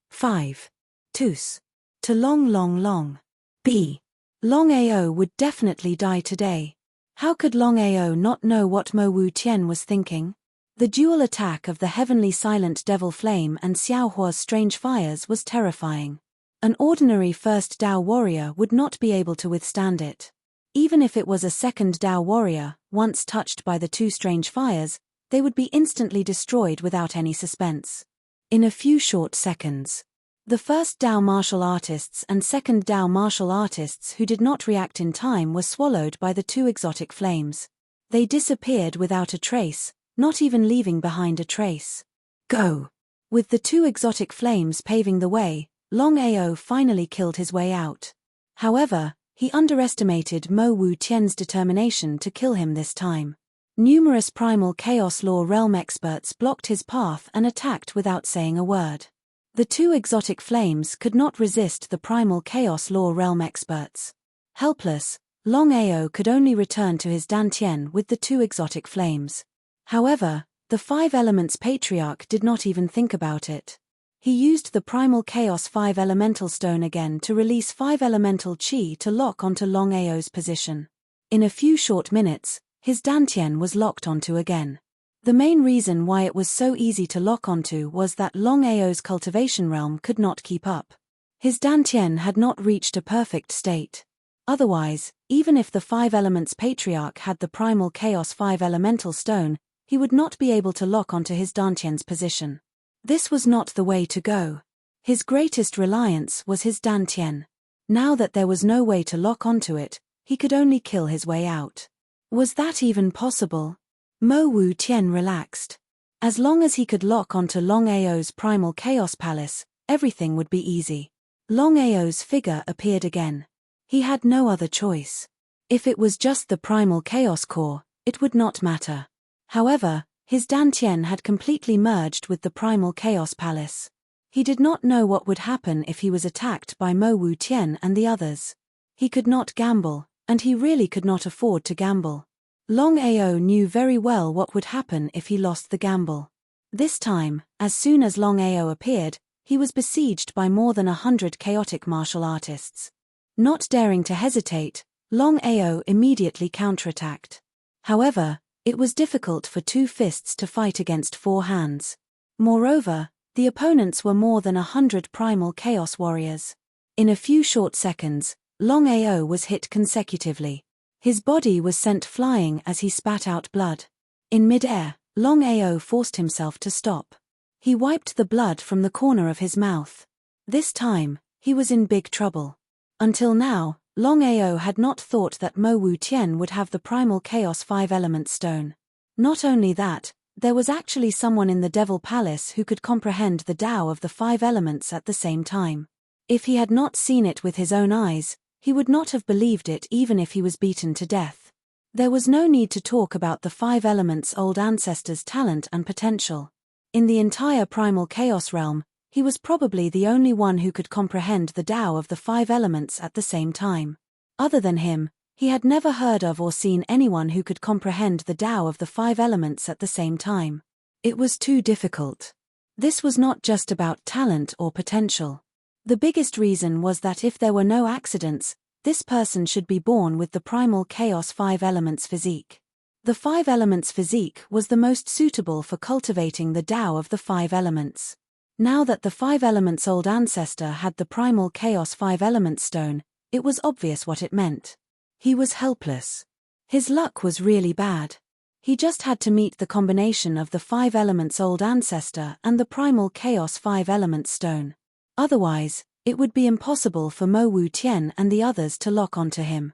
Tous. To long. B. Longao would definitely die today. How could Longao not know what Mo Wu Tian was thinking? The dual attack of the heavenly silent devil flame and Xiao Hua's strange fires was terrifying. An ordinary first Dao warrior would not be able to withstand it. Even if it was a second Dao warrior, once touched by the 2 strange fires, they would be instantly destroyed without any suspense. In a few short seconds. The first Dao martial artists and second Dao martial artists who did not react in time were swallowed by the 2 exotic flames. They disappeared without a trace, not even leaving behind a trace. Go! With the 2 exotic flames paving the way, Longao finally killed his way out. However, he underestimated Mo Wu Tian's determination to kill him this time. Numerous primal chaos law realm experts blocked his path and attacked without saying a word. The 2 exotic flames could not resist the primal chaos law realm experts. Helpless, Longao could only return to his Dantian with the 2 exotic flames. However, the 5 elements patriarch did not even think about it. He used the primal chaos 5 elemental stone again to release 5 elemental chi to lock onto Longao's position. In a few short minutes, his Dantian was locked onto again. The main reason why it was so easy to lock onto was that Longao's cultivation realm could not keep up. His Dantian had not reached a perfect state. Otherwise, even if the 5 elements patriarch had the primal chaos 5 elemental stone, he would not be able to lock onto his Dantian's position. This was not the way to go. His greatest reliance was his Dantian. Now that there was no way to lock onto it, he could only kill his way out. Was that even possible? Mo Wu Tian relaxed. As long as he could lock onto Longao's primal chaos palace, everything would be easy. Longao's figure appeared again. He had no other choice. If it was just the primal chaos core, it would not matter. However, his Dantian had completely merged with the primal chaos palace. He did not know what would happen if he was attacked by Mo Wu Tian and the others. He could not gamble, and he really could not afford to gamble. Longao knew very well what would happen if he lost the gamble. This time, as soon as Longao appeared, he was besieged by more than 100 chaotic martial artists. Not daring to hesitate, Longao immediately counterattacked. However, it was difficult for 2 fists to fight against 4 hands. Moreover, the opponents were more than 100 primal chaos warriors. In a few short seconds, Longao was hit consecutively. His body was sent flying as he spat out blood. In mid-air, Longao forced himself to stop. He wiped the blood from the corner of his mouth. This time, he was in big trouble. Until now, Longao had not thought that Mo Wu Tian would have the primal chaos 5 element stone. Not only that, there was actually someone in the Devil Palace who could comprehend the Tao of the 5 elements at the same time. If he had not seen it with his own eyes, he would not have believed it even if he was beaten to death. There was no need to talk about the 5 elements' old ancestors' talent and potential. In the entire primal chaos realm, he was probably the only one who could comprehend the Tao of the 5 elements at the same time. Other than him, he had never heard of or seen anyone who could comprehend the Tao of the 5 elements at the same time. It was too difficult. This was not just about talent or potential. The biggest reason was that if there were no accidents, this person should be born with the primal chaos 5 elements physique. The 5 elements physique was the most suitable for cultivating the Tao of the 5 elements. Now that the 5 elements' old ancestor had the primal chaos 5 elements stone, it was obvious what it meant. He was helpless. His luck was really bad. He just had to meet the combination of the 5 elements' old ancestor and the primal chaos 5 elements stone. Otherwise, it would be impossible for Mo Wu Tian and the others to lock onto him.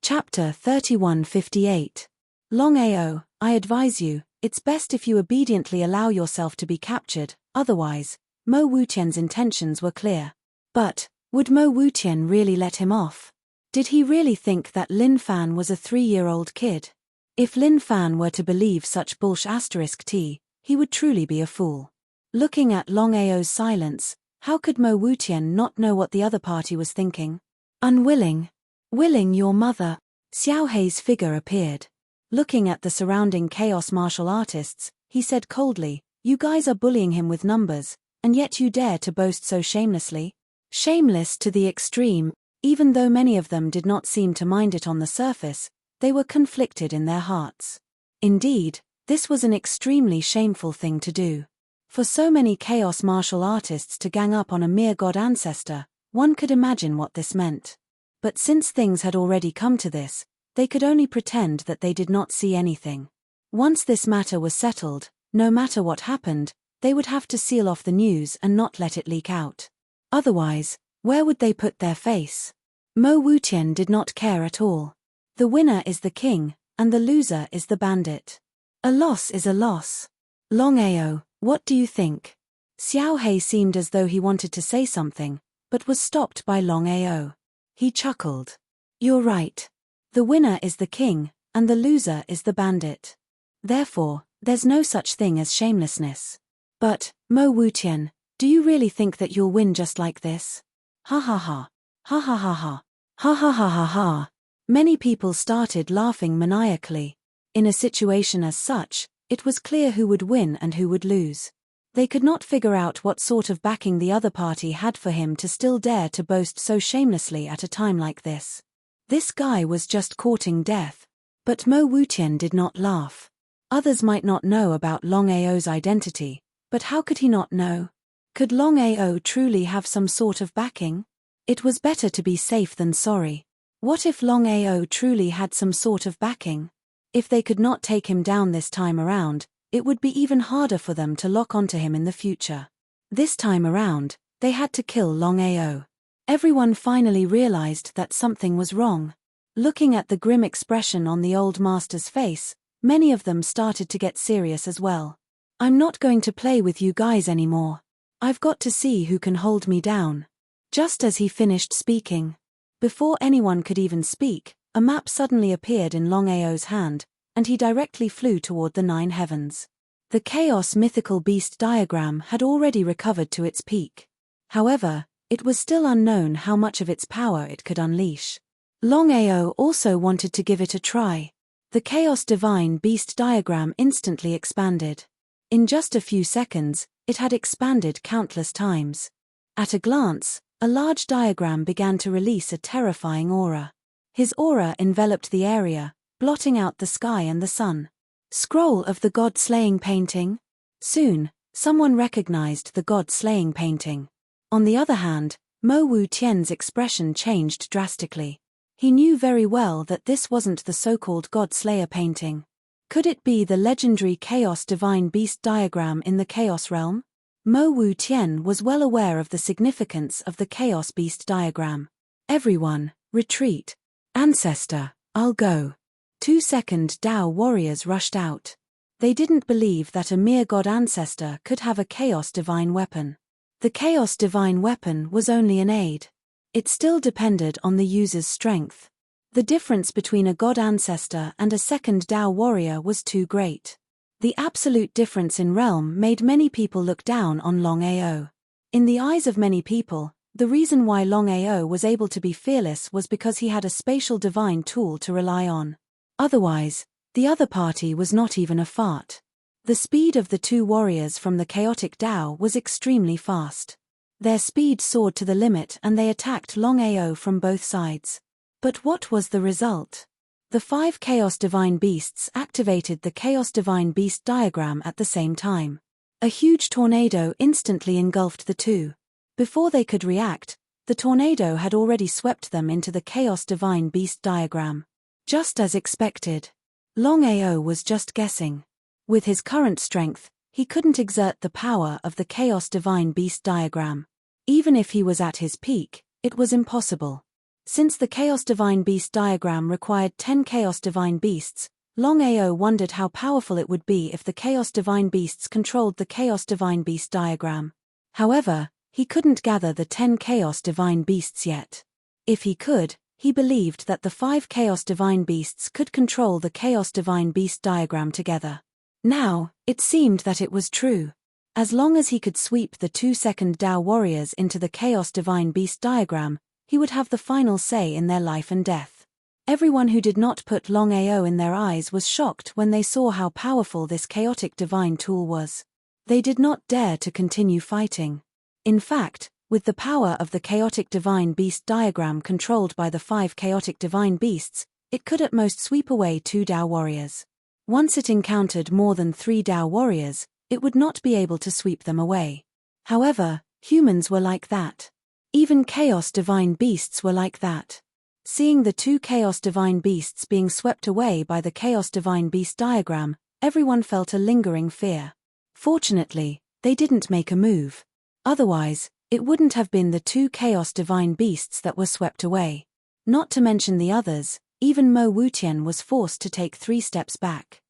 Chapter 3158. Longao, I advise you, it's best if you obediently allow yourself to be captured, otherwise, Mo Wu Tian's intentions were clear. But, would Mo Wu Tian really let him off? Did he really think that Lin Fan was a 3-year-old kid? If Lin Fan were to believe such bullsh*t, he would truly be a fool. Looking at Longao's silence, how could Mo Wu Tian not know what the other party was thinking? Unwilling. Willing your mother. Xiao Hei's figure appeared. Looking at the surrounding chaos martial artists, he said coldly, "You guys are bullying him with numbers, and yet you dare to boast so shamelessly?" Shameless to the extreme, even though many of them did not seem to mind it on the surface, they were conflicted in their hearts. Indeed, this was an extremely shameful thing to do. For so many chaos martial artists to gang up on a mere god ancestor, one could imagine what this meant. But since things had already come to this, they could only pretend that they did not see anything. Once this matter was settled, no matter what happened, they would have to seal off the news and not let it leak out. Otherwise, where would they put their face? Mo Wutian did not care at all. The winner is the king, and the loser is the bandit. A loss is a loss. Longao, what do you think? Xiao Hei seemed as though he wanted to say something, but was stopped by Longao. He chuckled. You're right. The winner is the king, and the loser is the bandit. Therefore, there's no such thing as shamelessness. But, Mo Wutian, do you really think that you'll win just like this? Ha ha ha. Ha ha ha ha. Ha ha ha ha ha. Many people started laughing maniacally. In a situation as such, it was clear who would win and who would lose. They could not figure out what sort of backing the other party had for him to still dare to boast so shamelessly at a time like this. This guy was just courting death. But Mo Wutian did not laugh. Others might not know about Longao's identity, but how could he not know? Could Longao truly have some sort of backing? It was better to be safe than sorry. What if Longao truly had some sort of backing? If they could not take him down this time around, it would be even harder for them to lock onto him in the future. This time around, they had to kill Longao. Everyone finally realized that something was wrong. Looking at the grim expression on the old master's face, many of them started to get serious as well. I'm not going to play with you guys anymore. I've got to see who can hold me down. Just as he finished speaking, before anyone could even speak, a map suddenly appeared in Longao's hand, and he directly flew toward the 9 heavens. The Chaos mythical beast diagram had already recovered to its peak. However, it was still unknown how much of its power it could unleash. Longao also wanted to give it a try. The Chaos divine beast diagram instantly expanded. In just a few seconds, it had expanded countless times. At a glance, a large diagram began to release a terrifying aura. His aura enveloped the area, blotting out the sky and the sun. Scroll of the God-slaying painting? Soon, someone recognized the God-slaying painting. On the other hand, Mo Wutian's expression changed drastically. He knew very well that this wasn't the so-called God-slayer painting. Could it be the legendary Chaos divine beast diagram in the Chaos realm? Mo Wutian was well aware of the significance of the Chaos beast diagram. Everyone, retreat. Ancestor, I'll go. 2-second Dao warriors rushed out. They didn't believe that a mere god ancestor could have a Chaos divine weapon. The Chaos divine weapon was only an aid. It still depended on the user's strength. The difference between a god ancestor and a second Dao warrior was too great. The absolute difference in realm made many people look down on Longao. In the eyes of many people, the reason why Longao was able to be fearless was because he had a spatial divine tool to rely on. Otherwise, the other party was not even a fart. The speed of the two warriors from the chaotic Dao was extremely fast. Their speed soared to the limit and they attacked Longao from both sides. But what was the result? The 5 Chaos Divine Beasts activated the Chaos Divine Beast diagram at the same time. A huge tornado instantly engulfed the two. Before they could react, the tornado had already swept them into the Chaos Divine Beast diagram. Just as expected. Longao was just guessing. With his current strength, he couldn't exert the power of the Chaos Divine Beast diagram. Even if he was at his peak, it was impossible. Since the Chaos Divine Beast diagram required 10 Chaos Divine Beasts, Longao wondered how powerful it would be if the Chaos Divine Beasts controlled the Chaos Divine Beast diagram. However, he couldn't gather the 10 Chaos Divine Beasts yet. If he could, he believed that the 5 Chaos Divine Beasts could control the Chaos Divine Beast diagram together. Now, it seemed that it was true. As long as he could sweep the 2-second Dao warriors into the Chaos Divine Beast diagram, he would have the final say in their life and death. Everyone who did not put Longao in their eyes was shocked when they saw how powerful this chaotic divine tool was. They did not dare to continue fighting. In fact, with the power of the chaotic divine beast diagram controlled by the 5 chaotic divine beasts, it could at most sweep away 2 Dao warriors. Once it encountered more than 3 Dao warriors, it would not be able to sweep them away. However, humans were like that. Even chaos divine beasts were like that. Seeing the 2 chaos divine beasts being swept away by the chaos divine beast diagram, everyone felt a lingering fear. Fortunately, they didn't make a move. Otherwise, it wouldn't have been the 2 chaos divine beasts that were swept away. Not to mention the others, even Mo Wutian was forced to take 3 steps back.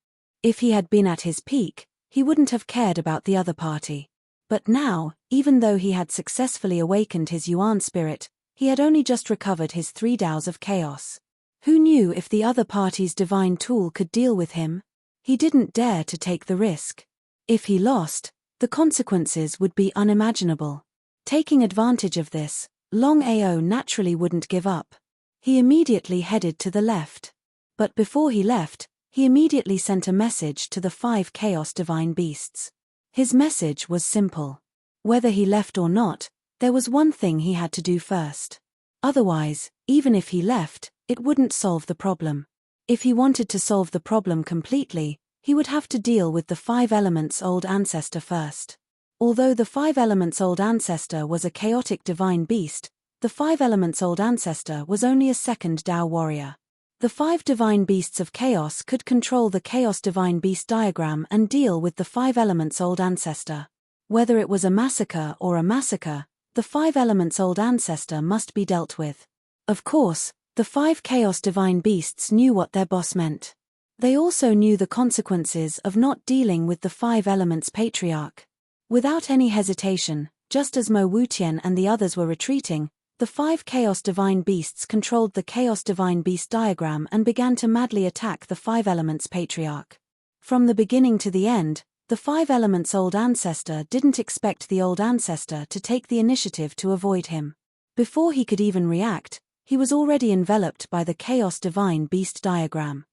If he had been at his peak, he wouldn't have cared about the other party. But now, even though he had successfully awakened his Yuan spirit, he had only just recovered his 3 Daos of chaos. Who knew if the other party's divine tool could deal with him? He didn't dare to take the risk. If he lost, the consequences would be unimaginable. Taking advantage of this, Longao naturally wouldn't give up. He immediately headed to the left. But before he left, he immediately sent a message to the 5 chaos divine beasts. His message was simple. Whether he left or not, there was one thing he had to do first. Otherwise, even if he left, it wouldn't solve the problem. If he wanted to solve the problem completely, he would have to deal with the 5 elements old ancestor first. Although the 5 elements old ancestor was a chaotic divine beast, the 5 elements old ancestor was only a 2nd Dao warrior. The 5 divine beasts of chaos could control the chaos divine beast diagram and deal with the 5 elements old ancestor. Whether it was a massacre or a massacre, the 5 elements old ancestor must be dealt with. Of course, the 5 chaos divine beasts knew what their boss meant. They also knew the consequences of not dealing with the 5 elements patriarch. Without any hesitation, just as Mo Wutian and the others were retreating, the 5 chaos divine beasts controlled the chaos divine beast diagram and began to madly attack the 5 elements patriarch. From the beginning to the end, the 5 elements old ancestor didn't expect the old ancestor to take the initiative to avoid him. Before he could even react, he was already enveloped by the chaos divine beast diagram.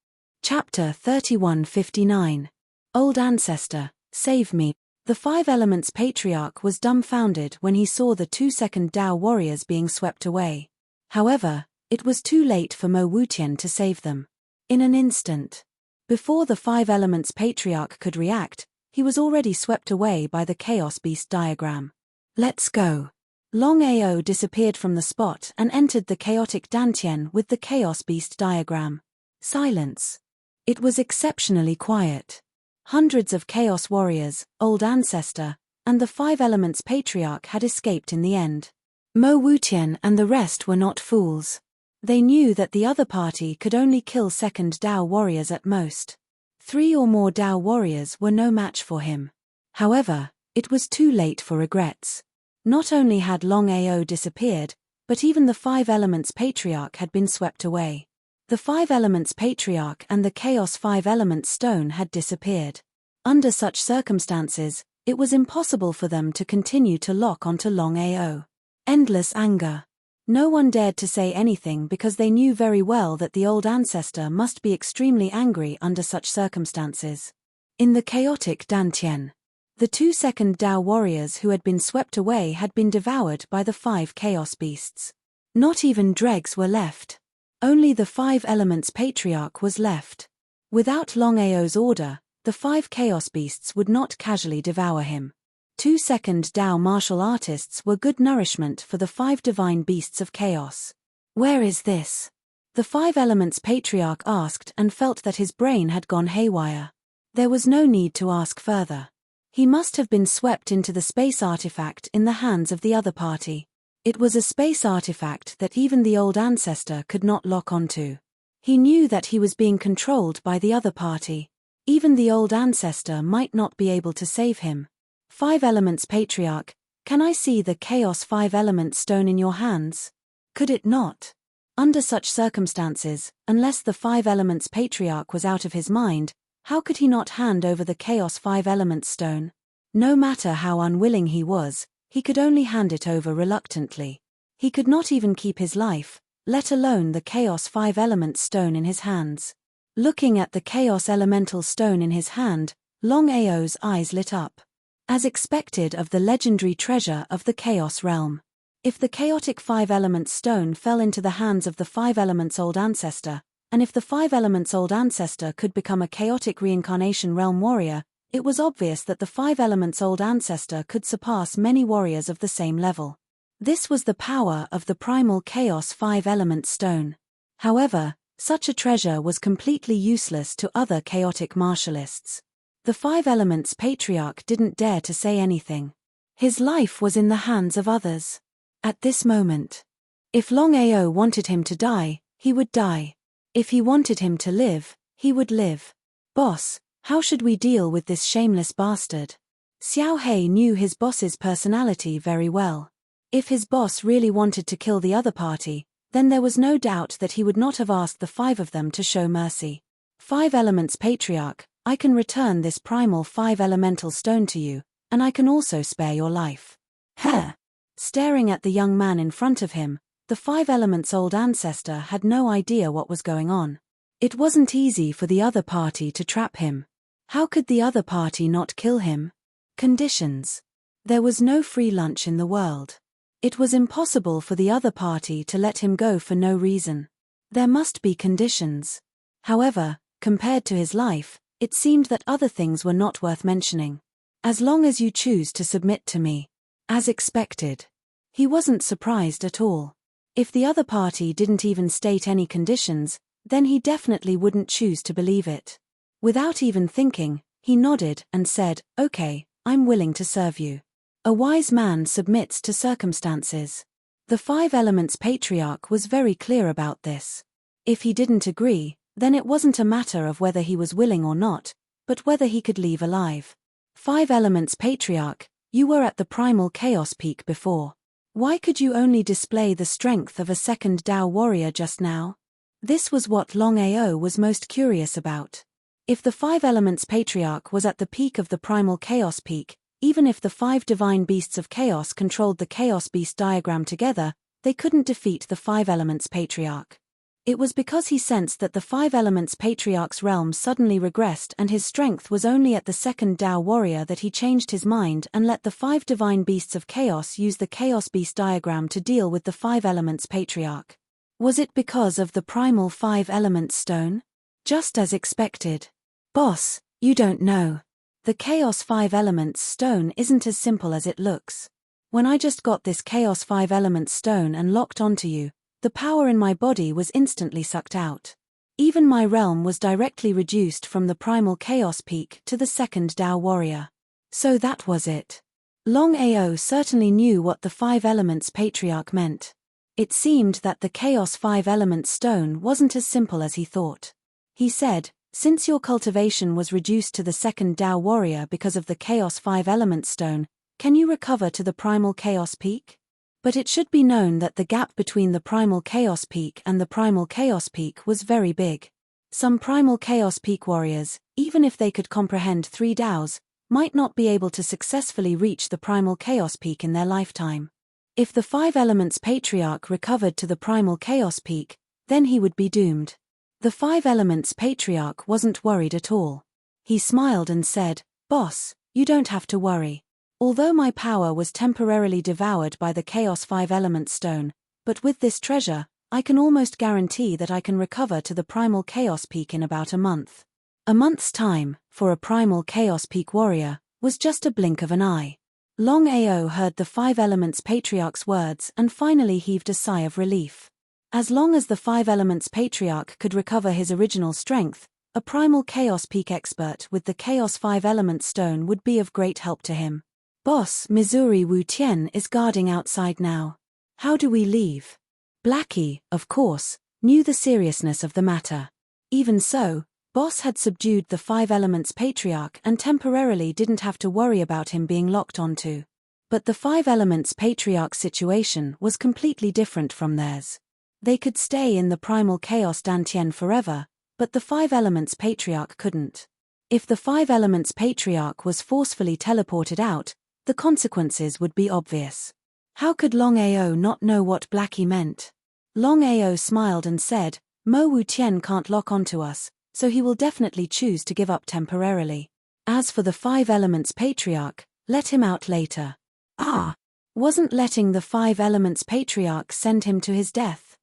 Chapter 3159. Old Ancestor, Save Me. The 5 elements patriarch was dumbfounded when he saw the 2 2nd Dao warriors being swept away. However, it was too late for Mo Wutian to save them. In an instant. Before the 5 elements patriarch could react, he was already swept away by the chaos beast diagram. Let's go. Longao disappeared from the spot and entered the chaotic dantian with the chaos beast diagram. Silence. It was exceptionally quiet. Hundreds of chaos warriors, old ancestor, and the 5 elements patriarch had escaped in the end. Mo Wutian and the rest were not fools. They knew that the other party could only kill 2nd Dao warriors at most. 3 or more Dao warriors were no match for him. However, it was too late for regrets. Not only had Longao disappeared, but even the 5 elements patriarch had been swept away. The 5 elements patriarch and the chaos 5 elements stone had disappeared. Under such circumstances, it was impossible for them to continue to lock onto Longao. Endless anger. No one dared to say anything because they knew very well that the old ancestor must be extremely angry under such circumstances. In the chaotic dantian, the 2 2nd Dao warriors who had been swept away had been devoured by the 5 chaos beasts. Not even dregs were left. Only the 5 elements patriarch was left. Without Longao's order, the 5 chaos beasts would not casually devour him. 2 2nd Dao martial artists were good nourishment for the 5 divine beasts of chaos. Where is this? The 5 elements patriarch asked and felt that his brain had gone haywire. There was no need to ask further. He must have been swept into the space artifact in the hands of the other party. It was a space artifact that even the old ancestor could not lock onto. He knew that he was being controlled by the other party. Even the old ancestor might not be able to save him. 5 elements patriarch, can I see the chaos 5 element stone in your hands? Could it not? Under such circumstances, unless the 5 elements patriarch was out of his mind, how could he not hand over the chaos 5 element stone? No matter how unwilling he was, he could only hand it over reluctantly. He could not even keep his life, let alone the Chaos 5-element stone in his hands. Looking at the Chaos Elemental stone in his hand, Longao's eyes lit up. As expected of the legendary treasure of the Chaos realm. If the chaotic 5-element stone fell into the hands of the 5-element's old ancestor, and if the 5-element's old ancestor could become a chaotic reincarnation realm warrior, it was obvious that the 5-element's old ancestor could surpass many warriors of the same level. This was the power of the primal Chaos 5-element stone. However, such a treasure was completely useless to other chaotic martialists. The 5-element's patriarch didn't dare to say anything. His life was in the hands of others. At this moment, if Longao wanted him to die, he would die. If he wanted him to live, he would live. Boss, how should we deal with this shameless bastard? Xiao He knew his boss's personality very well. If his boss really wanted to kill the other party, then there was no doubt that he would not have asked the 5 of them to show mercy. 5-element's patriarch, I can return this primal 5-elemental stone to you, and I can also spare your life. Heh! Staring at the young man in front of him, the 5-element's old ancestor had no idea what was going on. It wasn't easy for the other party to trap him. How could the other party not kill him? Conditions. There was no free lunch in the world. It was impossible for the other party to let him go for no reason. There must be conditions. However, compared to his life, it seemed that other things were not worth mentioning. As long as you choose to submit to me. As expected. He wasn't surprised at all. If the other party didn't even state any conditions, then he definitely wouldn't choose to believe it. Without even thinking, he nodded and said, "Okay, I'm willing to serve you." A wise man submits to circumstances. The 5-element's patriarch was very clear about this. If he didn't agree, then it wasn't a matter of whether he was willing or not, but whether he could leave alive. 5-element's patriarch, you were at the primal chaos peak before. Why could you only display the strength of a second Dao warrior just now? This was what Longao was most curious about. If the 5-element's patriarch was at the peak of the primal chaos peak, even if the 5 divine beasts of chaos controlled the chaos beast diagram together, they couldn't defeat the 5-element's patriarch. It was because he sensed that the 5-element's patriarch's realm suddenly regressed and his strength was only at the second Dao warrior that he changed his mind and let the 5 divine beasts of chaos use the chaos beast diagram to deal with the 5-element's patriarch. Was it because of the primal 5-element stone? Just as expected. Boss, you don't know. The chaos 5-element stone isn't as simple as it looks. When I just got this chaos 5-element stone and locked onto you, the power in my body was instantly sucked out. Even my realm was directly reduced from the primal chaos peak to the second Dao warrior. So that was it. Longao certainly knew what the 5-element's patriarch meant. It seemed that the chaos 5-element stone wasn't as simple as he thought. He said, "Since your cultivation was reduced to the second Dao warrior because of the chaos 5-element stone, can you recover to the primal chaos peak?" But it should be known that the gap between the primal chaos peak and the primal chaos peak was very big. Some primal chaos peak warriors, even if they could comprehend 3 Daos, might not be able to successfully reach the primal chaos peak in their lifetime. If the 5-element's patriarch recovered to the primal chaos peak, then he would be doomed. The 5-element's patriarch wasn't worried at all. He smiled and said, "Boss, you don't have to worry. Although my power was temporarily devoured by the Chaos 5-element stone, but with this treasure, I can almost guarantee that I can recover to the primal chaos peak in about a month." A month's time, for a primal chaos peak warrior, was just a blink of an eye. Longao heard the 5-element's patriarch's words and finally heaved a sigh of relief. As long as the 5-element's patriarch could recover his original strength, a primal chaos peak expert with the Chaos 5-element stone would be of great help to him. "Boss, Missouri Wu Tian is guarding outside now. How do we leave?" Blackie, of course, knew the seriousness of the matter. Even so, Boss had subdued the 5-element's patriarch and temporarily didn't have to worry about him being locked onto. But the 5-element's patriarch's situation was completely different from theirs. They could stay in the primal chaos Dantian forever, but the 5-element's patriarch couldn't. If the 5-element's patriarch was forcefully teleported out, the consequences would be obvious. How could Longao not know what Blackie meant? Longao smiled and said, Mo Wu Tian can't lock onto us, so he will definitely choose to give up temporarily. As for the 5 Elements Patriarch, let him out later. Ah! Wasn't letting the 5 Elements Patriarch send him to his death?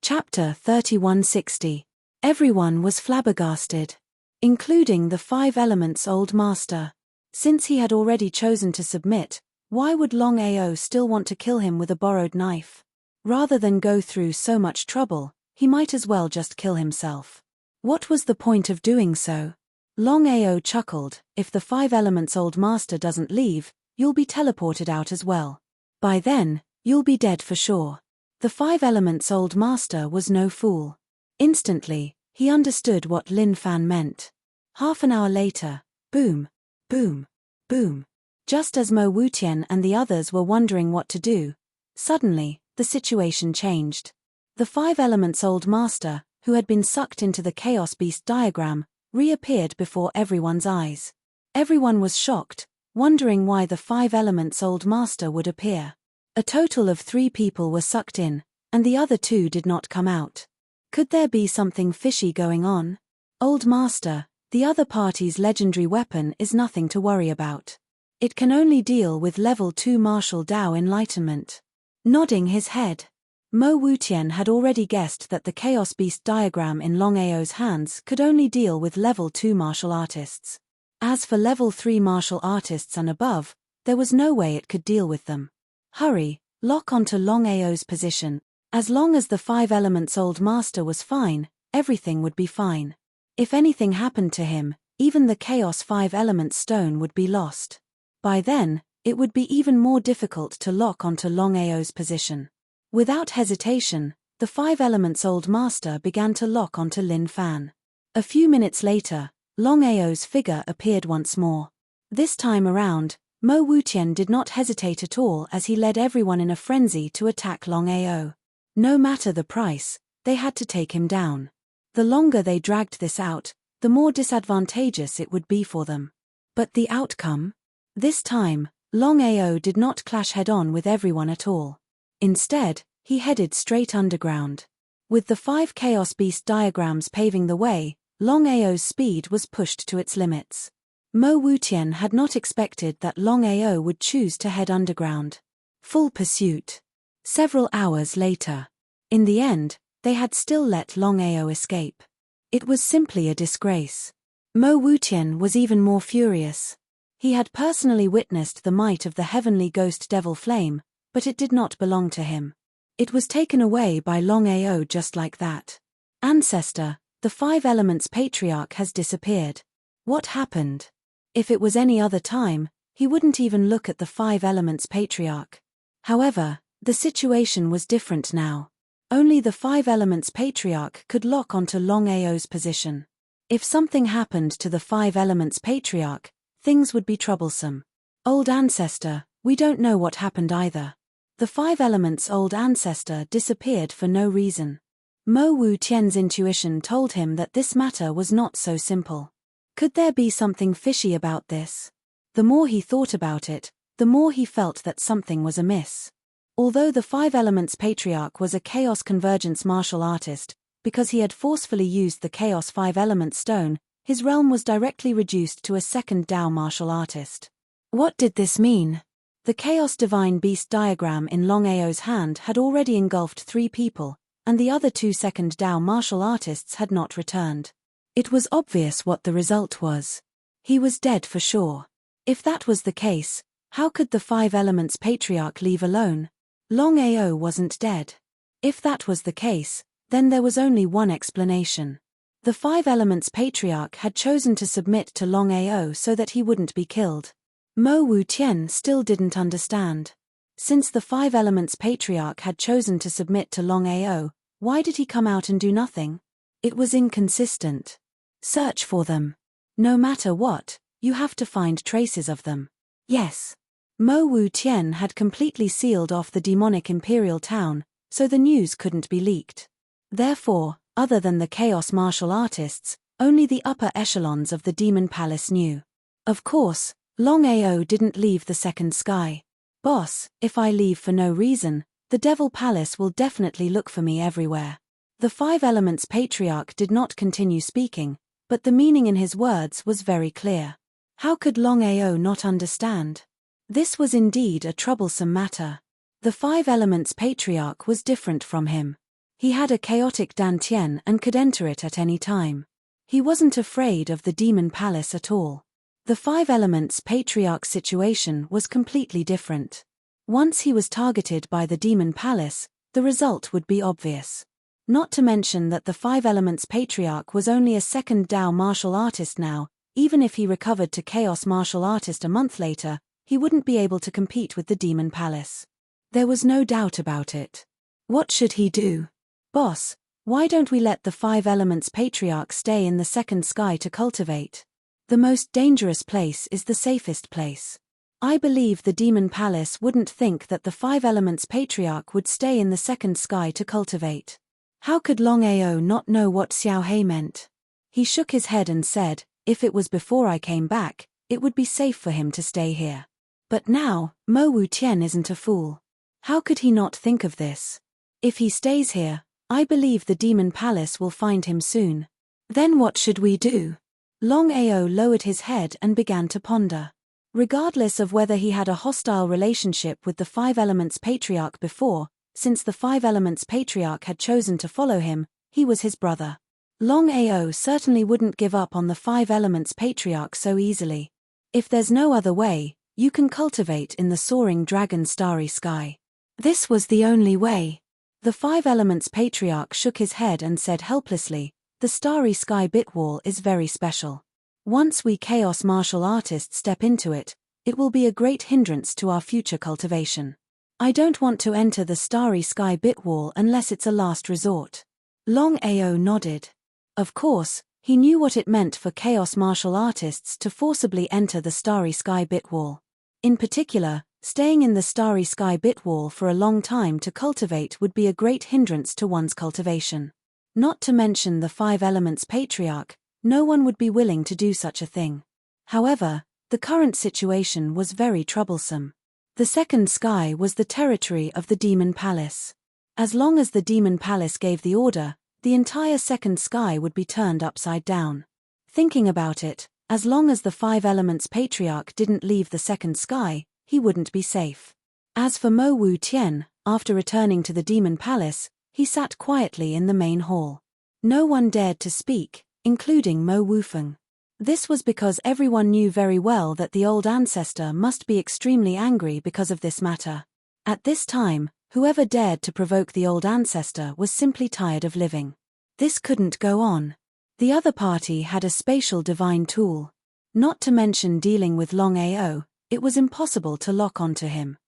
Chapter 3160. Everyone was flabbergasted, including the 5 Elements Old Master. Since he had already chosen to submit, why would Longao still want to kill him with a borrowed knife? Rather than go through so much trouble, he might as well just kill himself. What was the point of doing so? Longao chuckled, if the 5 Elements Old Master doesn't leave, you'll be teleported out as well. By then, you'll be dead for sure. The 5 Elements Old Master was no fool. Instantly, he understood what Lin Fan meant. Half an hour later, boom, boom, boom. Just as Mo Wutian and the others were wondering what to do, suddenly, the situation changed. The 5 Elements Old Master, who had been sucked into the Chaos Beast diagram, reappeared before everyone's eyes. Everyone was shocked, wondering why the 5 Elements Old Master would appear. A total of 3 people were sucked in, and the other 2 did not come out. Could there be something fishy going on? Old Master, the other party's legendary weapon is nothing to worry about. It can only deal with level 2 martial Dao enlightenment. Nodding his head, Mo Wutian had already guessed that the Chaos Beast diagram in Longao's hands could only deal with level 2 martial artists. As for level 3 martial artists and above, there was no way it could deal with them. Hurry, lock onto Longao's position. As long as the 5 Elements Old Master was fine, everything would be fine. If anything happened to him, even the Chaos 5 Elements Stone would be lost. By then, it would be even more difficult to lock onto Longao's position. Without hesitation, the 5 Elements Old Master began to lock onto Lin Fan. A few minutes later, Longao's figure appeared once more. This time around, Mo Wutian did not hesitate at all as he led everyone in a frenzy to attack Longao. No matter the price, they had to take him down. The longer they dragged this out, the more disadvantageous it would be for them. But the outcome? This time, Longao did not clash head-on with everyone at all. Instead, he headed straight underground. With the 5 Chaos Beast diagrams paving the way, Longao's speed was pushed to its limits. Mo Wutian had not expected that Longao would choose to head underground. Full pursuit. Several hours later. In the end, they had still let Longao escape. It was simply a disgrace. Mo Wutian was even more furious. He had personally witnessed the might of the heavenly ghost devil flame, but it did not belong to him. It was taken away by Longao just like that. Ancestor, the 5 Elements Patriarch has disappeared. What happened? If it was any other time, he wouldn't even look at the 5 Elements Patriarch. However, the situation was different now. Only the 5 Elements Patriarch could lock onto Longao's position. If something happened to the 5 Elements Patriarch, things would be troublesome. Old Ancestor, we don't know what happened either. The 5 Elements Old Ancestor disappeared for no reason. Mo Wutian's intuition told him that this matter was not so simple. Could there be something fishy about this? The more he thought about it, the more he felt that something was amiss. Although the 5 Elements Patriarch was a Chaos Convergence martial artist, because he had forcefully used the Chaos 5 Element Stone, his realm was directly reduced to a second Dao martial artist. What did this mean? The Chaos Divine Beast diagram in Longao's hand had already engulfed 3 people, and the other 2 second Dao martial artists had not returned. It was obvious what the result was. He was dead for sure. If that was the case, how could the 5 Elements Patriarch leave alone? Longao wasn't dead. If that was the case, then there was only one explanation. The 5 Elements Patriarch had chosen to submit to Longao so that he wouldn't be killed. Mo Wutian still didn't understand. Since the 5 Elements Patriarch had chosen to submit to Longao, why did he come out and do nothing? It was inconsistent. Search for them. No matter what, you have to find traces of them. Yes. Mo Wutian had completely sealed off the demonic imperial town, so the news couldn't be leaked. Therefore, other than the Chaos martial artists, only the upper echelons of the Demon Palace knew. Of course, Longao didn't leave the second sky. Boss, if I leave for no reason, the Devil Palace will definitely look for me everywhere. The Five Elements Patriarch did not continue speaking, but the meaning in his words was very clear. How could Longao not understand? This was indeed a troublesome matter. The Five Elements Patriarch was different from him. He had a chaotic dantian and could enter it at any time. He wasn't afraid of the Demon Palace at all. The Five Elements Patriarch's situation was completely different. Once he was targeted by the Demon Palace, the result would be obvious. Not to mention that the Five Elements Patriarch was only a second Dao martial artist now. Even if he recovered to Chaos martial artist a month later, he wouldn't be able to compete with the Demon Palace. There was no doubt about it. What should he do? Boss, why don't we let the Five Elements Patriarch stay in the second sky to cultivate? The most dangerous place is the safest place. I believe the Demon Palace wouldn't think that the Five Elements Patriarch would stay in the second sky to cultivate. How could Longao not know what Xiao Hei meant? He shook his head and said, if it was before I came back, it would be safe for him to stay here. But now, Mo Wu Tian isn't a fool. How could he not think of this? If he stays here, I believe the Demon Palace will find him soon. Then what should we do? Longao lowered his head and began to ponder. Regardless of whether he had a hostile relationship with the Five Elements Patriarch before, since the Five Elements Patriarch had chosen to follow him, he was his brother. Longao certainly wouldn't give up on the Five Elements Patriarch so easily. If there's no other way, you can cultivate in the soaring dragon starry sky. This was the only way. The Five Elements Patriarch shook his head and said helplessly, the starry sky bitwall is very special. Once we Chaos martial artists step into it, it will be a great hindrance to our future cultivation. I don't want to enter the starry sky bitwall unless it's a last resort. Longao nodded. Of course, he knew what it meant for Chaos martial artists to forcibly enter the starry sky bitwall. In particular, staying in the starry sky bitwall for a long time to cultivate would be a great hindrance to one's cultivation. Not to mention the Five Elements Patriarch, no one would be willing to do such a thing. However, the current situation was very troublesome. The second sky was the territory of the Demon Palace. As long as the Demon Palace gave the order, the entire second sky would be turned upside down. Thinking about it, as long as the Five Elements Patriarch didn't leave the second sky, he wouldn't be safe. As for Mo Wu Tian, after returning to the Demon Palace, he sat quietly in the main hall. No one dared to speak, including Mo Wufeng. This was because everyone knew very well that the old ancestor must be extremely angry because of this matter. At this time, whoever dared to provoke the old ancestor was simply tired of living. This couldn't go on. The other party had a spatial divine tool. Not to mention dealing with Longao, it was impossible to lock onto him.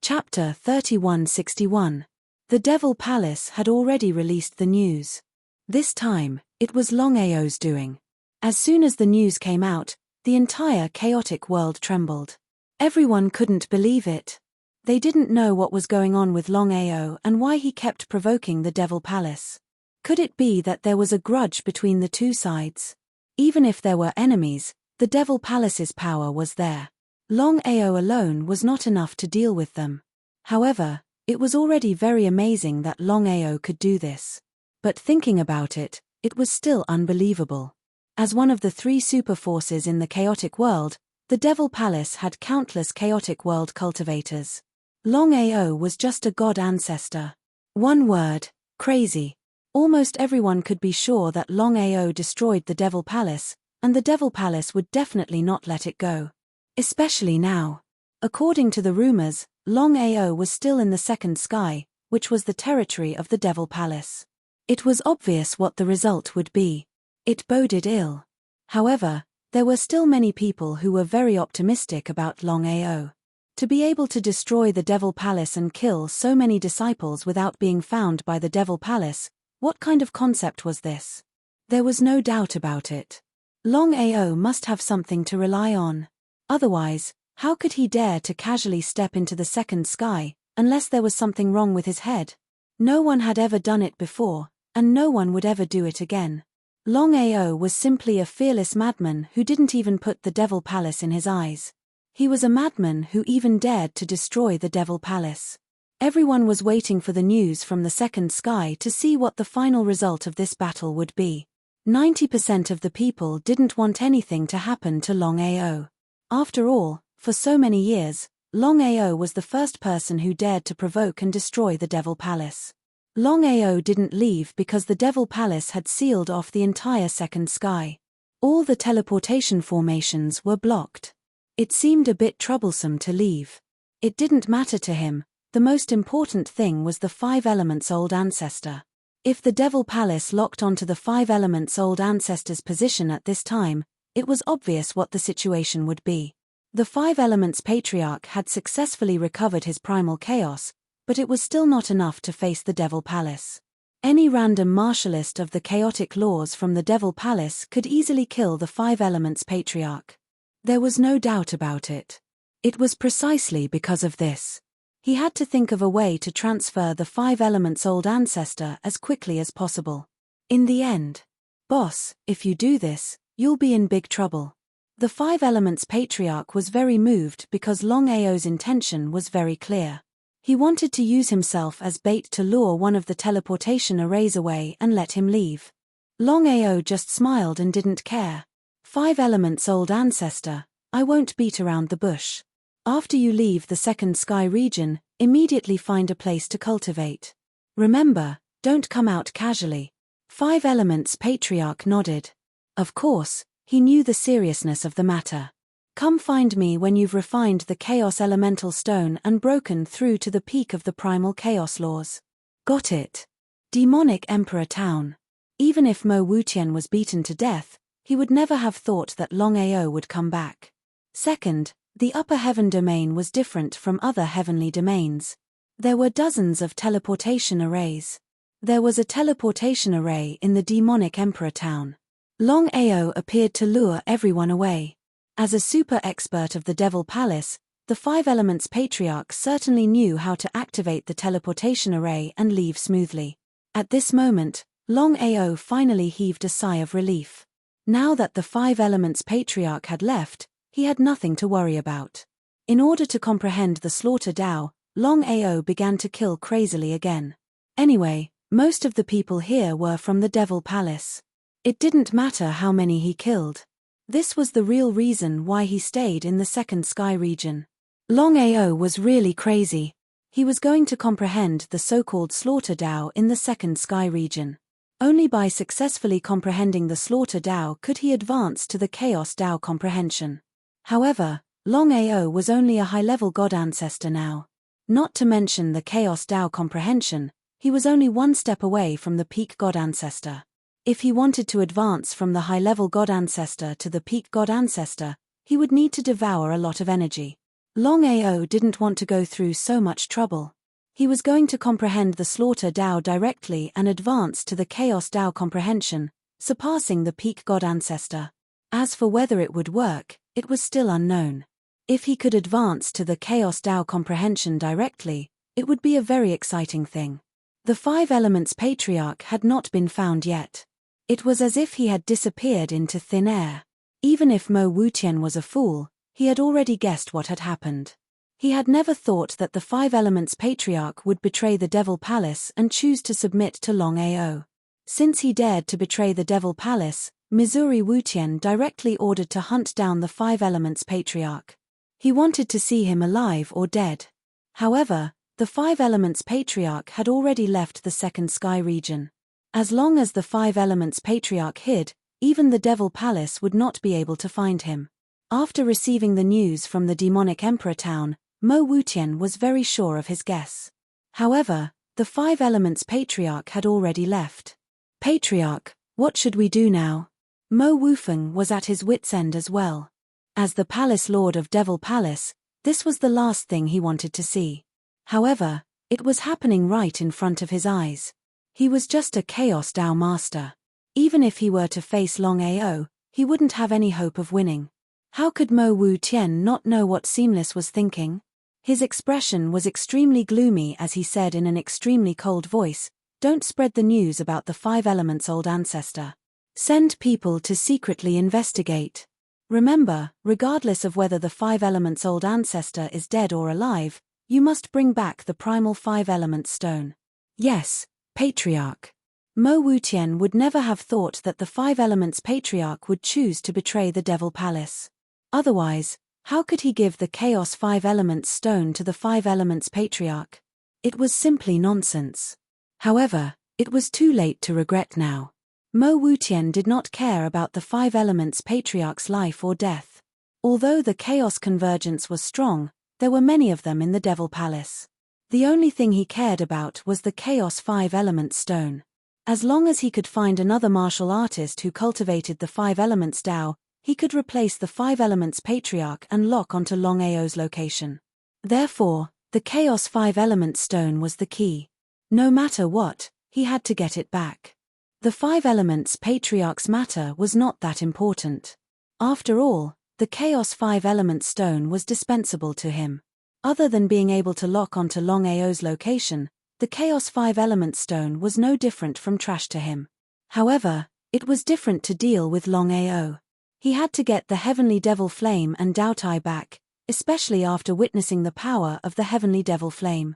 Chapter 3161. The Devil Palace had already released the news. This time, it was Longao's doing. As soon as the news came out, the entire chaotic world trembled. Everyone couldn't believe it. They didn't know what was going on with Longao and why he kept provoking the Devil Palace. Could it be that there was a grudge between the two sides? Even if there were enemies, the Devil Palace's power was there. Longao alone was not enough to deal with them. However, it was already very amazing that Longao could do this. But thinking about it, it was still unbelievable. As one of the three super forces in the chaotic world, the Devil Palace had countless chaotic world cultivators. Longao was just a god ancestor. One word, crazy. Almost everyone could be sure that Longao destroyed the Devil Palace, and the Devil Palace would definitely not let it go. Especially now. According to the rumors, Longao was still in the second sky, which was the territory of the Devil Palace. It was obvious what the result would be. It boded ill. However, there were still many people who were very optimistic about Longao. To be able to destroy the Devil Palace and kill so many disciples without being found by the Devil Palace, what kind of concept was this? There was no doubt about it. Longao must have something to rely on. Otherwise, how could he dare to casually step into the second sky, unless there was something wrong with his head? No one had ever done it before, and no one would ever do it again. Longao was simply a fearless madman who didn't even put the Devil Palace in his eyes. He was a madman who even dared to destroy the Devil Palace. Everyone was waiting for the news from the second sky to see what the final result of this battle would be. 90% of the people didn't want anything to happen to Longao. After all, for so many years, Longao was the first person who dared to provoke and destroy the Devil Palace. Longao didn't leave because the Devil Palace had sealed off the entire second sky. All the teleportation formations were blocked. It seemed a bit troublesome to leave. It didn't matter to him. The most important thing was the 5 elements old ancestor. If the Devil Palace locked onto the 5 elements old ancestor's position at this time, it was obvious what the situation would be. The 5 elements patriarch had successfully recovered his primal chaos, but it was still not enough to face the Devil Palace. Any random martialist of the chaotic laws from the Devil Palace could easily kill the 5 elements patriarch. There was no doubt about it. It was precisely because of this. He had to think of a way to transfer the 5 elements old ancestor as quickly as possible. In the end, boss, if you do this, you'll be in big trouble. The 5 elements patriarch was very moved because Longao's intention was very clear. He wanted to use himself as bait to lure one of the teleportation arrays away and let him leave. Longao just smiled and didn't care. 5 elements old ancestor, I won't beat around the bush. After you leave the second sky region, immediately find a place to cultivate. Remember, don't come out casually. 5 elements patriarch nodded. Of course, he knew the seriousness of the matter. Come find me when you've refined the Chaos Elemental Stone and broken through to the peak of the primal chaos laws. Got it. Demonic Emperor Town. Even if Mo Wutian was beaten to death, he would never have thought that Longao would come back. Second, the upper heaven domain was different from other heavenly domains. There were dozens of teleportation arrays. There was a teleportation array in the demonic Emperor Town. Longao appeared to lure everyone away. As a super expert of the Devil Palace, the 5 elements patriarch certainly knew how to activate the teleportation array and leave smoothly. At this moment, Longao finally heaved a sigh of relief. Now that the 5 elements patriarch had left, he had nothing to worry about. In order to comprehend the slaughter Dao, Longao began to kill crazily again. Anyway, most of the people here were from the Devil Palace. It didn't matter how many he killed. This was the real reason why he stayed in the second sky region. Longao was really crazy. He was going to comprehend the so-called slaughter Dao in the second sky region. Only by successfully comprehending the slaughter Dao could he advance to the chaos Dao comprehension. However, Longao was only a high-level god ancestor now. Not to mention the chaos Dao comprehension, he was only one step away from the peak god ancestor. If he wanted to advance from the high-level god ancestor to the peak god ancestor, he would need to devour a lot of energy. Longao didn't want to go through so much trouble. He was going to comprehend the slaughter Dao directly and advance to the chaos Dao comprehension, surpassing the peak god ancestor. As for whether it would work, it was still unknown. If he could advance to the chaos Dao comprehension directly, it would be a very exciting thing. The 5 elements patriarch had not been found yet. It was as if he had disappeared into thin air. Even if Mo Wutian was a fool, he had already guessed what had happened. He had never thought that the 5 elements patriarch would betray the Devil Palace and choose to submit to Longao. Since he dared to betray the Devil Palace, Missouri Wutian directly ordered to hunt down the 5 elements patriarch. He wanted to see him alive or dead. However, the 5 elements patriarch had already left the second sky region. As long as the 5 elements patriarch hid, even the Devil Palace would not be able to find him. After receiving the news from the demonic Emperor Town, Mo Wutian was very sure of his guess. However, the 5 elements patriarch had already left. Patriarch, what should we do now? Mo Wufeng was at his wit's end as well. As the Palace Lord of Devil Palace, this was the last thing he wanted to see. However, it was happening right in front of his eyes. He was just a Chaos Dao master. Even if he were to face Longao, he wouldn't have any hope of winning. How could Mo Wutian not know what Seamless was thinking? His expression was extremely gloomy as he said in an extremely cold voice, "Don't spread the news about the 5 elements old ancestor. Send people to secretly investigate. Remember, regardless of whether the 5 elements old ancestor is dead or alive, you must bring back the primal 5 elements stone. Yes, Patriarch. Mo Wutian would never have thought that the 5 elements Patriarch would choose to betray the Devil Palace. Otherwise, how could he give the Chaos 5 elements stone to the 5 elements Patriarch? It was simply nonsense. However, it was too late to regret now. Mo Wutian did not care about the 5 elements Patriarch's life or death. Although the Chaos convergence was strong, there were many of them in the Devil Palace. The only thing he cared about was the Chaos 5 elements stone. As long as he could find another martial artist who cultivated the 5 elements Dao, he could replace the 5 elements Patriarch and lock onto Longao's location. Therefore, the Chaos 5 elements stone was the key. No matter what, he had to get it back. The 5 elements Patriarch's matter was not that important. After all, the Chaos 5 elements stone was dispensable to him. Other than being able to lock onto Longao's location, the Chaos 5 elements stone was no different from trash to him. However, it was different to deal with Longao. He had to get the Heavenly Devil Flame and Dao Tai back, especially after witnessing the power of the Heavenly Devil Flame.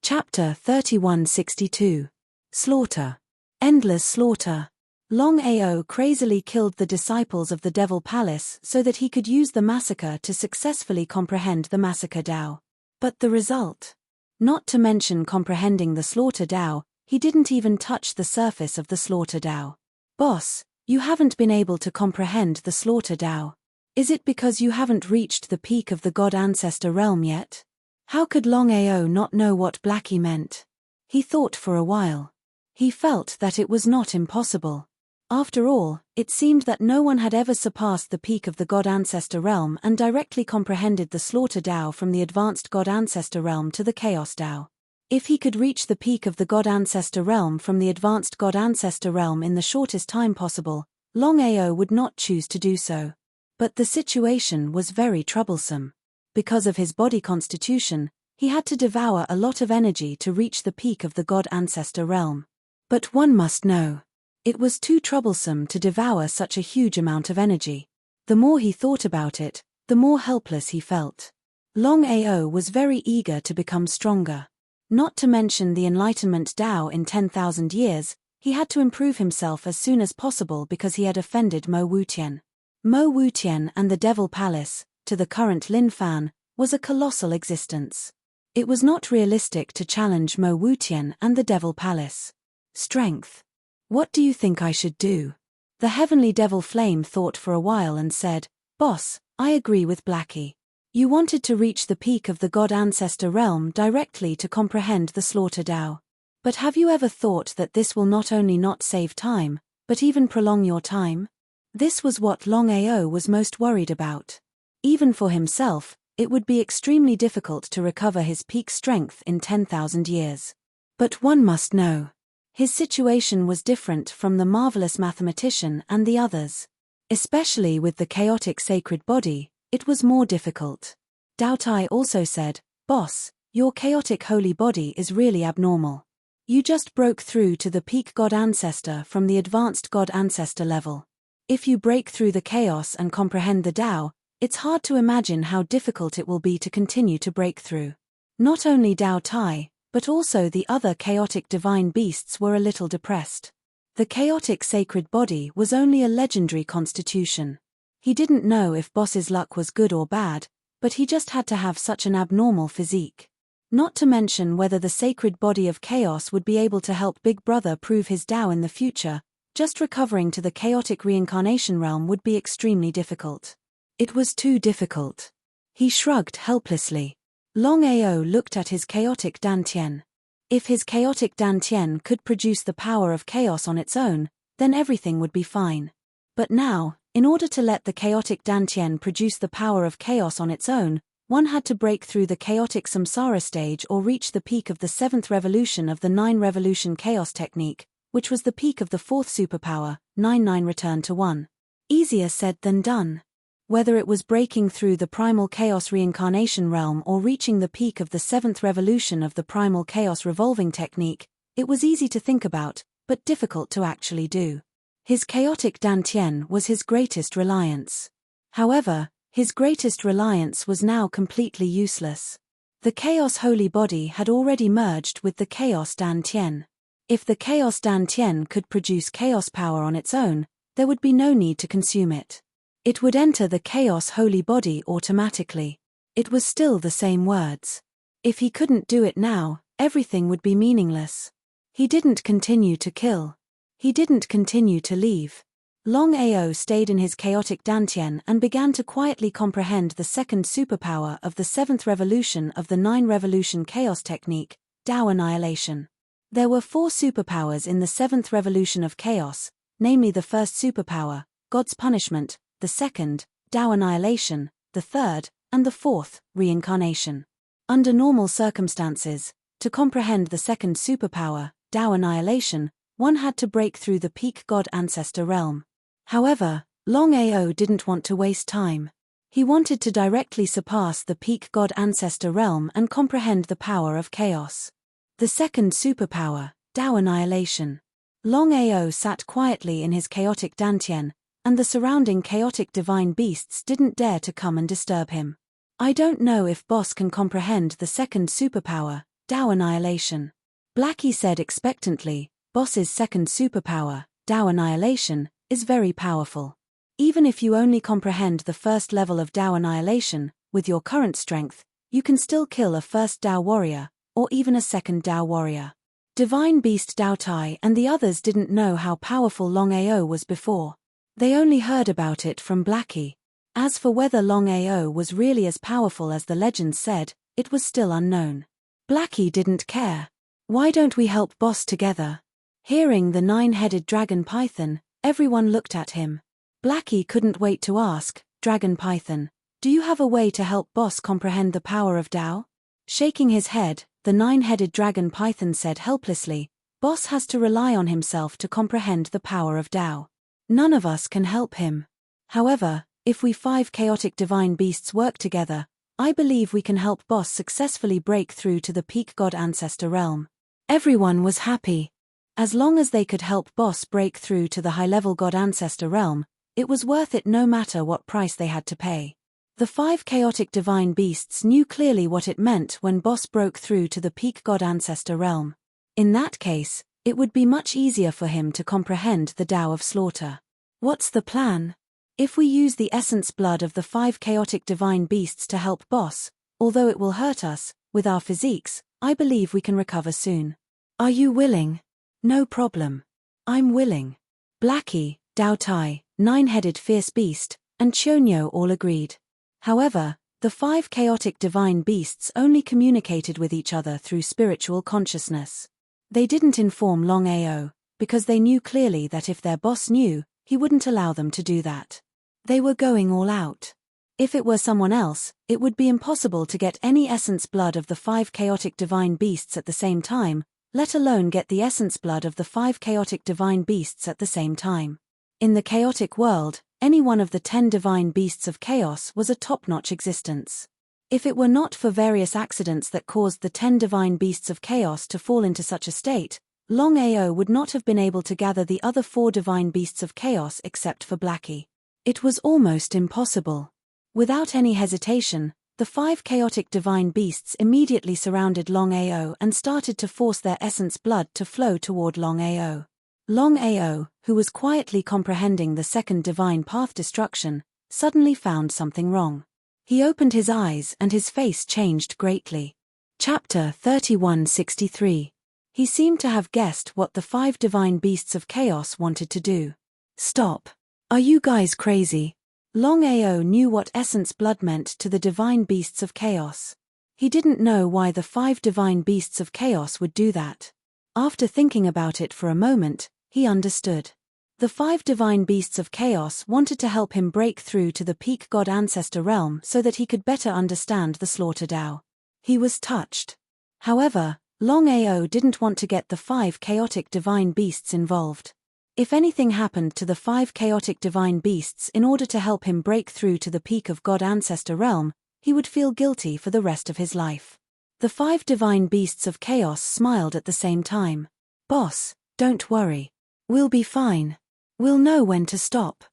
Chapter 3162. Slaughter. Endless slaughter. Longao crazily killed the disciples of the Devil Palace so that he could use the massacre to successfully comprehend the massacre Dao. But the result? Not to mention comprehending the slaughter Dao, he didn't even touch the surface of the slaughter Dao. Boss, you haven't been able to comprehend the slaughter Dao. Is it because you haven't reached the peak of the God Ancestor realm yet? How could Longao not know what Blackie meant? He thought for a while. He felt that it was not impossible. After all, it seemed that no one had ever surpassed the peak of the God Ancestor realm and directly comprehended the slaughter Dao from the advanced God Ancestor realm to the Chaos Dao. If he could reach the peak of the God Ancestor realm from the advanced God Ancestor realm in the shortest time possible, Longao would not choose to do so. But the situation was very troublesome. Because of his body constitution, he had to devour a lot of energy to reach the peak of the God Ancestor realm. But one must know. It was too troublesome to devour such a huge amount of energy. The more he thought about it, the more helpless he felt. Longao was very eager to become stronger. Not to mention the Enlightenment Dao in 10,000 years, he had to improve himself as soon as possible because he had offended Mo Wutian. Mo Wutian and the Devil Palace, to the current Lin Fan, was a colossal existence. It was not realistic to challenge Mo Wutian and the Devil Palace. Strength. What do you think I should do? The Heavenly Devil Flame thought for a while and said, Boss, I agree with Blackie. You wanted to reach the peak of the God Ancestor realm directly to comprehend the slaughter Dao. But have you ever thought that this will not only not save time, but even prolong your time? This was what Longao was most worried about. Even for himself, it would be extremely difficult to recover his peak strength in 10,000 years. But one must know. His situation was different from the marvelous mathematician and the others. Especially with the chaotic sacred body, it was more difficult. Dao Tai also said, Boss, your chaotic holy body is really abnormal. You just broke through to the peak God Ancestor from the advanced God Ancestor level. If you break through the chaos and comprehend the Dao, it's hard to imagine how difficult it will be to continue to break through. Not only Dao Tai, but also the other chaotic divine beasts were a little depressed. The chaotic sacred body was only a legendary constitution. He didn't know if Boss's luck was good or bad, but he just had to have such an abnormal physique. Not to mention whether the sacred body of chaos would be able to help Big Brother prove his Dao in the future. Just recovering to the chaotic reincarnation realm would be extremely difficult. It was too difficult. He shrugged helplessly. Longao looked at his chaotic Dantian. If his chaotic Dantian could produce the power of chaos on its own, then everything would be fine. But now, in order to let the chaotic Dantian produce the power of chaos on its own, one had to break through the chaotic samsara stage or reach the peak of the 7th revolution of the 9-revolution chaos technique, which was the peak of the 4th superpower, 9-9 return to 1. Easier said than done. Whether it was breaking through the primal chaos reincarnation realm or reaching the peak of the 7th revolution of the primal chaos revolving technique, it was easy to think about, but difficult to actually do. His chaotic Dantian was his greatest reliance. However, his greatest reliance was now completely useless. The Chaos Holy Body had already merged with the Chaos Dantian. If the Chaos Dantian could produce chaos power on its own, there would be no need to consume it. It would enter the Chaos Holy Body automatically. It was still the same words. If he couldn't do it now, everything would be meaningless. He didn't continue to kill. He didn't continue to leave. Longao stayed in his chaotic Dantian and began to quietly comprehend the second superpower of the 7th revolution of the 9-revolution chaos technique, Tao Annihilation. There were 4 superpowers in the 7th revolution of chaos, namely the first superpower, God's punishment, the second, Tao Annihilation, the third, and the fourth, reincarnation. Under normal circumstances, to comprehend the second superpower, Tao Annihilation, one had to break through the peak God Ancestor realm. However, Longao didn't want to waste time. He wanted to directly surpass the peak God Ancestor realm and comprehend the power of chaos. The second superpower, Tao Annihilation. Longao sat quietly in his chaotic Dantian, and the surrounding chaotic divine beasts didn't dare to come and disturb him. I don't know if boss can comprehend the second superpower, Tao Annihilation. Blackie said expectantly, boss's second superpower, Tao Annihilation, is very powerful. Even if you only comprehend the first level of Tao Annihilation, with your current strength, you can still kill a first Tao warrior, or even a second Tao warrior. Divine Beast Tao Tai and the others didn't know how powerful Longao was before. They only heard about it from Blackie. As for whether Longao was really as powerful as the legends said, it was still unknown. Blackie didn't care. Why don't we help boss together? Hearing the 9-headed dragon python, everyone looked at him. Blackie couldn't wait to ask, Dragon Python, do you have a way to help boss comprehend the power of Tao? Shaking his head, the 9-headed dragon python said helplessly, boss has to rely on himself to comprehend the power of Tao. None of us can help him. However, if we 5 chaotic divine beasts work together, I believe we can help boss successfully break through to the peak God Ancestor realm. Everyone was happy. As long as they could help boss break through to the high-level God Ancestor realm, it was worth it no matter what price they had to pay. The 5 chaotic divine beasts knew clearly what it meant when boss broke through to the peak God Ancestor realm. In that case, it would be much easier for him to comprehend the Tao of slaughter. What's the plan? If we use the essence blood of the 5 chaotic divine beasts to help boss, although it will hurt us, with our physiques, I believe we can recover soon. Are you willing? No problem. I'm willing. Blackie, Tao Tai, 9-headed fierce beast, and Chonyo all agreed. However, the 5 chaotic divine beasts only communicated with each other through spiritual consciousness. They didn't inform Longao, because they knew clearly that if their boss knew, he wouldn't allow them to do that. They were going all out. If it were someone else, it would be impossible to get any essence blood of the 5 chaotic divine beasts at the same time, let alone get the essence blood of the 5 chaotic divine beasts at the same time. In the chaotic world, any one of the 10 divine beasts of chaos was a top-notch existence. If it were not for various accidents that caused the 10 divine beasts of chaos to fall into such a state, Longao would not have been able to gather the other 4 divine beasts of chaos except for Blackie. It was almost impossible. Without any hesitation, the 5 chaotic divine beasts immediately surrounded Longao and started to force their essence blood to flow toward Longao. Longao, who was quietly comprehending the second divine path destruction, suddenly found something wrong. He opened his eyes and his face changed greatly. Chapter 3163. He seemed to have guessed what the 5 divine beasts of chaos wanted to do. Stop. Are you guys crazy? Longao knew what essence blood meant to the divine beasts of chaos. He didn't know why the 5 divine beasts of chaos would do that. After thinking about it for a moment, he understood. The 5 divine beasts of chaos wanted to help him break through to the peak God Ancestor realm so that he could better understand the slaughter Tao. He was touched. However, Longao didn't want to get the 5 chaotic divine beasts involved. If anything happened to the 5 chaotic divine beasts in order to help him break through to the peak of God Ancestor realm, he would feel guilty for the rest of his life. The 5 divine beasts of chaos smiled at the same time. Boss, don't worry. We'll be fine. We'll know when to stop.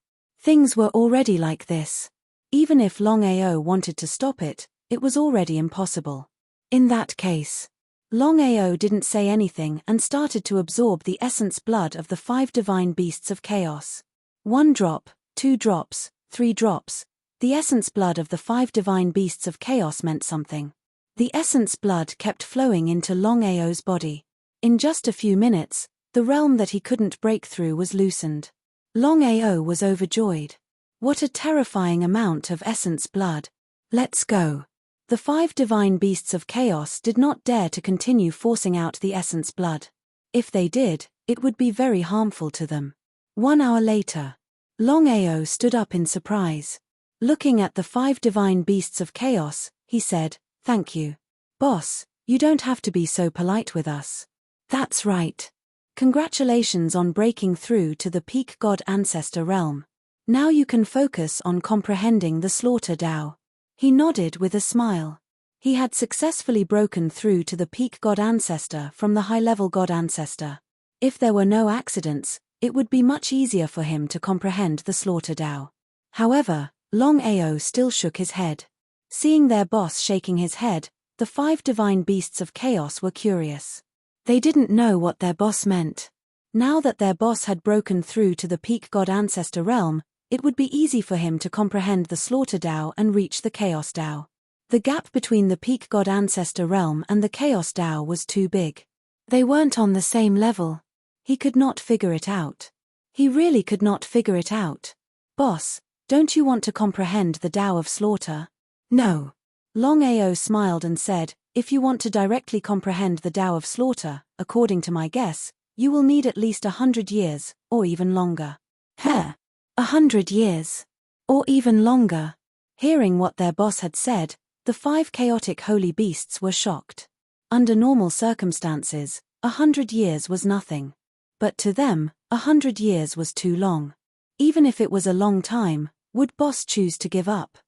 Things were already like this. Even if Longao wanted to stop it, it was already impossible. In that case, Longao didn't say anything and started to absorb the essence blood of the 5 divine beasts of chaos. 1 drop, 2 drops, 3 drops. The essence blood of the 5 divine beasts of chaos meant something. The essence blood kept flowing into Longao's body. In just a few minutes, the realm that he couldn't break through was loosened. Longao was overjoyed. What a terrifying amount of essence blood. Let's go. The 5 divine beasts of chaos did not dare to continue forcing out the essence blood. If they did, it would be very harmful to them. 1 hour later, Longao stood up in surprise. Looking at the 5 divine beasts of chaos, he said, "Thank you. Boss, you don't have to be so polite with us." "That's right. Congratulations on breaking through to the peak god ancestor realm. Now you can focus on comprehending the slaughter Tao." He nodded with a smile. He had successfully broken through to the peak god ancestor from the high-level god ancestor. If there were no accidents, it would be much easier for him to comprehend the slaughter Tao. However, Longao still shook his head. Seeing their boss shaking his head, the 5 divine beasts of chaos were curious. They didn't know what their boss meant. Now that their boss had broken through to the peak god ancestor realm, it would be easy for him to comprehend the slaughter Tao and reach the chaos Tao. The gap between the peak god ancestor realm and the chaos Tao was too big. They weren't on the same level. He could not figure it out. He really could not figure it out. "Boss, don't you want to comprehend the Tao of slaughter?" "No." Longao smiled and said, "If you want to directly comprehend the Tao of slaughter, according to my guess, you will need at least 100 years, or even longer." "Heh. 100 years. Or even longer." Hearing what their boss had said, the 5 chaotic holy beasts were shocked. Under normal circumstances, 100 years was nothing. But to them, 100 years was too long. Even if it was a long time, would boss choose to give up?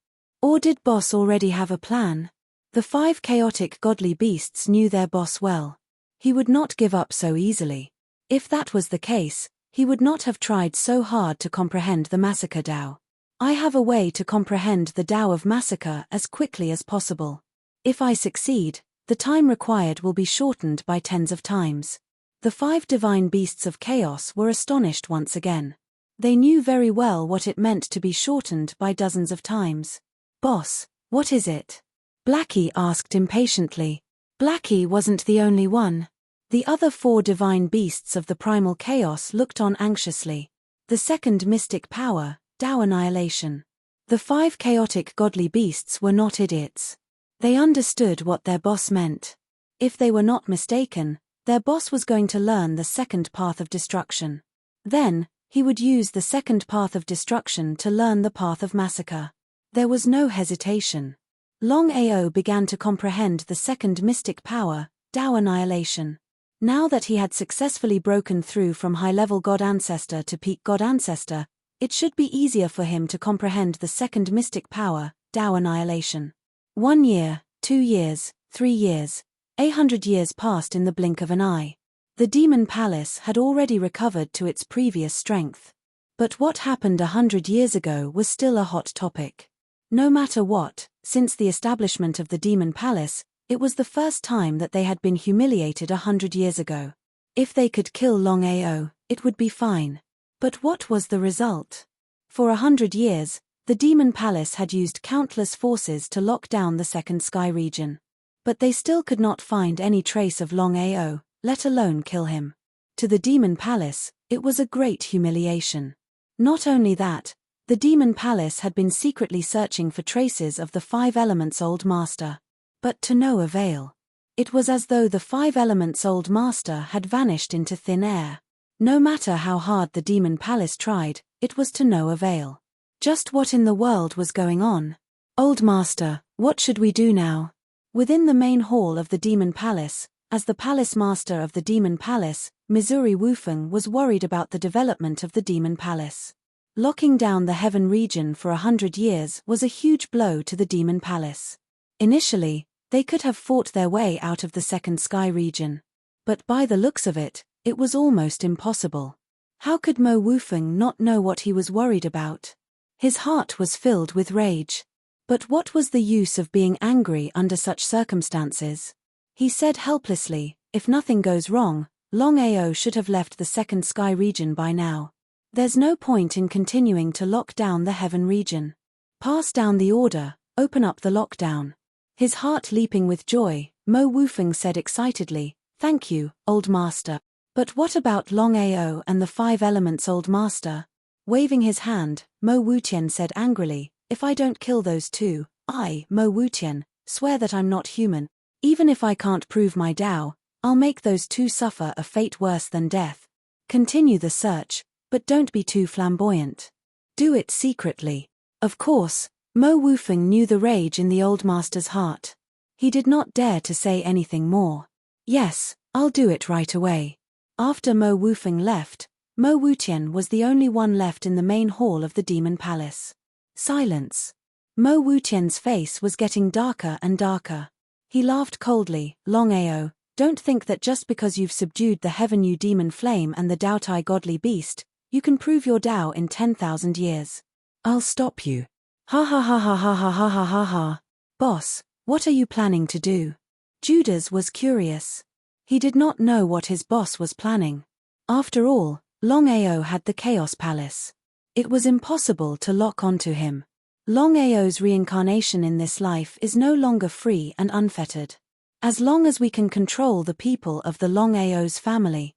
Or did boss already have a plan? The 5 chaotic godly beasts knew their boss well. He would not give up so easily. If that was the case, he would not have tried so hard to comprehend the massacre Tao. "I have a way to comprehend the Tao of massacre as quickly as possible. If I succeed, the time required will be shortened by tens of times." The 5 divine beasts of chaos were astonished once again. They knew very well what it meant to be shortened by dozens of times. "Boss, what is it?" Blackie asked impatiently. Blackie wasn't the only one. The other 4 divine beasts of the primal chaos looked on anxiously. The second mystic power, Tao annihilation. The 5 chaotic godly beasts were not idiots. They understood what their boss meant. If they were not mistaken, their boss was going to learn the second path of destruction. Then, he would use the second path of destruction to learn the path of massacre. There was no hesitation. Longao began to comprehend the second mystic power, Tao annihilation. Now that he had successfully broken through from high-level God Ancestor to peak God Ancestor, it should be easier for him to comprehend the second mystic power, Tao annihilation. 1 year, 2 years, 3 years, 800 years passed in the blink of an eye. The Demon Palace had already recovered to its previous strength. But what happened 100 years ago was still a hot topic. No matter what, since the establishment of the Demon Palace, it was the first time that they had been humiliated 100 years ago. If they could kill Longao, it would be fine. But what was the result? For 100 years, the Demon Palace had used countless forces to lock down the second sky region. But they still could not find any trace of Longao, let alone kill him. To the Demon Palace, it was a great humiliation. Not only that, the Demon Palace had been secretly searching for traces of the 5 Elements Old Master. But to no avail. It was as though the 5 Elements Old Master had vanished into thin air. No matter how hard the Demon Palace tried, it was to no avail. Just what in the world was going on? "Old Master, what should we do now?" Within the main hall of the Demon Palace, as the Palace Master of the Demon Palace, Missouri Wufeng was worried about the development of the Demon Palace. Locking down the Heaven region for 100 years was a huge blow to the Demon Palace. Initially, they could have fought their way out of the second sky region. But by the looks of it, it was almost impossible. How could Mo Wufeng not know what he was worried about? His heart was filled with rage. But what was the use of being angry under such circumstances? He said helplessly, if nothing goes wrong, Longao should have left the second sky region by now. There's no point in continuing to lock down the heaven region. Pass down the order, open up the lockdown. His heart leaping with joy, Mo Wufeng said excitedly, thank you, Old Master. But what about Longao and the 5 elements, Old Master? Waving his hand, Mo Wutian said angrily, if I don't kill those two, I, Mo Wutian, swear that I'm not human. Even if I can't prove my Tao, I'll make those two suffer a fate worse than death. Continue the search, but don't be too flamboyant. Do it secretly. Of course, Mo Wufeng knew the rage in the old master's heart. He did not dare to say anything more. Yes, I'll do it right away. After Mo Wufeng left, Mo Wutian was the only one left in the main hall of the Demon Palace. Silence. Mo Wutian's face was getting darker and darker. He laughed coldly, Longao, don't think that just because you've subdued the Heaven Yu demon flame and the Dao Tai godly beast, you can prove your Dao in 10,000 years. I'll stop you. Ha ha ha ha ha ha ha ha ha ha. Boss, what are you planning to do? Judas was curious. He did not know what his boss was planning. After all, Longao had the Chaos Palace. It was impossible to lock onto him. Longao's reincarnation in this life is no longer free and unfettered. As long as we can control the people of the Longao's family.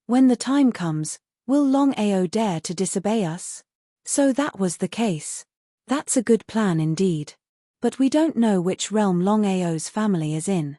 When the time comes, will Longao dare to disobey us? So that was the case. That's a good plan indeed. But we don't know which realm Longao's family is in.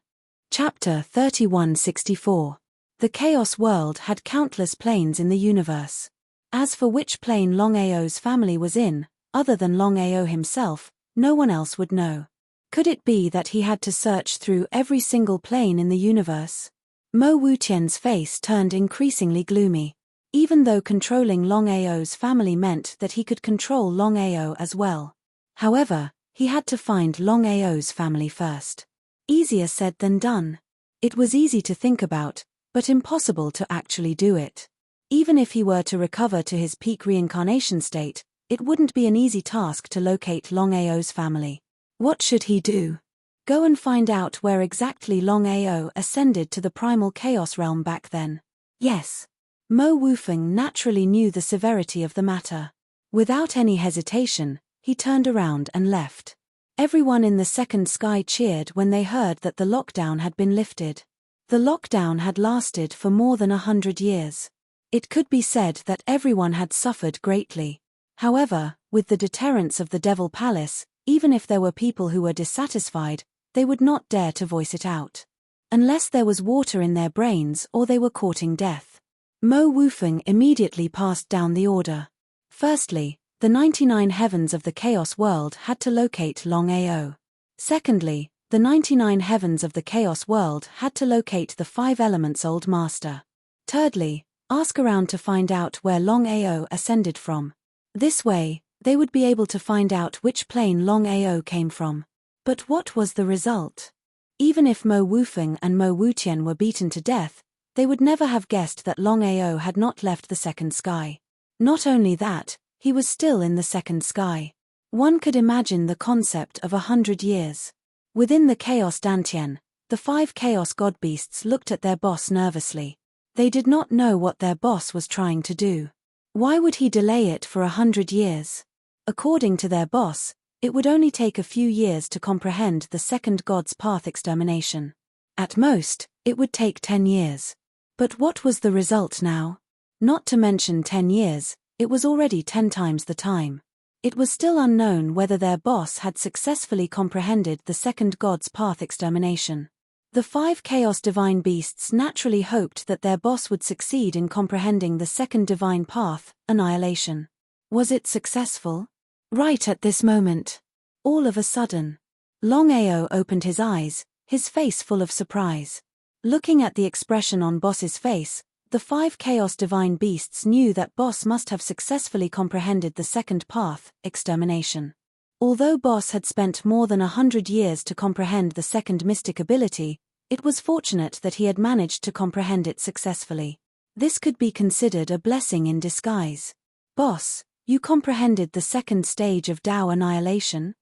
Chapter 3164. The Chaos World had countless planes in the universe. As for which plane Longao's family was in, other than Longao himself, no one else would know. Could it be that he had to search through every single plane in the universe? Mo Wutian's face turned increasingly gloomy. Even though controlling Longao's family meant that he could control Longao as well. However, he had to find Longao's family first. Easier said than done. It was easy to think about, but impossible to actually do it. Even if he were to recover to his peak reincarnation state, it wouldn't be an easy task to locate Longao's family. What should he do? Go and find out where exactly Longao ascended to the primal chaos realm back then. Yes. Mo Wufeng naturally knew the severity of the matter. Without any hesitation, he turned around and left. Everyone in the second sky cheered when they heard that the lockdown had been lifted. The lockdown had lasted for more than 100 years. It could be said that everyone had suffered greatly. However, with the deterrence of the Devil Palace, even if there were people who were dissatisfied, they would not dare to voice it out. Unless there was water in their brains or they were courting death. Mo Wufeng immediately passed down the order. Firstly, the 99 heavens of the Chaos World had to locate Longao. Secondly, the 99 heavens of the Chaos World had to locate the 5 elements Old Master. Thirdly, ask around to find out where Longao ascended from. This way, they would be able to find out which plane Longao came from. But what was the result? Even if Mo Wufeng and Mo Wutian were beaten to death, they would never have guessed that Longao had not left the second sky. Not only that, he was still in the second sky. One could imagine the concept of 100 years. Within the Chaos Dantian, the 5 Chaos Godbeasts looked at their boss nervously. They did not know what their boss was trying to do. Why would he delay it for 100 years? According to their boss, it would only take a few years to comprehend the second God's path extermination. At most, it would take 10 years. But what was the result now? Not to mention 10 years, it was already 10 times the time. It was still unknown whether their boss had successfully comprehended the second God's path extermination. The 5 Chaos Divine Beasts naturally hoped that their boss would succeed in comprehending the second divine path, annihilation. Was it successful? Right at this moment. All of a sudden. Longao opened his eyes, his face full of surprise. Looking at the expression on Boss's face, the 5 Chaos Divine Beasts knew that Boss must have successfully comprehended the second path, extermination. Although Boss had spent more than 100 years to comprehend the second mystic ability, it was fortunate that he had managed to comprehend it successfully. This could be considered a blessing in disguise. Boss, You comprehended the second stage of Dao Annihilation?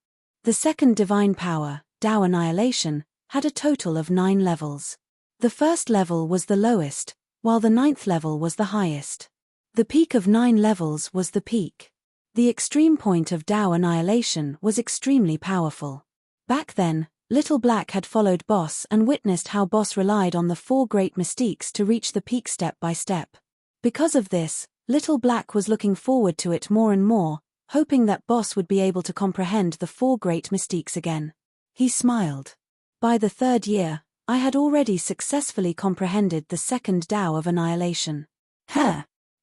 The second divine power, Dao Annihilation, had a total of 9 levels. The first level was the lowest, while the 9th level was the highest. The peak of 9 levels was the peak. The extreme point of Dao Annihilation was extremely powerful. Back then, Little Black had followed Boss and witnessed how Boss relied on the 4 great mystiques to reach the peak step by step. Because of this, Little Black was looking forward to it more and more, hoping that Boss would be able to comprehend the 4 great mystiques again. He smiled. By the 3rd year, I had already successfully comprehended the second Dao of Annihilation.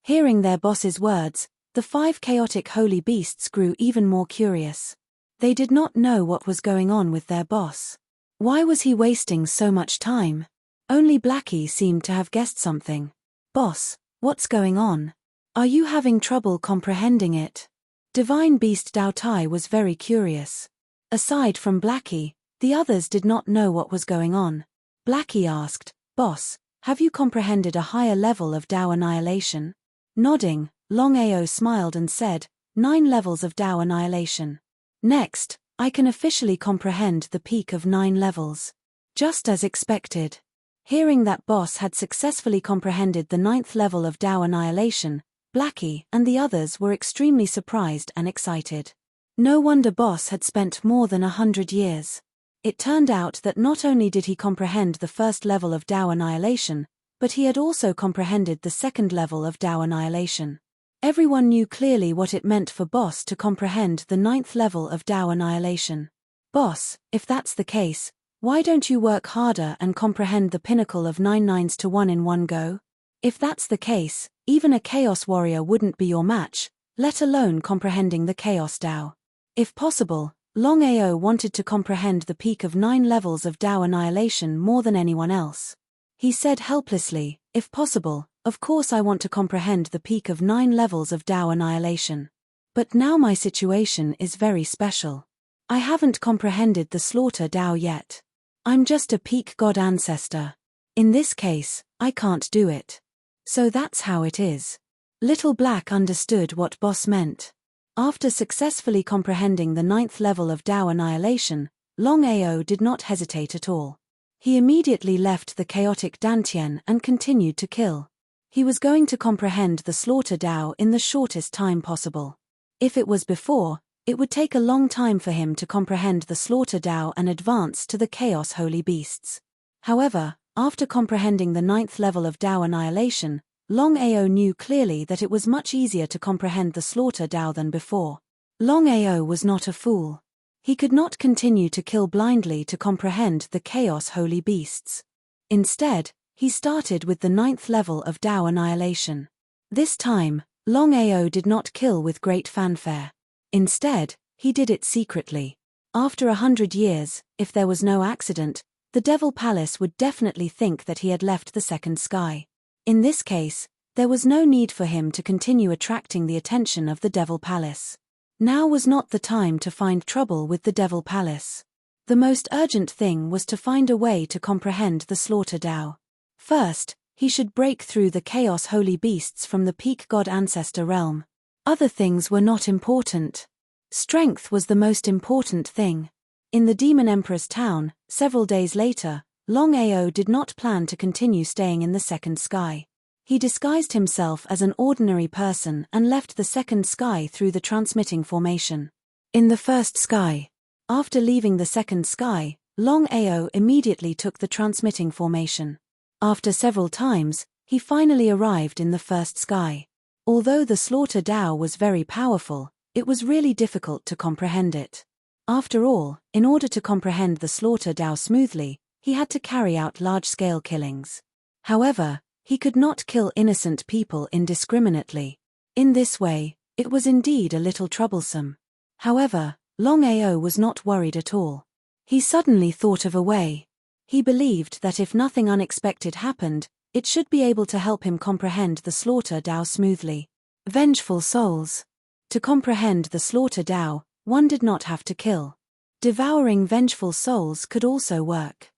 Hearing their boss's words, the 5 chaotic holy beasts grew even more curious. They did not know what was going on with their boss. Why was he wasting so much time? Only Blackie seemed to have guessed something. Boss, what's going on? Are you having trouble comprehending it? Divine Beast Dao Tai was very curious. Aside from Blackie, the others did not know what was going on. Blackie asked, Boss, have you comprehended a higher level of Dao Annihilation? Nodding, Longao smiled and said, 9 levels of Dao Annihilation. Next, I can officially comprehend the peak of 9 levels. Just as expected. Hearing that Boss had successfully comprehended the 9th level of Dao Annihilation, Blackie and the others were extremely surprised and excited. No wonder Boss had spent more than 100 years. It turned out that not only did he comprehend the first level of Dao Annihilation, but he had also comprehended the second level of Dao Annihilation. Everyone knew clearly what it meant for Boss to comprehend the 9th level of Dao Annihilation. Boss, if that's the case, why don't you work harder and comprehend the pinnacle of 9 nines to 1 in one go? If that's the case, even a Chaos Warrior wouldn't be your match, let alone comprehending the Chaos Dao. If possible, Longao wanted to comprehend the peak of 9 levels of Dao Annihilation more than anyone else. He said helplessly, if possible, of course I want to comprehend the peak of 9 levels of Dao Annihilation. But now my situation is very special. I haven't comprehended the Slaughter Dao yet. I'm just a peak god ancestor. In this case, I can't do it. So that's how it is. Little Black understood what Boss meant. After successfully comprehending the 9th level of Dao Annihilation, Longao did not hesitate at all. He immediately left the chaotic Dantian and continued to kill. He was going to comprehend the Slaughter Dao in the shortest time possible. If it was before, it would take a long time for him to comprehend the Slaughter Dao and advance to the Chaos Holy Beasts. However, after comprehending the 9th level of Dao Annihilation, Longao knew clearly that it was much easier to comprehend the Slaughter Dao than before. Longao was not a fool. He could not continue to kill blindly to comprehend the Chaos Holy Beasts. Instead, he started with the 9th level of Dao Annihilation. This time, Longao did not kill with great fanfare. Instead, he did it secretly. After 100 years, if there was no accident, the Devil Palace would definitely think that he had left the second sky. In this case, there was no need for him to continue attracting the attention of the Devil Palace. Now was not the time to find trouble with the Devil Palace. The most urgent thing was to find a way to comprehend the Slaughter Dao. First, he should break through the Chaos Holy Beasts from the Peak God Ancestor realm. Other things were not important. Strength was the most important thing. In the Demon Emperor's town, several days later, Longao did not plan to continue staying in the second sky. He disguised himself as an ordinary person and left the second sky through the transmitting formation. In the first sky. After leaving the second sky, Longao immediately took the transmitting formation. After several times, he finally arrived in the first sky. Although the Slaughter Dao was very powerful, it was really difficult to comprehend it. After all, in order to comprehend the Slaughter Dao smoothly, he had to carry out large-scale killings. However, he could not kill innocent people indiscriminately. In this way, it was indeed a little troublesome. However, Longao was not worried at all. He suddenly thought of a way. He believed that if nothing unexpected happened, it should be able to help him comprehend the Slaughter Dao smoothly. Vengeful souls. To comprehend the Slaughter Dao, one did not have to kill. Devouring vengeful souls could also work.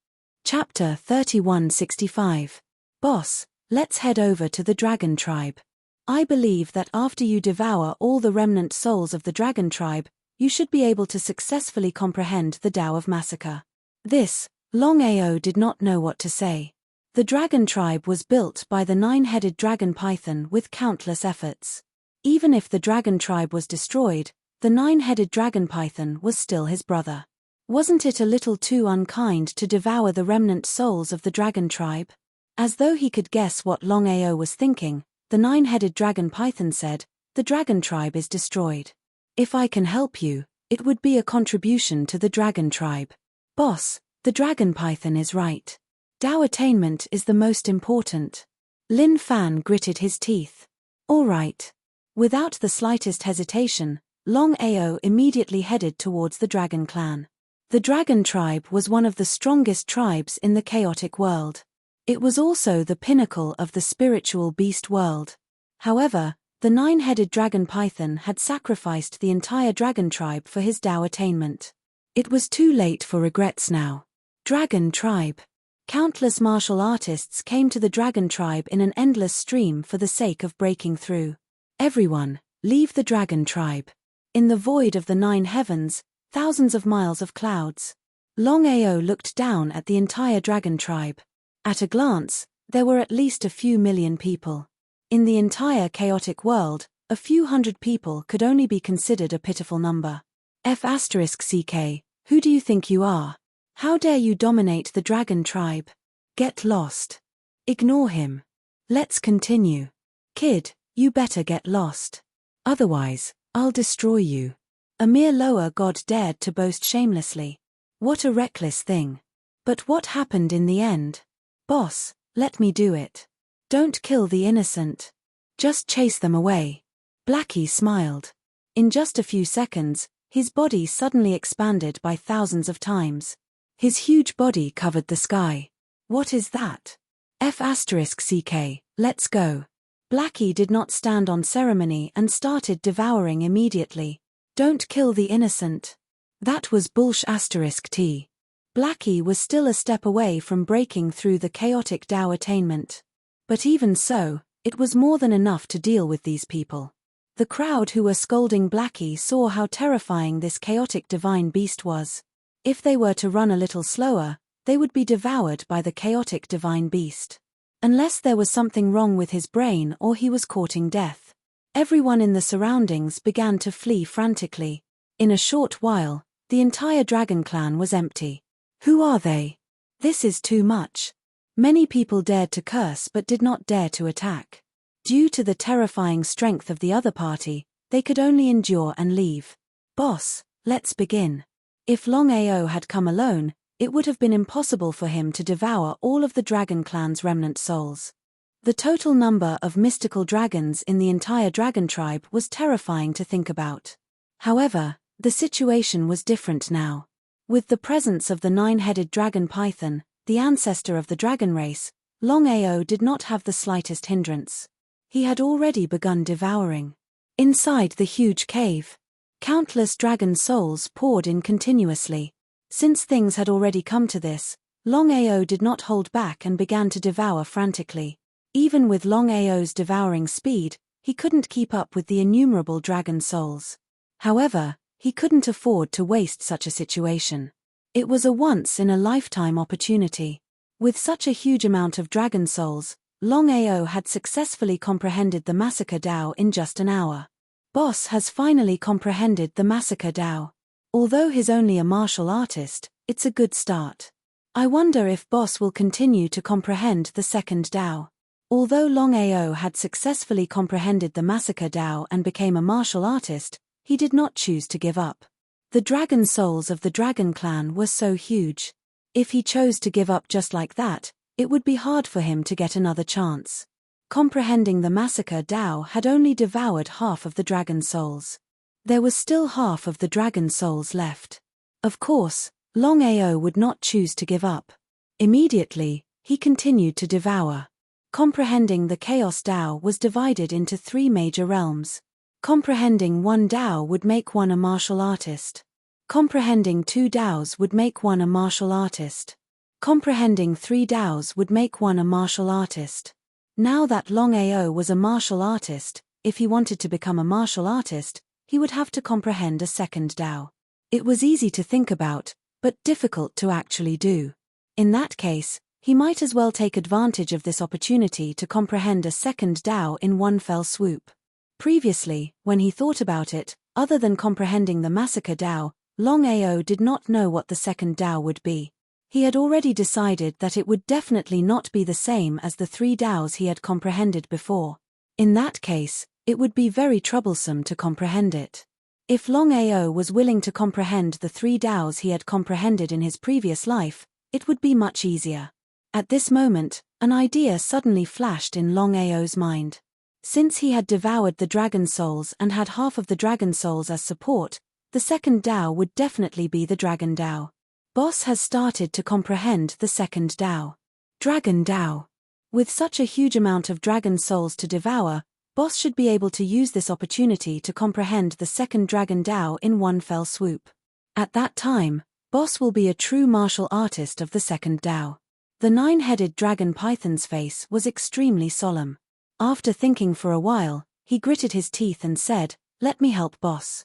Chapter 3165. Boss, let's head over to the Dragon Tribe. I believe that after you devour all the remnant souls of the dragon tribe, you should be able to successfully comprehend the Tao of Massacre. This, Longao did not know what to say. The dragon tribe was built by the 9-headed dragon python with countless efforts. Even if the dragon tribe was destroyed, the 9-headed dragon python was still his brother. Wasn't it a little too unkind to devour the remnant souls of the dragon tribe? As though he could guess what Longao was thinking, the 9-headed dragon python said, "The dragon tribe is destroyed. If I can help you, it would be a contribution to the dragon tribe." Boss, the dragon python is right. Tao attainment is the most important. Lin Fan gritted his teeth. All right. Without the slightest hesitation, Longao immediately headed towards the dragon clan. The dragon tribe was one of the strongest tribes in the chaotic world. It was also the pinnacle of the spiritual beast world. However, the 9-headed dragon python had sacrificed the entire dragon tribe for his Tao attainment. It was too late for regrets now. Dragon tribe. Countless martial artists came to the dragon tribe in an endless stream for the sake of breaking through. Everyone, leave the dragon tribe. In the void of the 9 heavens, thousands of miles of clouds. Longao looked down at the entire dragon tribe. At a glance, there were at least a few million people. In the entire chaotic world, a few hundred people could only be considered a pitiful number. F***ck, who do you think you are? How dare you dominate the dragon tribe? Get lost. Ignore him. Let's continue. Kid, you better get lost. Otherwise, I'll destroy you. A mere lower god dared to boast shamelessly. What a reckless thing. But what happened in the end? Boss, let me do it. Don't kill the innocent. Just chase them away. Blackie smiled. In just a few seconds, his body suddenly expanded by thousands of times. His huge body covered the sky. What is that? F***ck, let's go. Blackie did not stand on ceremony and started devouring immediately. Don't kill the innocent. That was bullsh**t. Blackie was still a step away from breaking through the chaotic Tao attainment. But even so, it was more than enough to deal with these people. The crowd who were scolding Blackie saw how terrifying this chaotic divine beast was. If they were to run a little slower, they would be devoured by the chaotic divine beast. Unless there was something wrong with his brain or he was courting death. Everyone in the surroundings began to flee frantically. In a short while, the entire dragon clan was empty. Who are they? This is too much. Many people dared to curse but did not dare to attack. Due to the terrifying strength of the other party, they could only endure and leave. Boss, let's begin. If Longao had come alone, it would have been impossible for him to devour all of the dragon clan's remnant souls. The total number of mystical dragons in the entire dragon tribe was terrifying to think about. However, the situation was different now. With the presence of the 9-headed dragon python, the ancestor of the dragon race, Longao did not have the slightest hindrance. He had already begun devouring. Inside the huge cave, countless dragon souls poured in continuously. Since things had already come to this, Longao did not hold back and began to devour frantically. Even with Longao's devouring speed, he couldn't keep up with the innumerable dragon souls. However, he couldn't afford to waste such a situation. It was a once-in-a-lifetime opportunity. With such a huge amount of dragon souls, Longao had successfully comprehended the Massacre Tao in just an hour. Boss has finally comprehended the Massacre Tao. Although he's only a martial artist, it's a good start. I wonder if Boss will continue to comprehend the second Tao. Although Longao had successfully comprehended the Massacre Tao and became a martial artist, he did not choose to give up. The dragon souls of the dragon clan were so huge. If he chose to give up just like that, it would be hard for him to get another chance. Comprehending the Massacre Tao had only devoured half of the dragon souls. There was still half of the dragon souls left. Of course, Longao would not choose to give up. Immediately, he continued to devour. Comprehending the Chaos Tao was divided into 3 major realms. Comprehending 1 Tao would make one a martial artist. Comprehending 2 Taos would make one a martial artist. Comprehending 3 Taos would make one a martial artist. Now that Longao was a martial artist, if he wanted to become a martial artist, he would have to comprehend a second Tao. It was easy to think about, but difficult to actually do. In that case, he might as well take advantage of this opportunity to comprehend a second Tao in one fell swoop. Previously, when he thought about it, other than comprehending the massacre Tao, Longao did not know what the second Tao would be. He had already decided that it would definitely not be the same as the three Taos he had comprehended before. In that case, it would be very troublesome to comprehend it. If Longao was willing to comprehend the three Taos he had comprehended in his previous life, it would be much easier. At this moment, an idea suddenly flashed in Longao's mind. Since he had devoured the dragon souls and had half of the dragon souls as support, the second Tao would definitely be the dragon Tao. Boss has started to comprehend the second Tao. Dragon Tao. With such a huge amount of dragon souls to devour, Boss should be able to use this opportunity to comprehend the second dragon Tao in one fell swoop. At that time, Boss will be a true martial artist of the second Tao. The nine-headed dragon python's face was extremely solemn. After thinking for a while, he gritted his teeth and said, "Let me help Boss."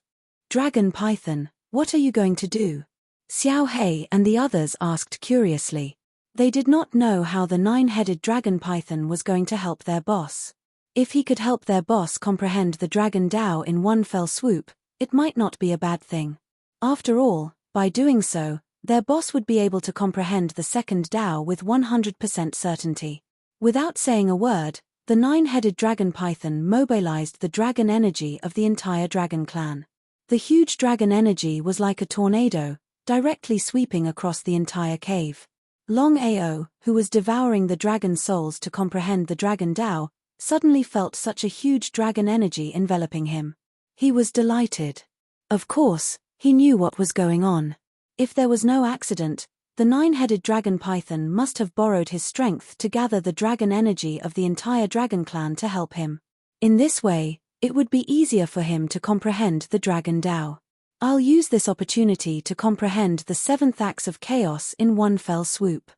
"Dragon Python, what are you going to do?" Xiao Hei and the others asked curiously. They did not know how the nine-headed dragon python was going to help their boss. If he could help their boss comprehend the dragon Tao in one fell swoop, it might not be a bad thing. After all, by doing so, their boss would be able to comprehend the second Tao with 100% certainty. Without saying a word, the nine-headed dragon python mobilized the dragon energy of the entire dragon clan. The huge dragon energy was like a tornado, directly sweeping across the entire cave. Longao, who was devouring the dragon souls to comprehend the dragon Tao, suddenly felt such a huge dragon energy enveloping him. He was delighted. Of course, he knew what was going on. If there was no accident, the nine-headed dragon python must have borrowed his strength to gather the dragon energy of the entire dragon clan to help him. In this way, it would be easier for him to comprehend the dragon Tao. I'll use this opportunity to comprehend the seventh axe of chaos in one fell swoop.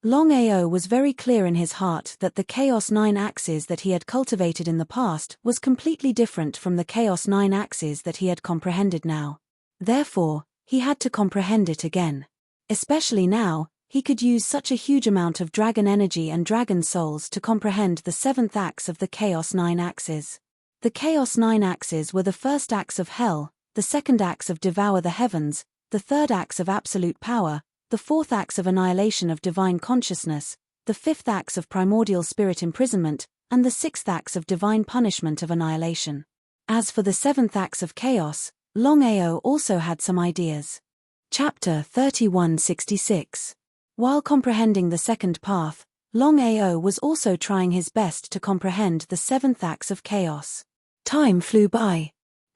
Longao was very clear in his heart that the Chaos 9 axes that he had cultivated in the past was completely different from the Chaos 9 axes that he had comprehended now. Therefore, he had to comprehend it again. Especially now, he could use such a huge amount of dragon energy and dragon souls to comprehend the seventh axe of the Chaos 9 axes. The Chaos 9 axes were the first axe of hell, the second axe of devour the heavens, the third axe of absolute power, the fourth axe of annihilation of divine consciousness, the fifth axe of primordial spirit imprisonment, and the sixth axe of divine punishment of annihilation. As for the seventh axe of chaos, Longao also had some ideas. Chapter 3166. While comprehending the second path, Longao was also trying his best to comprehend the seventh axe of chaos. Time flew by.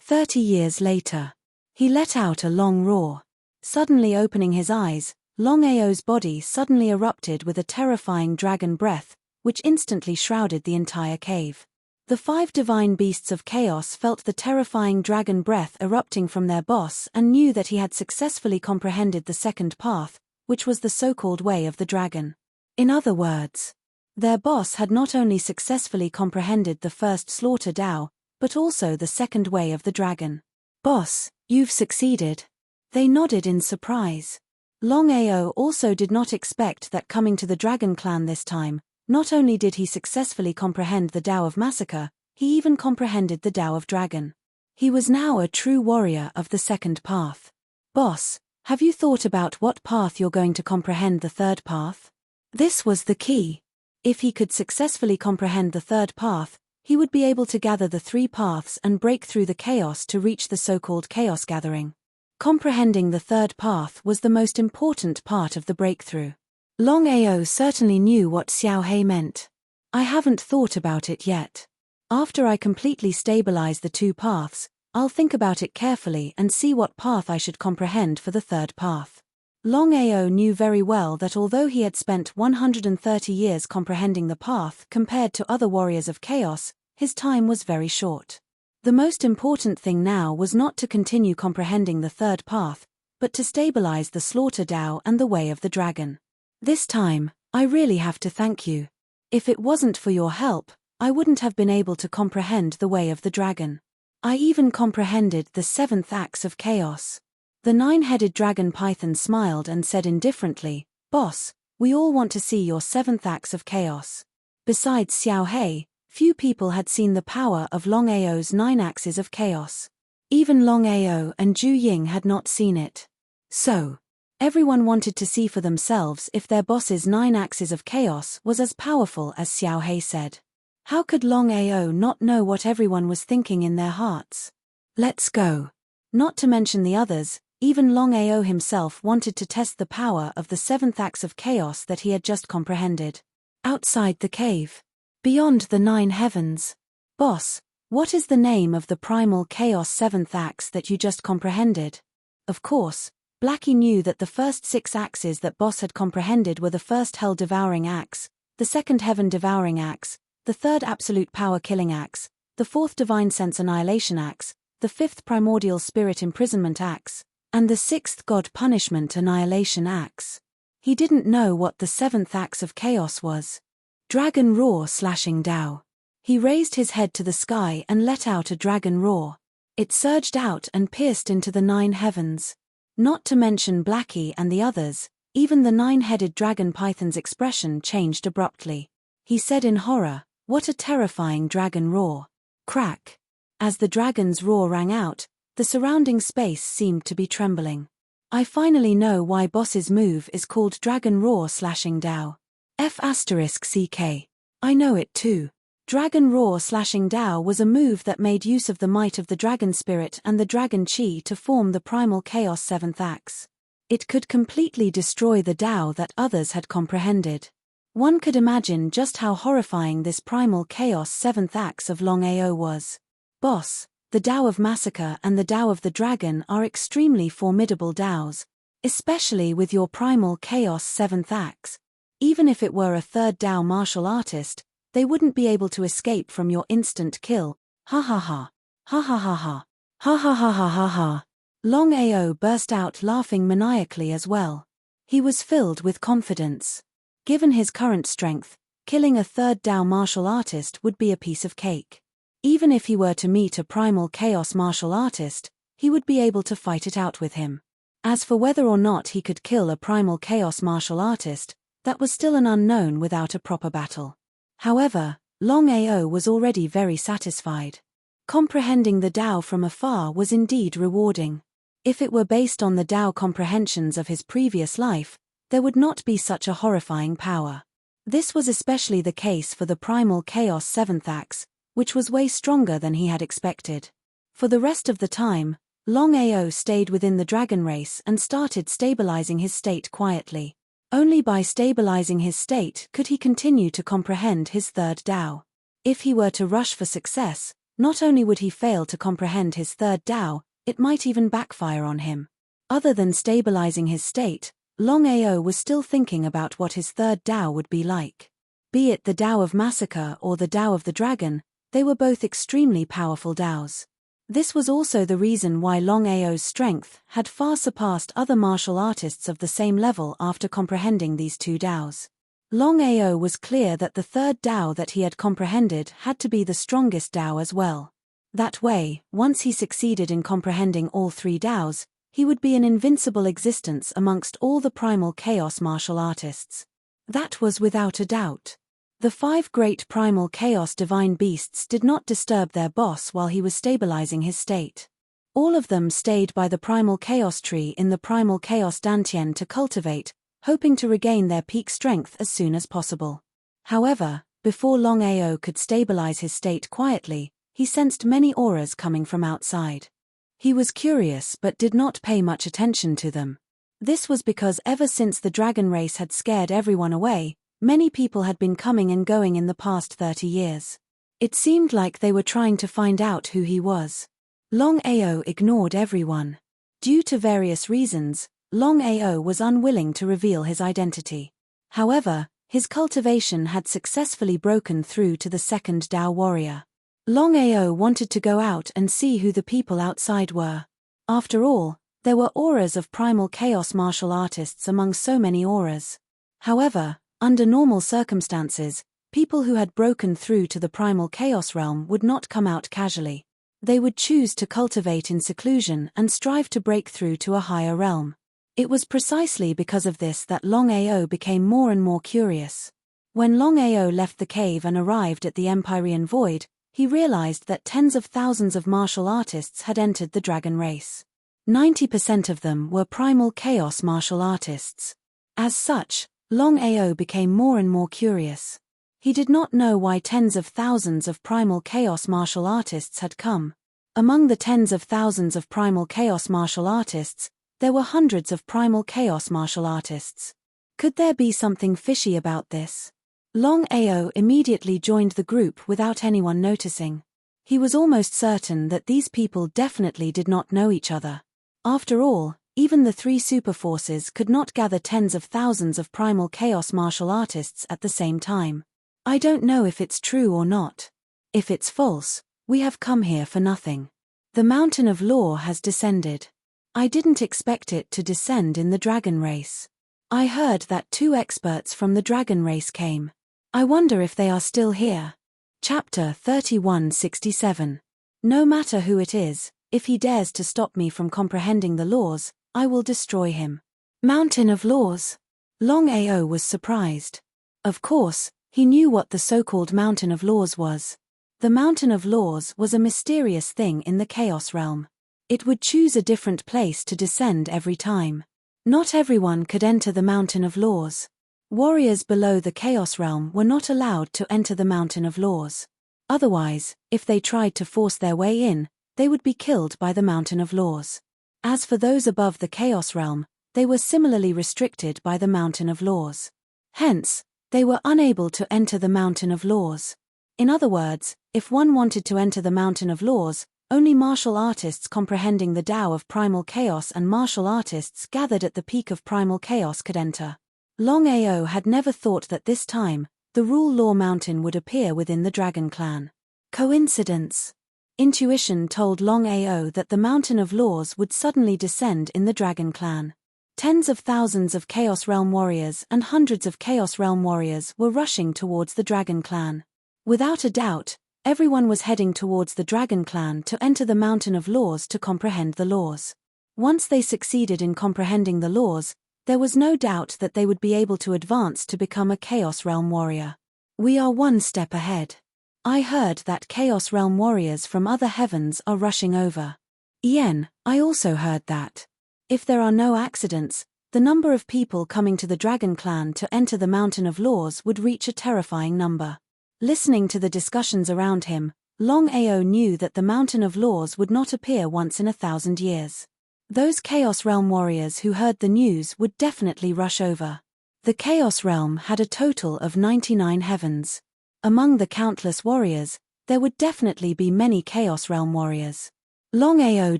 30 years later. He let out a long roar. Suddenly opening his eyes, Longao's body suddenly erupted with a terrifying dragon breath, which instantly shrouded the entire cave. The 5 divine beasts of chaos felt the terrifying dragon breath erupting from their boss and knew that he had successfully comprehended the second path, which was the so-called way of the dragon. In other words, their boss had not only successfully comprehended the first slaughter Tao, but also the second way of the dragon. "Boss, you've succeeded." They nodded in surprise. Longao also did not expect that coming to the Dragon Clan this time, not only did he successfully comprehend the Tao of Massacre, he even comprehended the Tao of Dragon. He was now a true warrior of the second path. "Boss, have you thought about what path you're going to comprehend the third path?" This was the key. If he could successfully comprehend the third path, he would be able to gather the 3 paths and break through the chaos to reach the so-called chaos gathering. Comprehending the third path was the most important part of the breakthrough. Longao certainly knew what Xiao Hei meant. "I haven't thought about it yet. After I completely stabilize the 2 paths, I'll think about it carefully and see what path I should comprehend for the third path." Longao knew very well that although he had spent 130 years comprehending the path compared to other warriors of chaos, his time was very short. The most important thing now was not to continue comprehending the third path, but to stabilize the slaughter Tao and the way of the dragon. "This time, I really have to thank you. If it wasn't for your help, I wouldn't have been able to comprehend the way of the dragon. I even comprehended the 7th axe of chaos. The 9-headed dragon python smiled and said indifferently, Boss, we all want to see your 7th axe of chaos. Besides Xiao Hei, few people had seen the power of Longao's 9 axes of chaos. Even Longao and Zhu Ying had not seen it. So, everyone wanted to see for themselves if their boss's 9 axes of chaos was as powerful as Xiao Hei said. How could Longao not know what everyone was thinking in their hearts? Let's go. Not to mention the others, even Longao himself wanted to test the power of the 7th axe of chaos that he had just comprehended. Outside the cave. Beyond the 9 heavens. Boss, what is the name of the primal chaos 7th axe that you just comprehended? Of course, Blackie knew that the first 6 axes that Boss had comprehended were the first Hell Devouring Axe, the second Heaven Devouring Axe, the third Absolute Power Killing Axe, the fourth Divine Sense Annihilation Axe, the fifth Primordial Spirit Imprisonment Axe, and the 6th God Punishment Annihilation Axe. He didn't know what the 7th axe of chaos was. Dragon Roar Slashing Dao. He raised his head to the sky and let out a dragon roar. It surged out and pierced into the 9 heavens. Not to mention Blackie and the others, even the 9-headed dragon python's expression changed abruptly. He said in horror, What a terrifying dragon roar. Crack. As the dragon's roar rang out, the surrounding space seemed to be trembling. I finally know why Boss's move is called Dragon Roar Slashing Dao. F***CK. I know it too. Dragon Roar Slashing Dao was a move that made use of the might of the dragon spirit and the dragon chi to form the primal chaos 7th axe. It could completely destroy the Dao that others had comprehended. One could imagine just how horrifying this primal chaos 7th axe of Longao was. Boss, the Dao of Massacre and the Dao of the Dragon are extremely formidable Daos, especially with your primal chaos 7th axe. Even if it were a 3rd Dao martial artist, they wouldn't be able to escape from your instant kill. Ha ha ha. Ha ha ha ha. Ha ha ha ha ha ha. Longao burst out laughing maniacally as well. He was filled with confidence. Given his current strength, killing a 3rd Dao martial artist would be a piece of cake. Even if he were to meet a primal chaos martial artist, he would be able to fight it out with him. As for whether or not he could kill a primal chaos martial artist, that was still an unknown without a proper battle. However, Longao was already very satisfied. Comprehending the Dao from afar was indeed rewarding. If it were based on the Dao comprehensions of his previous life, there would not be such a horrifying power. This was especially the case for the primal chaos 7th axe, which was way stronger than he had expected. For the rest of the time, Longao stayed within the dragon race and started stabilizing his state quietly. Only by stabilizing his state could he continue to comprehend his 3rd Dao. If he were to rush for success, not only would he fail to comprehend his 3rd Dao, it might even backfire on him. Other than stabilizing his state, Longao was still thinking about what his 3rd Dao would be like. Be it the Dao of Massacre or the Dao of the Dragon, they were both extremely powerful Daos. This was also the reason why Longao's strength had far surpassed other martial artists of the same level after comprehending these 2 Daos. Longao was clear that the 3rd Dao that he had comprehended had to be the strongest Dao as well. That way, once he succeeded in comprehending all 3 Daos, he would be an invincible existence amongst all the primal chaos martial artists. That was without a doubt. The 5 great primal chaos divine beasts did not disturb their boss while he was stabilizing his state. All of them stayed by the primal chaos tree in the primal chaos dantian to cultivate, hoping to regain their peak strength as soon as possible. However, before Longao could stabilize his state quietly, he sensed many auras coming from outside. He was curious but did not pay much attention to them. This was because ever since the dragon race had scared everyone away, many people had been coming and going in the past 30 years. It seemed like they were trying to find out who he was. Longao ignored everyone. Due to various reasons, Longao was unwilling to reveal his identity. However, his cultivation had successfully broken through to the 2nd Dao warrior. Longao wanted to go out and see who the people outside were. After all, there were auras of primal chaos martial artists among so many auras. However, under normal circumstances, People who had broken through to the primal chaos realm would not come out casually. They would choose to cultivate in seclusion and strive to break through to a higher realm. It was precisely because of this that Longao became more and more curious. When Longao left the cave and arrived at the Empyrean Void, he realized that tens of thousands of martial artists had entered the dragon race. 90% of them were primal chaos martial artists. As such, Longao became more and more curious. He did not know why tens of thousands of primal chaos martial artists had come. Among the tens of thousands of primal chaos martial artists, there were hundreds of primal chaos martial artists. Could there be something fishy about this? Longao immediately joined the group without anyone noticing. He was almost certain that these people definitely did not know each other. After all, even the three superforces could not gather tens of thousands of primal chaos martial artists at the same time. I don't know if it's true or not. If it's false, we have come here for nothing. The mountain of law has descended. I didn't expect it to descend in the dragon race. I heard that 2 experts from the dragon race came. I wonder if they are still here. Chapter 3167. No matter who it is, if he dares to stop me from comprehending the laws, I will destroy him. Mountain of Laws. Longao was surprised. Of course, he knew what the so-called Mountain of Laws was. The Mountain of Laws was a mysterious thing in the Chaos realm. It would choose a different place to descend every time. Not everyone could enter the Mountain of Laws. Warriors below the Chaos realm were not allowed to enter the Mountain of Laws. Otherwise, if they tried to force their way in, they would be killed by the Mountain of Laws. As for those above the Chaos realm, they were similarly restricted by the Mountain of Laws. Hence, they were unable to enter the Mountain of Laws. In other words, if one wanted to enter the Mountain of Laws, only martial artists comprehending the Tao of primal chaos and martial artists gathered at the peak of primal chaos could enter. Longao had never thought that this time, the Rule Law Mountain would appear within the Dragon Clan. Coincidence? Intuition told Longao that the Mountain of Laws would suddenly descend in the Dragon Clan. Tens of thousands of Chaos Realm warriors and hundreds of Chaos Realm warriors were rushing towards the Dragon Clan. Without a doubt, everyone was heading towards the Dragon Clan to enter the Mountain of Laws to comprehend the laws. Once they succeeded in comprehending the laws, there was no doubt that they would be able to advance to become a Chaos Realm warrior. We are one step ahead. I heard that Chaos Realm warriors from other heavens are rushing over. I also heard that. If there are no accidents, the number of people coming to the Dragon Clan to enter the Mountain of Laws would reach a terrifying number. Listening to the discussions around him, Longao knew that the Mountain of Laws would not appear once in 1,000 years. Those Chaos Realm warriors who heard the news would definitely rush over. The Chaos Realm had a total of 99 heavens. Among the countless warriors, there would definitely be many Chaos Realm warriors. Longao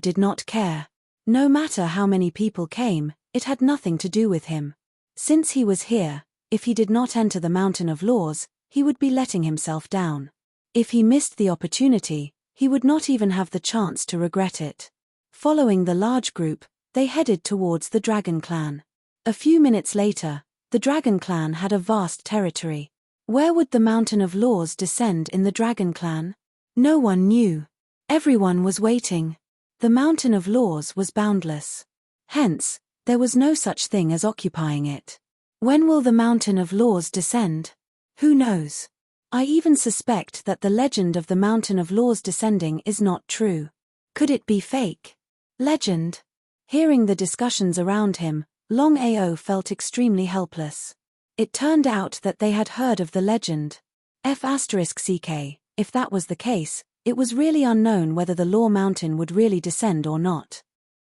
did not care. No matter how many people came, it had nothing to do with him. Since he was here, if he did not enter the Mountain of Laws, he would be letting himself down. If he missed the opportunity, he would not even have the chance to regret it. Following the large group, they headed towards the Dragon Clan. A few minutes later, the Dragon Clan had a vast territory. Where would the Mountain of Laws descend in the Dragon Clan? No one knew. Everyone was waiting. The Mountain of Laws was boundless. Hence, there was no such thing as occupying it. When will the Mountain of Laws descend? Who knows? I even suspect that the legend of the Mountain of Laws descending is not true. Could it be fake? Legend? Hearing the discussions around him, Longao felt extremely helpless. It turned out that they had heard of the legend. F*ck, if that was the case, it was really unknown whether the Law Mountain would really descend or not.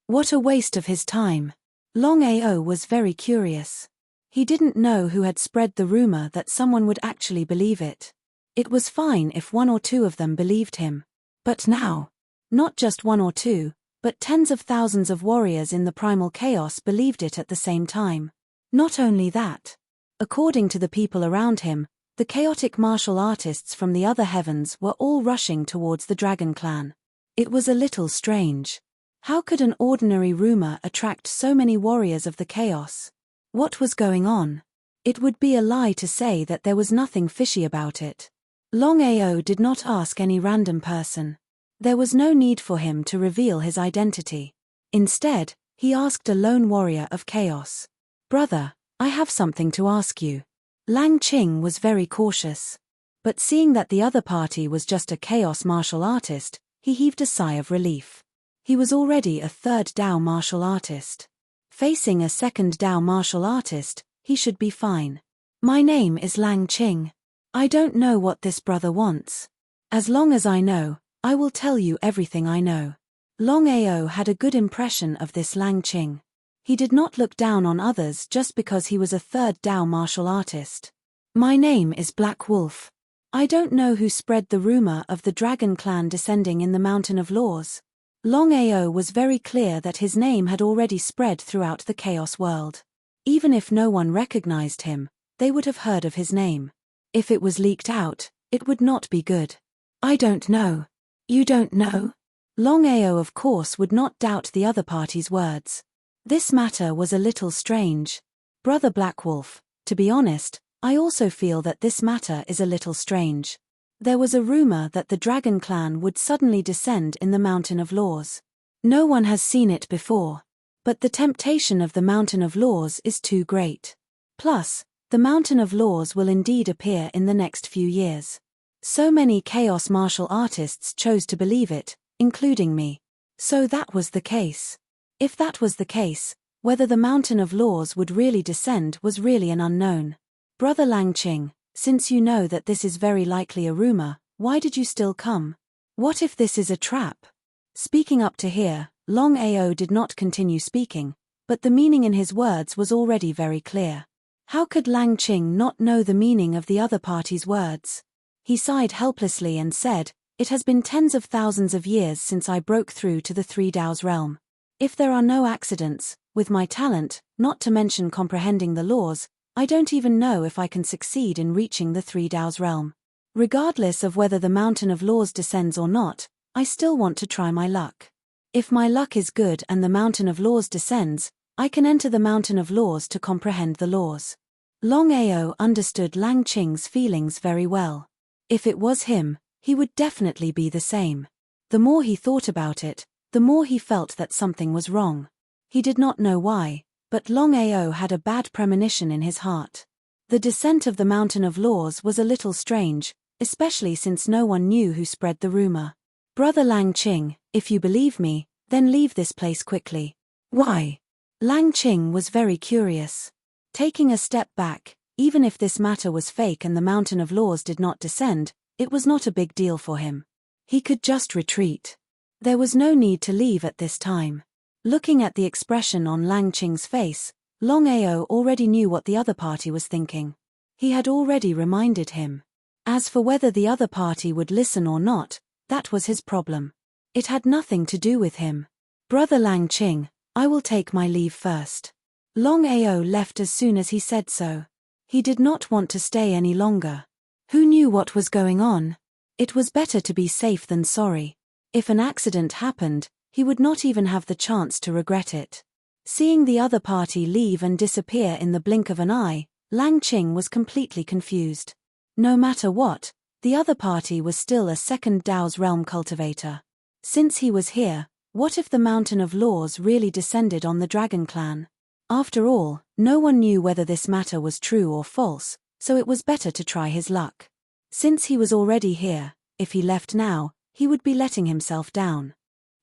What a waste of his time. Longao was very curious. He didn't know who had spread the rumor that someone would actually believe it. It was fine if 1 or 2 of them believed him. But now, not just 1 or 2, but tens of thousands of warriors in the primal chaos believed it at the same time. Not only that, according to the people around him, the chaotic martial artists from the other heavens were all rushing towards the Dragon Clan. It was a little strange. How could an ordinary rumor attract so many warriors of the chaos? What was going on? It would be a lie to say that there was nothing fishy about it. Longao did not ask any random person. There was no need for him to reveal his identity. Instead, he asked a lone warrior of chaos. "Brother, I have something to ask you." Lang Qing was very cautious. But seeing that the other party was just a chaos martial artist, he heaved a sigh of relief. He was already a third Dao martial artist. Facing a second Dao martial artist, he should be fine. "My name is Lang Qing. I don't know what this brother wants. As long as I know, I will tell you everything I know." Longao had a good impression of this Lang Qing. He did not look down on others just because he was a third Dao martial artist. "My name is Black Wolf. I don't know who spread the rumor of the Dragon Clan descending in the Mountain of Laws." Longao was very clear that his name had already spread throughout the Chaos world. Even if no one recognized him, they would have heard of his name. If it was leaked out, it would not be good. "I don't know." "You don't know?" Longao of course would not doubt the other party's words. This matter was a little strange. "Brother Black Wolf, to be honest, I also feel that this matter is a little strange. There was a rumor that the Dragon Clan would suddenly descend in the Mountain of Laws. No one has seen it before. But the temptation of the Mountain of Laws is too great. Plus, the Mountain of Laws will indeed appear in the next few years. So many chaos martial artists chose to believe it, including me. So that was the case. If that was the case, whether the Mountain of Laws would really descend was really an unknown. Brother Lang Qing, since you know that this is very likely a rumor, why did you still come? What if this is a trap?" Speaking up to here, Longao did not continue speaking, but the meaning in his words was already very clear. How could Lang Qing not know the meaning of the other party's words? He sighed helplessly and said, "It has been tens of thousands of years since I broke through to the Three Dao's realm. If there are no accidents, with my talent, not to mention comprehending the laws, I don't even know if I can succeed in reaching the Three Dao's realm. Regardless of whether the Mountain of Laws descends or not, I still want to try my luck. If my luck is good and the Mountain of Laws descends, I can enter the Mountain of Laws to comprehend the laws." Longao understood Lang Qing's feelings very well. If it was him, he would definitely be the same. The more he thought about it, the more he felt that something was wrong. He did not know why, but Longao had a bad premonition in his heart. The descent of the Mountain of Laws was a little strange, especially since no one knew who spread the rumor. "Brother Lang Qing, if you believe me, then leave this place quickly." "Why?" Lang Qing was very curious. Taking a step back, even if this matter was fake and the Mountain of Laws did not descend, it was not a big deal for him. He could just retreat. There was no need to leave at this time. Looking at the expression on Lang Qing's face, Longao already knew what the other party was thinking. He had already reminded him. As for whether the other party would listen or not, that was his problem. It had nothing to do with him. "Brother Lang Qing, I will take my leave first." Longao left as soon as he said so. He did not want to stay any longer. Who knew what was going on? It was better to be safe than sorry. If an accident happened, he would not even have the chance to regret it. Seeing the other party leave and disappear in the blink of an eye, Lang Qing was completely confused. No matter what, the other party was still a second Dao's realm cultivator. Since he was here, what if the Mountain of Laws really descended on the Dragon Clan? After all, no one knew whether this matter was true or false, so it was better to try his luck. Since he was already here, if he left now, he would be letting himself down.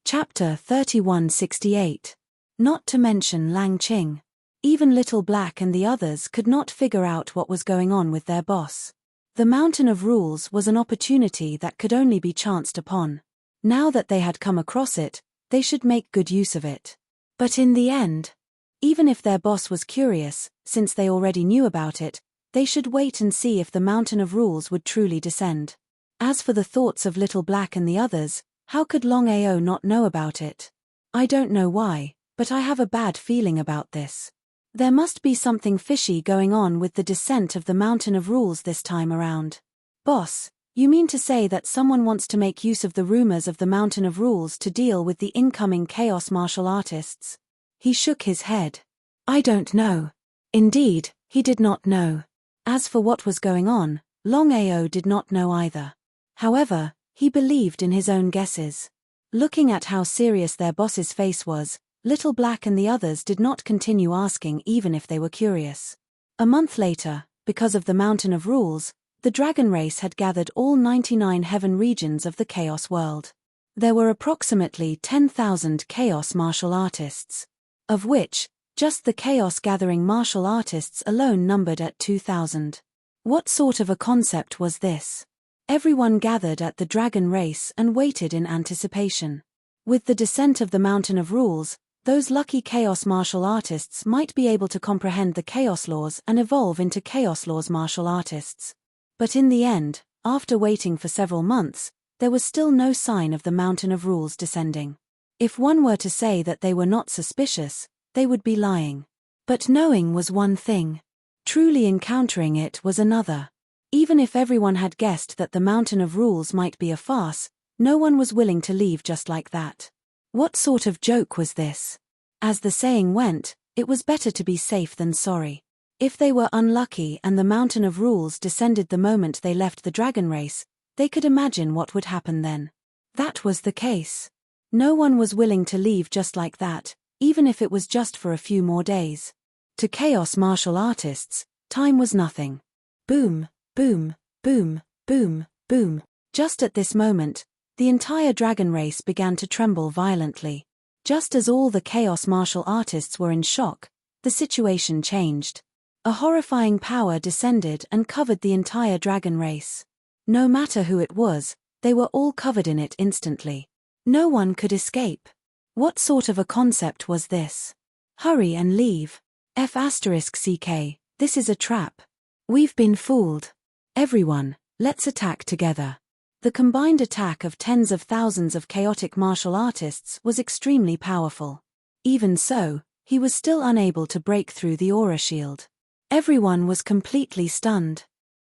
Chapter 3168. Not to mention Lang Qing. Even Little Black and the others could not figure out what was going on with their boss. The Mountain of Rules was an opportunity that could only be chanced upon. Now that they had come across it, they should make good use of it. But in the end, even if their boss was curious, since they already knew about it, they should wait and see if the Mountain of Rules would truly descend. As for the thoughts of Little Black and the others, how could Longao not know about it? "I don't know why, but I have a bad feeling about this. There must be something fishy going on with the descent of the Mountain of Rules this time around." "Boss, you mean to say that someone wants to make use of the rumors of the Mountain of Rules to deal with the incoming chaos martial artists?" He shook his head. "I don't know. Indeed, He did not know. As for what was going on, Longao did not know either. However, he believed in his own guesses. Looking at how serious their boss's face was, Little Black and the others did not continue asking even if they were curious. A month later, because of the Mountain of Rules, the dragon race had gathered all 99 heaven regions of the Chaos world. There were approximately 10,000 Chaos martial artists, of which, just the Chaos gathering martial artists alone numbered at 2,000. What sort of a concept was this? Everyone gathered at the dragon race and waited in anticipation. With the descent of the Mountain of Rules, those lucky Chaos martial artists might be able to comprehend the Chaos laws and evolve into Chaos laws martial artists. But in the end, after waiting for several months, there was still no sign of the Mountain of Rules descending. If one were to say that they were not suspicious, they would be lying. But knowing was one thing. Truly encountering it was another. Even if everyone had guessed that the Mountain of Rules might be a farce, no one was willing to leave just like that. What sort of joke was this? As the saying went, it was better to be safe than sorry. If they were unlucky and the Mountain of Rules descended the moment they left the dragon race, they could imagine what would happen then. That was the case. No one was willing to leave just like that, even if it was just for a few more days. To Chaos martial artists, time was nothing. Boom, boom, boom, boom, boom. Just at this moment, the entire dragon race began to tremble violently. Just as all the Chaos martial artists were in shock, the situation changed. A horrifying power descended and covered the entire dragon race. No matter who it was, they were all covered in it instantly. No one could escape. What sort of a concept was this? Hurry and leave. F***CK, this is a trap. We've been fooled. Everyone, let's attack together. The combined attack of tens of thousands of chaotic martial artists was extremely powerful. Even so, he was still unable to break through the aura shield. Everyone was completely stunned.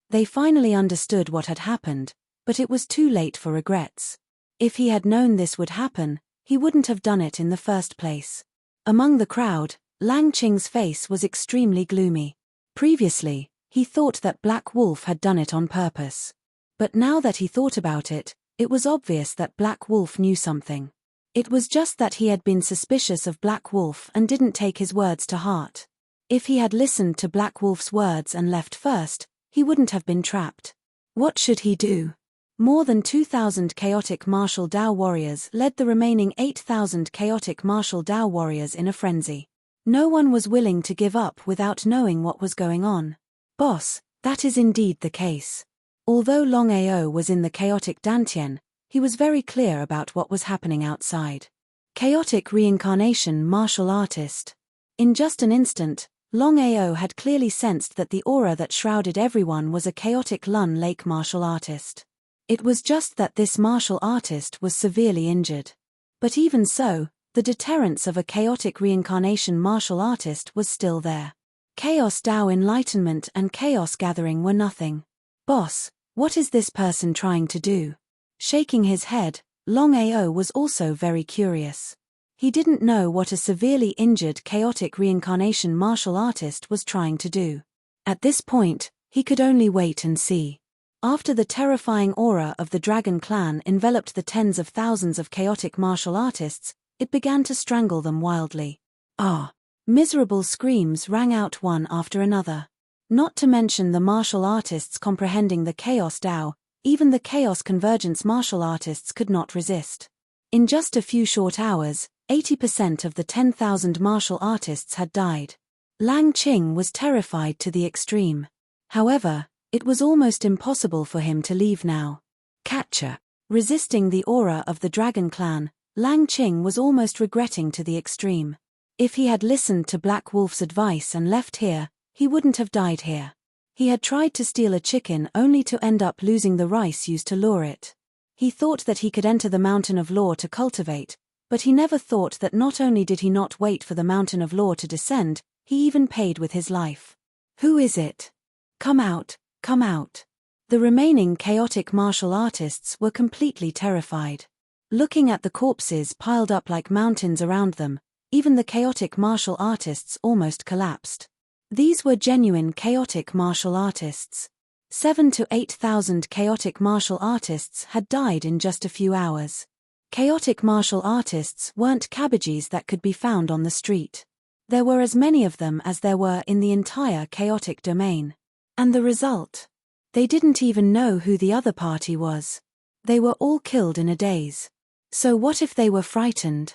They finally understood what had happened, but it was too late for regrets. If he had known this would happen, he wouldn't have done it in the first place. Among the crowd, Lang Qing's face was extremely gloomy. Previously, he thought that Black Wolf had done it on purpose. But now that he thought about it, it was obvious that Black Wolf knew something. It was just that he had been suspicious of Black Wolf and didn't take his words to heart. If he had listened to Black Wolf's words and left first, he wouldn't have been trapped. What should he do? More than 2,000 chaotic martial Dao warriors led the remaining 8,000 chaotic martial Dao warriors in a frenzy. No one was willing to give up without knowing what was going on. Boss, that is indeed the case. Although Longao was in the chaotic Dantian, he was very clear about what was happening outside. Chaotic reincarnation martial artist. In just an instant, Longao had clearly sensed that the aura that shrouded everyone was a chaotic Lun Lake martial artist. It was just that this martial artist was severely injured. But even so, the deterrence of a chaotic reincarnation martial artist was still there. Chaos Dao enlightenment and chaos gathering were nothing. Boss, what is this person trying to do? Shaking his head, Longao was also very curious. He didn't know what a severely injured chaotic reincarnation martial artist was trying to do. At this point, he could only wait and see. After the terrifying aura of the Dragon Clan enveloped the tens of thousands of chaotic martial artists, it began to strangle them wildly. Ah! Miserable screams rang out one after another. Not to mention the martial artists comprehending the Chaos Dao, even the Chaos Convergence martial artists could not resist. In just a few short hours, 80% of the 10,000 martial artists had died. Lang Qing was terrified to the extreme. However, it was almost impossible for him to leave now. Catcher. Resisting the aura of the Dragon Clan, Lang Qing was almost regretting to the extreme. If he had listened to Black Wolf's advice and left here, he wouldn't have died here. He had tried to steal a chicken only to end up losing the rice used to lure it. He thought that he could enter the Mountain of Law to cultivate, but he never thought that not only did he not wait for the Mountain of Law to descend, he even paid with his life. Who is it? Come out, come out. The remaining chaotic martial artists were completely terrified. Looking at the corpses piled up like mountains around them, even the chaotic martial artists almost collapsed. These were genuine chaotic martial artists. 7,000 to 8,000 chaotic martial artists had died in just a few hours. Chaotic martial artists weren't cabbages that could be found on the street. There were as many of them as there were in the entire chaotic domain. And the result? They didn't even know who the other party was. They were all killed in a daze. So what if they were frightened?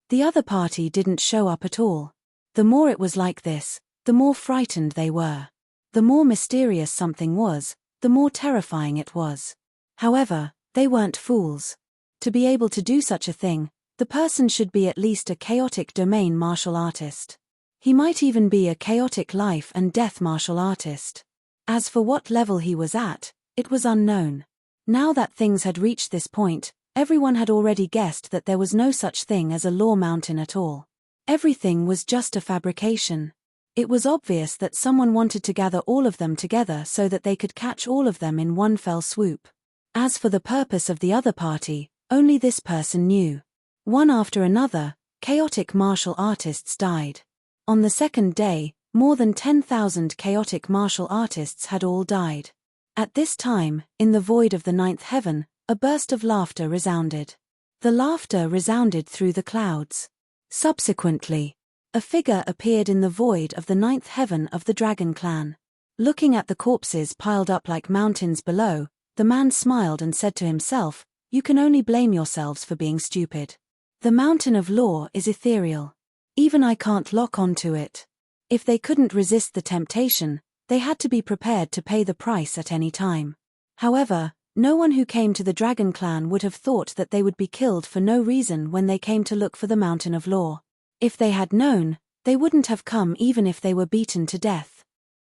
The other party didn't show up at all. The more it was like this, the more frightened they were. The more mysterious something was, the more terrifying it was. However, they weren't fools. To be able to do such a thing, the person should be at least a chaotic domain martial artist. He might even be a chaotic life and death martial artist. As for what level he was at, it was unknown. Now that things had reached this point, everyone had already guessed that there was no such thing as a law mountain at all. Everything was just a fabrication. It was obvious that someone wanted to gather all of them together so that they could catch all of them in one fell swoop. As for the purpose of the other party, only this person knew. One after another, chaotic martial artists died. On the second day, more than 10,000 chaotic martial artists had all died. At this time, in the void of the ninth heaven, a burst of laughter resounded. The laughter resounded through the clouds. Subsequently, a figure appeared in the void of the ninth heaven of the Dragon Clan. Looking at the corpses piled up like mountains below, the man smiled and said to himself, "You can only blame yourselves for being stupid. The mountain of law is ethereal. Even I can't lock onto it." If they couldn't resist the temptation, they had to be prepared to pay the price at any time. However, no one who came to the Dragon Clan would have thought that they would be killed for no reason when they came to look for the mountain of law. If they had known, they wouldn't have come even if they were beaten to death.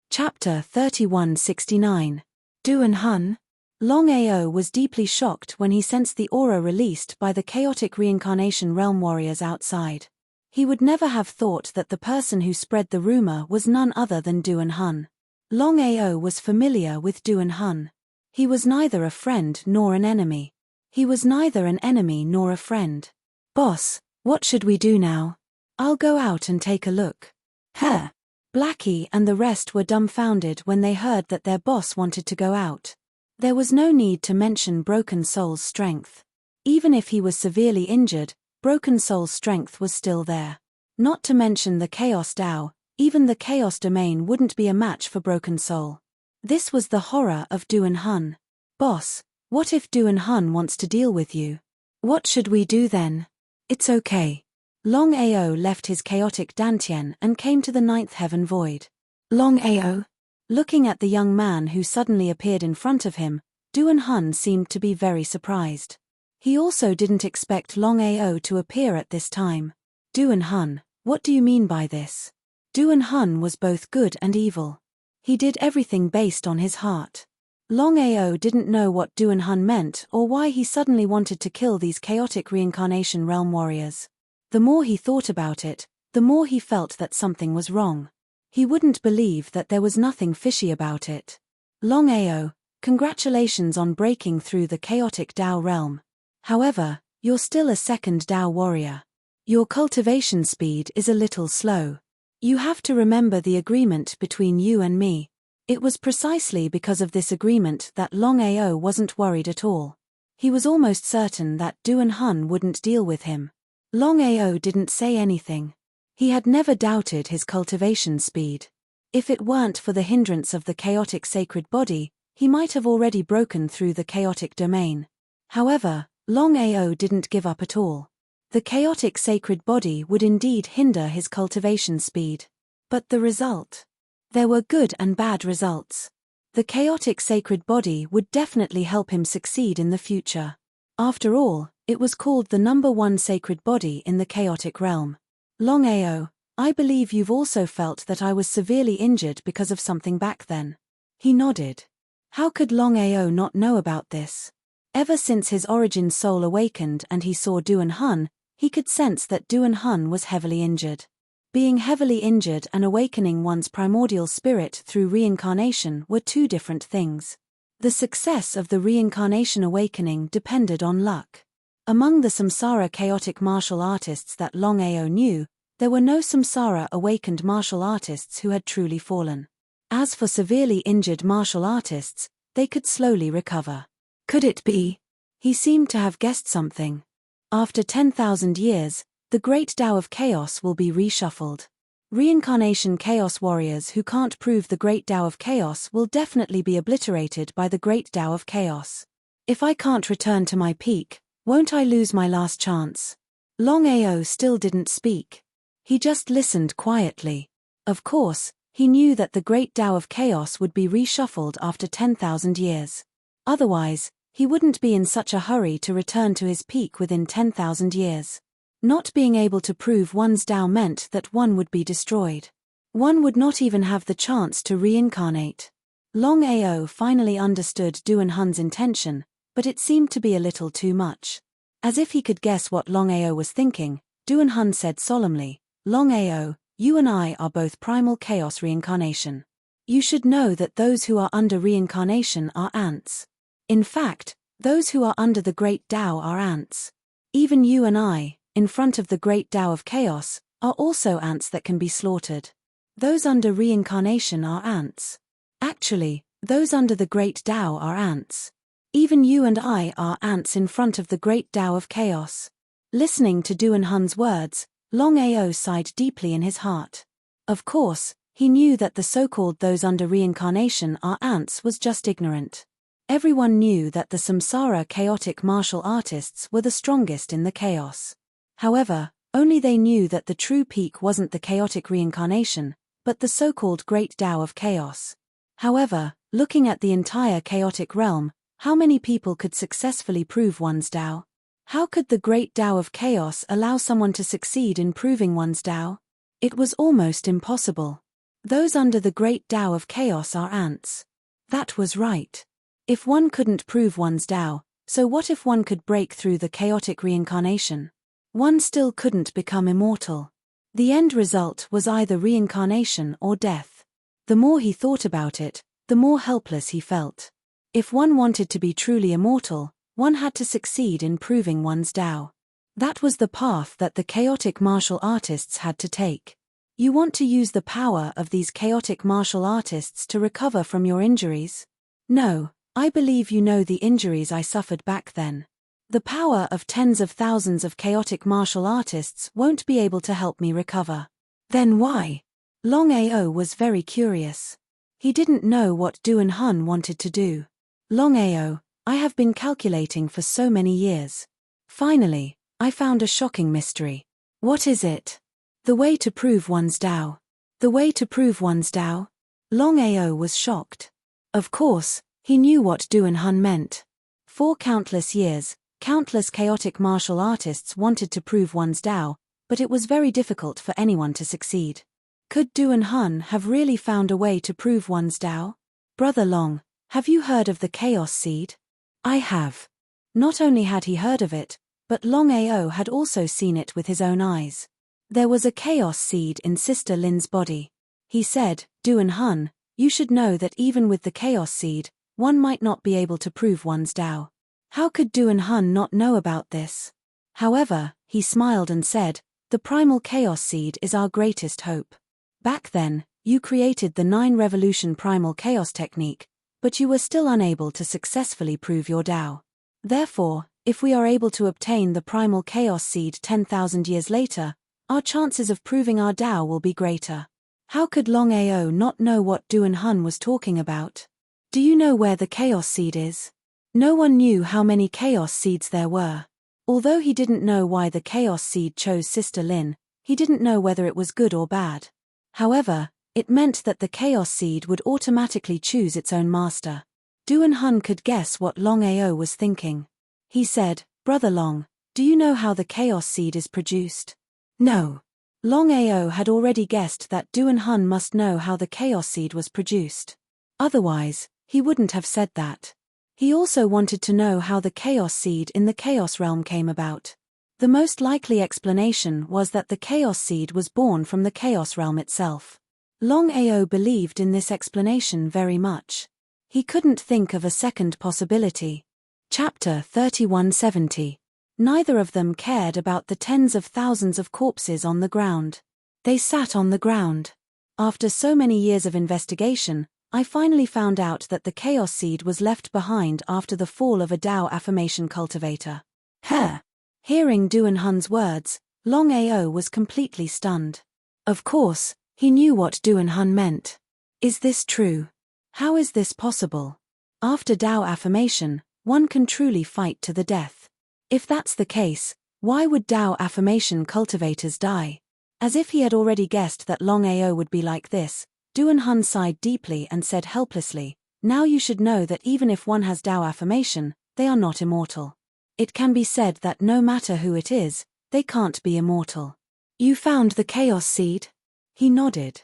Chapter 3169. Duan Hun. Longao was deeply shocked when he sensed the aura released by the chaotic reincarnation realm warriors outside. He would never have thought that the person who spread the rumor was none other than Duan Hun. Longao was familiar with Duan Hun. He was neither a friend nor an enemy. He was neither an enemy nor a friend. "Boss, what should we do now? I'll go out and take a look." Huh. Blackie and the rest were dumbfounded when they heard that their boss wanted to go out. There was no need to mention Broken Soul's strength. Even if he was severely injured, Broken Soul's strength was still there. Not to mention the Chaos Dao, even the Chaos Domain wouldn't be a match for Broken Soul. This was the horror of Duan Hun. "Boss, what if Duan Hun wants to deal with you? What should we do then?" "It's okay." Longao left his chaotic Dantian and came to the ninth heaven void. Longao. Looking at the young man who suddenly appeared in front of him, Duan Hun seemed to be very surprised. He also didn't expect Longao to appear at this time. "Duan Hun, what do you mean by this?" Duan Hun was both good and evil. He did everything based on his heart. Longao didn't know what Duan Hun meant or why he suddenly wanted to kill these chaotic reincarnation realm warriors. The more he thought about it, the more he felt that something was wrong. He wouldn't believe that there was nothing fishy about it. "Longao, congratulations on breaking through the chaotic Dao realm. However, you're still a second Dao warrior. Your cultivation speed is a little slow. You have to remember the agreement between you and me." It was precisely because of this agreement that Longao wasn't worried at all. He was almost certain that Duan Hun wouldn't deal with him. Longao didn't say anything. He had never doubted his cultivation speed. If it weren't for the hindrance of the chaotic sacred body, he might have already broken through the chaotic domain. However, Longao didn't give up at all. The chaotic sacred body would indeed hinder his cultivation speed. But the result? There were good and bad results. The chaotic sacred body would definitely help him succeed in the future. After all, it was called the #1 sacred body in the chaotic realm. "Longao, I believe you've also felt that I was severely injured because of something back then." He nodded. How could Longao not know about this? Ever since his origin soul awakened and he saw Duan Hun, he could sense that Duan Hun was heavily injured. Being heavily injured and awakening one's primordial spirit through reincarnation were two different things. The success of the reincarnation awakening depended on luck. Among the Samsara chaotic martial artists that Longao knew, There were no samsara awakened martial artists who had truly fallen. As for severely injured martial artists, they could slowly recover. Could it be? He seemed to have guessed something. After 10,000 years, the great Tao of Chaos will be reshuffled. Reincarnation Chaos warriors who can't prove the great Tao of Chaos will definitely be obliterated by the great Tao of Chaos. If I can't return to my peak, won't I lose my last chance? Longao still didn't speak. He just listened quietly. Of course, he knew that the great Tao of Chaos would be reshuffled after 10,000 years. Otherwise, he wouldn't be in such a hurry to return to his peak within 10,000 years. Not being able to prove one's Tao meant that one would be destroyed. One would not even have the chance to reincarnate. Longao finally understood Duan Hun's intention, but it seemed to be a little too much. As if he could guess what Longao was thinking, Duan Hun said solemnly, "Longao, you and I are both primal chaos reincarnation. You should know that those who are under reincarnation are ants. In fact, those who are under the great Tao are ants. Even you and I, in front of the great Tao of Chaos, are also ants that can be slaughtered. Those under reincarnation are ants. Actually, those under the great Tao are ants. Even you and I are ants in front of the great Tao of Chaos." Listening to Duan Hun's words, Longao sighed deeply in his heart. Of course, he knew that the so-called those under reincarnation are ants was just ignorant. Everyone knew that the samsara chaotic martial artists were the strongest in the chaos. However, only they knew that the true peak wasn't the chaotic reincarnation, but the so-called great Tao of Chaos. However, looking at the entire chaotic realm, how many people could successfully prove one's Tao? How could the great Tao of Chaos allow someone to succeed in proving one's Tao? It was almost impossible. Those under the great Tao of Chaos are ants. That was right. If one couldn't prove one's Tao, so what if one could break through the chaotic reincarnation? One still couldn't become immortal. The end result was either reincarnation or death. The more he thought about it, the more helpless he felt. If one wanted to be truly immortal, one had to succeed in proving one's Tao. That was the path that the chaotic martial artists had to take. You want to use the power of these chaotic martial artists to recover from your injuries? No, I believe you know the injuries I suffered back then. The power of tens of thousands of chaotic martial artists won't be able to help me recover. Then why? Longao was very curious. He didn't know what Duan Hun wanted to do. Longao, I have been calculating for so many years. Finally, I found a shocking mystery. What is it? The way to prove one's Tao. The way to prove one's Tao? Longao was shocked. Of course, he knew what Duan Hun meant. For countless years, countless chaotic martial artists wanted to prove one's Tao, but it was very difficult for anyone to succeed. Could Duan Hun have really found a way to prove one's Tao? Brother Long, have you heard of the Chaos Seed? I have. Not only had he heard of it, but Longao had also seen it with his own eyes. There was a Chaos Seed in Sister Lin's body. He said, Duan Hun, you should know that even with the Chaos Seed, one might not be able to prove one's Tao. How could Duan Hun not know about this? However, he smiled and said, the primal Chaos Seed is our greatest hope. Back then, you created the 9-revolution primal chaos technique, but you were still unable to successfully prove your Tao. Therefore, if we are able to obtain the primal chaos seed 10,000 years later, our chances of proving our Tao will be greater. How could Longao not know what Duan Hun was talking about? Do you know where the chaos seed is? No one knew how many chaos seeds there were. Although he didn't know why the chaos seed chose Sister Lin, he didn't know whether it was good or bad. However, it meant that the chaos seed would automatically choose its own master. Duan Hun could guess what Longao was thinking. He said, Brother Long, do you know how the chaos seed is produced? No. Longao had already guessed that Duan Hun must know how the chaos seed was produced. Otherwise, he wouldn't have said that. He also wanted to know how the chaos seed in the chaos realm came about. The most likely explanation was that the chaos seed was born from the chaos realm itself. Longao believed in this explanation very much. He couldn't think of a second possibility. Chapter 3170. Neither of them cared about the tens of thousands of corpses on the ground. They sat on the ground. After so many years of investigation, I finally found out that the chaos seed was left behind after the fall of a Dao affirmation cultivator. Heh! Hearing Duan Hun's words, Longao was completely stunned. Of course, he knew what Duan Hun meant. Is this true? How is this possible? After Dao affirmation, one can truly fight to the death. If that's the case, why would Dao affirmation cultivators die? As if he had already guessed that Longao would be like this, Duan Hun sighed deeply and said helplessly, "Now you should know that even if one has Dao affirmation, they are not immortal. It can be said that no matter who it is, they can't be immortal." You found the Chaos Seed? He nodded.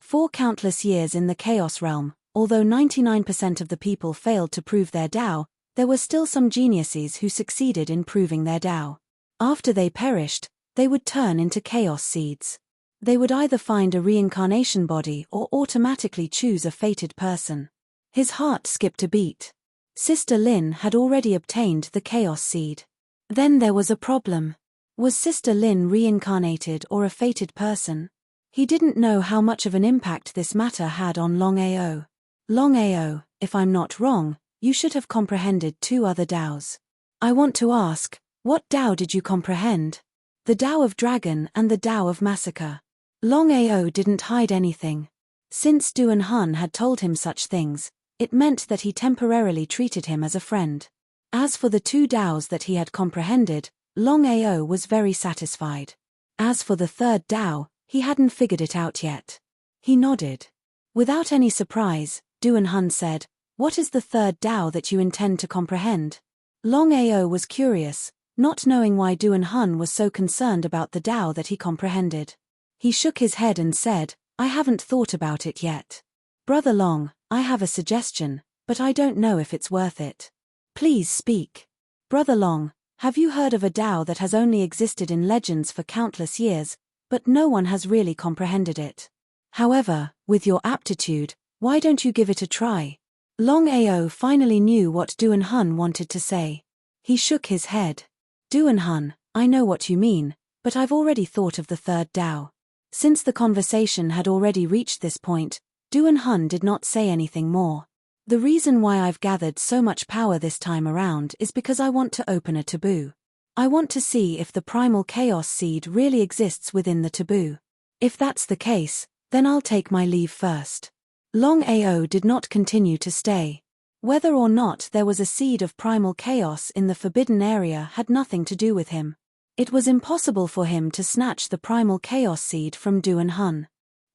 For countless years in the Chaos Realm, although 99% of the people failed to prove their Dao, there were still some geniuses who succeeded in proving their Dao. After they perished, they would turn into Chaos Seeds. They would either find a reincarnation body or automatically choose a fated person. His heart skipped a beat. Sister Lin had already obtained the Chaos Seed. Then there was a problem. Was Sister Lin reincarnated or a fated person? He didn't know how much of an impact this matter had on Longao. Longao, if I'm not wrong, you should have comprehended two other Daos. I want to ask, what Dao did you comprehend? The Dao of Dragon and the Dao of Massacre. Longao didn't hide anything. Since Duan Hun had told him such things, it meant that he temporarily treated him as a friend. As for the two Daos that he had comprehended, Longao was very satisfied. As for the third Dao, he hadn't figured it out yet. He nodded. Without any surprise, Duan Hun said, "What is the third Dao that you intend to comprehend?" Longao was curious, not knowing why Duan Hun was so concerned about the Dao that he comprehended. He shook his head and said, "I haven't thought about it yet. Brother Long, I have a suggestion, but I don't know if it's worth it." "Please speak." "Brother Long, have you heard of a Dao that has only existed in legends for countless years, but no one has really comprehended it? However, with your aptitude, why don't you give it a try?" Longao finally knew what Duan Hun wanted to say. He shook his head. "Duan Hun, I know what you mean, but I've already thought of the third Dao." Since the conversation had already reached this point, Duan Hun did not say anything more. "The reason why I've gathered so much power this time around is because I want to open a taboo. I want to see if the primal chaos seed really exists within the taboo. If that's the case, then I'll take my leave first." Longao did not continue to stay. Whether or not there was a seed of primal chaos in the forbidden area had nothing to do with him. It was impossible for him to snatch the primal chaos seed from Duan Hun.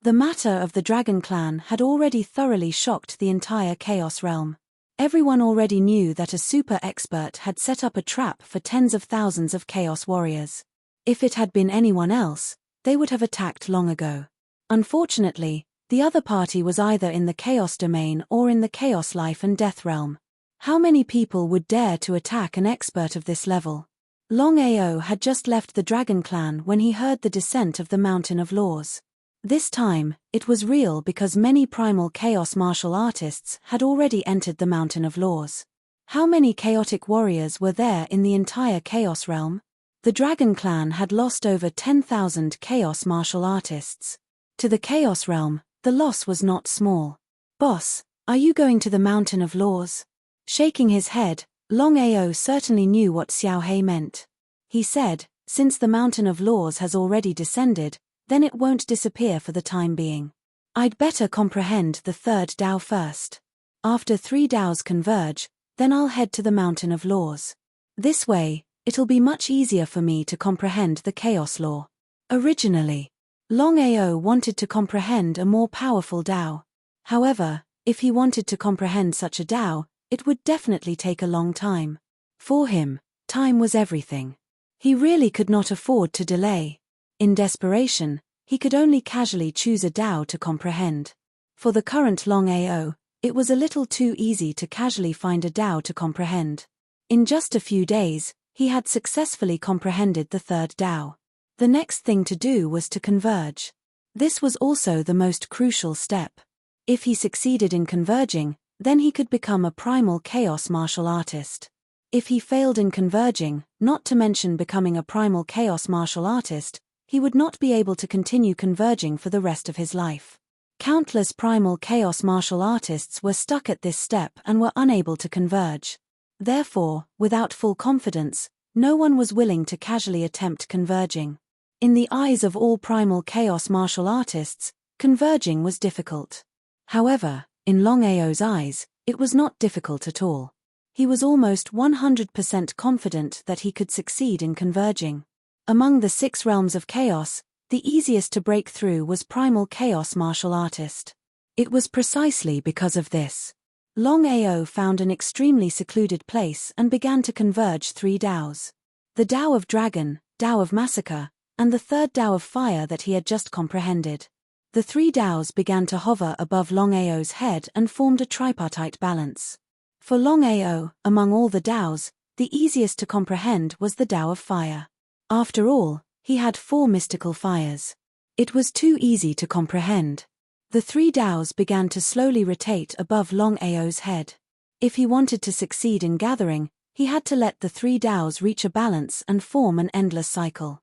The matter of the Dragon Clan had already thoroughly shocked the entire Chaos Realm. Everyone already knew that a super expert had set up a trap for tens of thousands of Chaos Warriors. If it had been anyone else, they would have attacked long ago. Unfortunately, the other party was either in the Chaos Domain or in the Chaos Life and Death Realm. How many people would dare to attack an expert of this level? Longao had just left the Dragon Clan when he heard the descent of the Mountain of Laws. This time, it was real because many primal chaos martial artists had already entered the Mountain of Laws. How many chaotic warriors were there in the entire Chaos Realm? The Dragon Clan had lost over 10,000 chaos martial artists. To the Chaos Realm, the loss was not small. "Boss, are you going to the Mountain of Laws?" Shaking his head, Longao certainly knew what Xiao Hei meant. He said, "Since the Mountain of Laws has already descended, then it won't disappear for the time being. I'd better comprehend the third Dao first. After 3 Daos converge, then I'll head to the Mountain of Laws. This way, it'll be much easier for me to comprehend the Chaos Law." Originally, Longao wanted to comprehend a more powerful Dao. However, if he wanted to comprehend such a Dao, it would definitely take a long time. For him, time was everything. He really could not afford to delay. In desperation, he could only casually choose a Dao to comprehend. For the current Longao, it was a little too easy to casually find a Dao to comprehend. In just a few days, he had successfully comprehended the third Dao. The next thing to do was to converge. This was also the most crucial step. If he succeeded in converging, then he could become a primal chaos martial artist. If he failed in converging, not to mention becoming a primal chaos martial artist, he would not be able to continue converging for the rest of his life. Countless primal chaos martial artists were stuck at this step and were unable to converge. Therefore, without full confidence, no one was willing to casually attempt converging. In the eyes of all primal chaos martial artists, converging was difficult. However, in Longao's eyes, it was not difficult at all. He was almost 100% confident that he could succeed in converging. Among the 6 realms of chaos, the easiest to break through was primal chaos martial artist. It was precisely because of this. Longao found an extremely secluded place and began to converge 3 Daos. The Dao of Dragon, Dao of Massacre, and the third Dao of Fire that he had just comprehended. The 3 Daos began to hover above Longao's head and formed a tripartite balance. For Longao, among all the Daos, the easiest to comprehend was the Dao of Fire. After all, he had 4 mystical fires. It was too easy to comprehend. The 3 Daos began to slowly rotate above Longao's head. If he wanted to succeed in gathering, he had to let the 3 Daos reach a balance and form an endless cycle.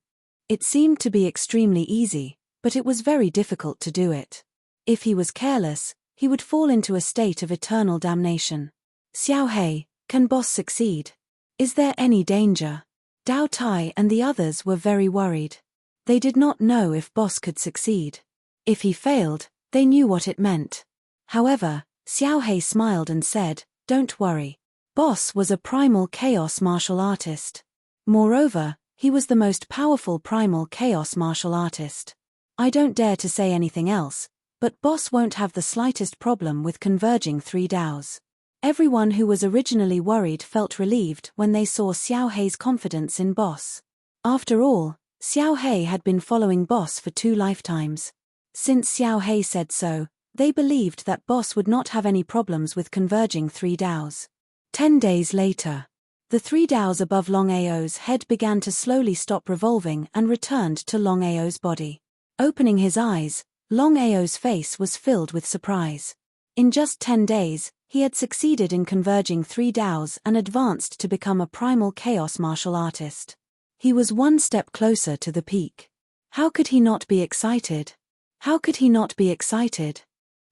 It seemed to be extremely easy, but it was very difficult to do it. If he was careless, he would fall into a state of eternal damnation. Xiaohei, can boss succeed? Is there any danger? Dao Tai and the others were very worried. They did not know if boss could succeed. If he failed, they knew what it meant. However, Xiaohei smiled and said, "Don't worry. Boss was a primal chaos martial artist. Moreover, he was the most powerful primal chaos martial artist. I don't dare to say anything else, but boss won't have the slightest problem with converging 3 Daos." Everyone who was originally worried felt relieved when they saw Xiaohei's confidence in boss. After all, Xiaohei had been following boss for 2 lifetimes. Since Xiaohei said so, they believed that boss would not have any problems with converging 3 Daos. 10 days later, the 3 Daos above Longao's head began to slowly stop revolving and returned to Longao's body. Opening his eyes, Longao's face was filled with surprise. In just 10 days, he had succeeded in converging 3 Daos and advanced to become a primal chaos martial artist. He was 1 step closer to the peak. How could he not be excited? How could he not be excited?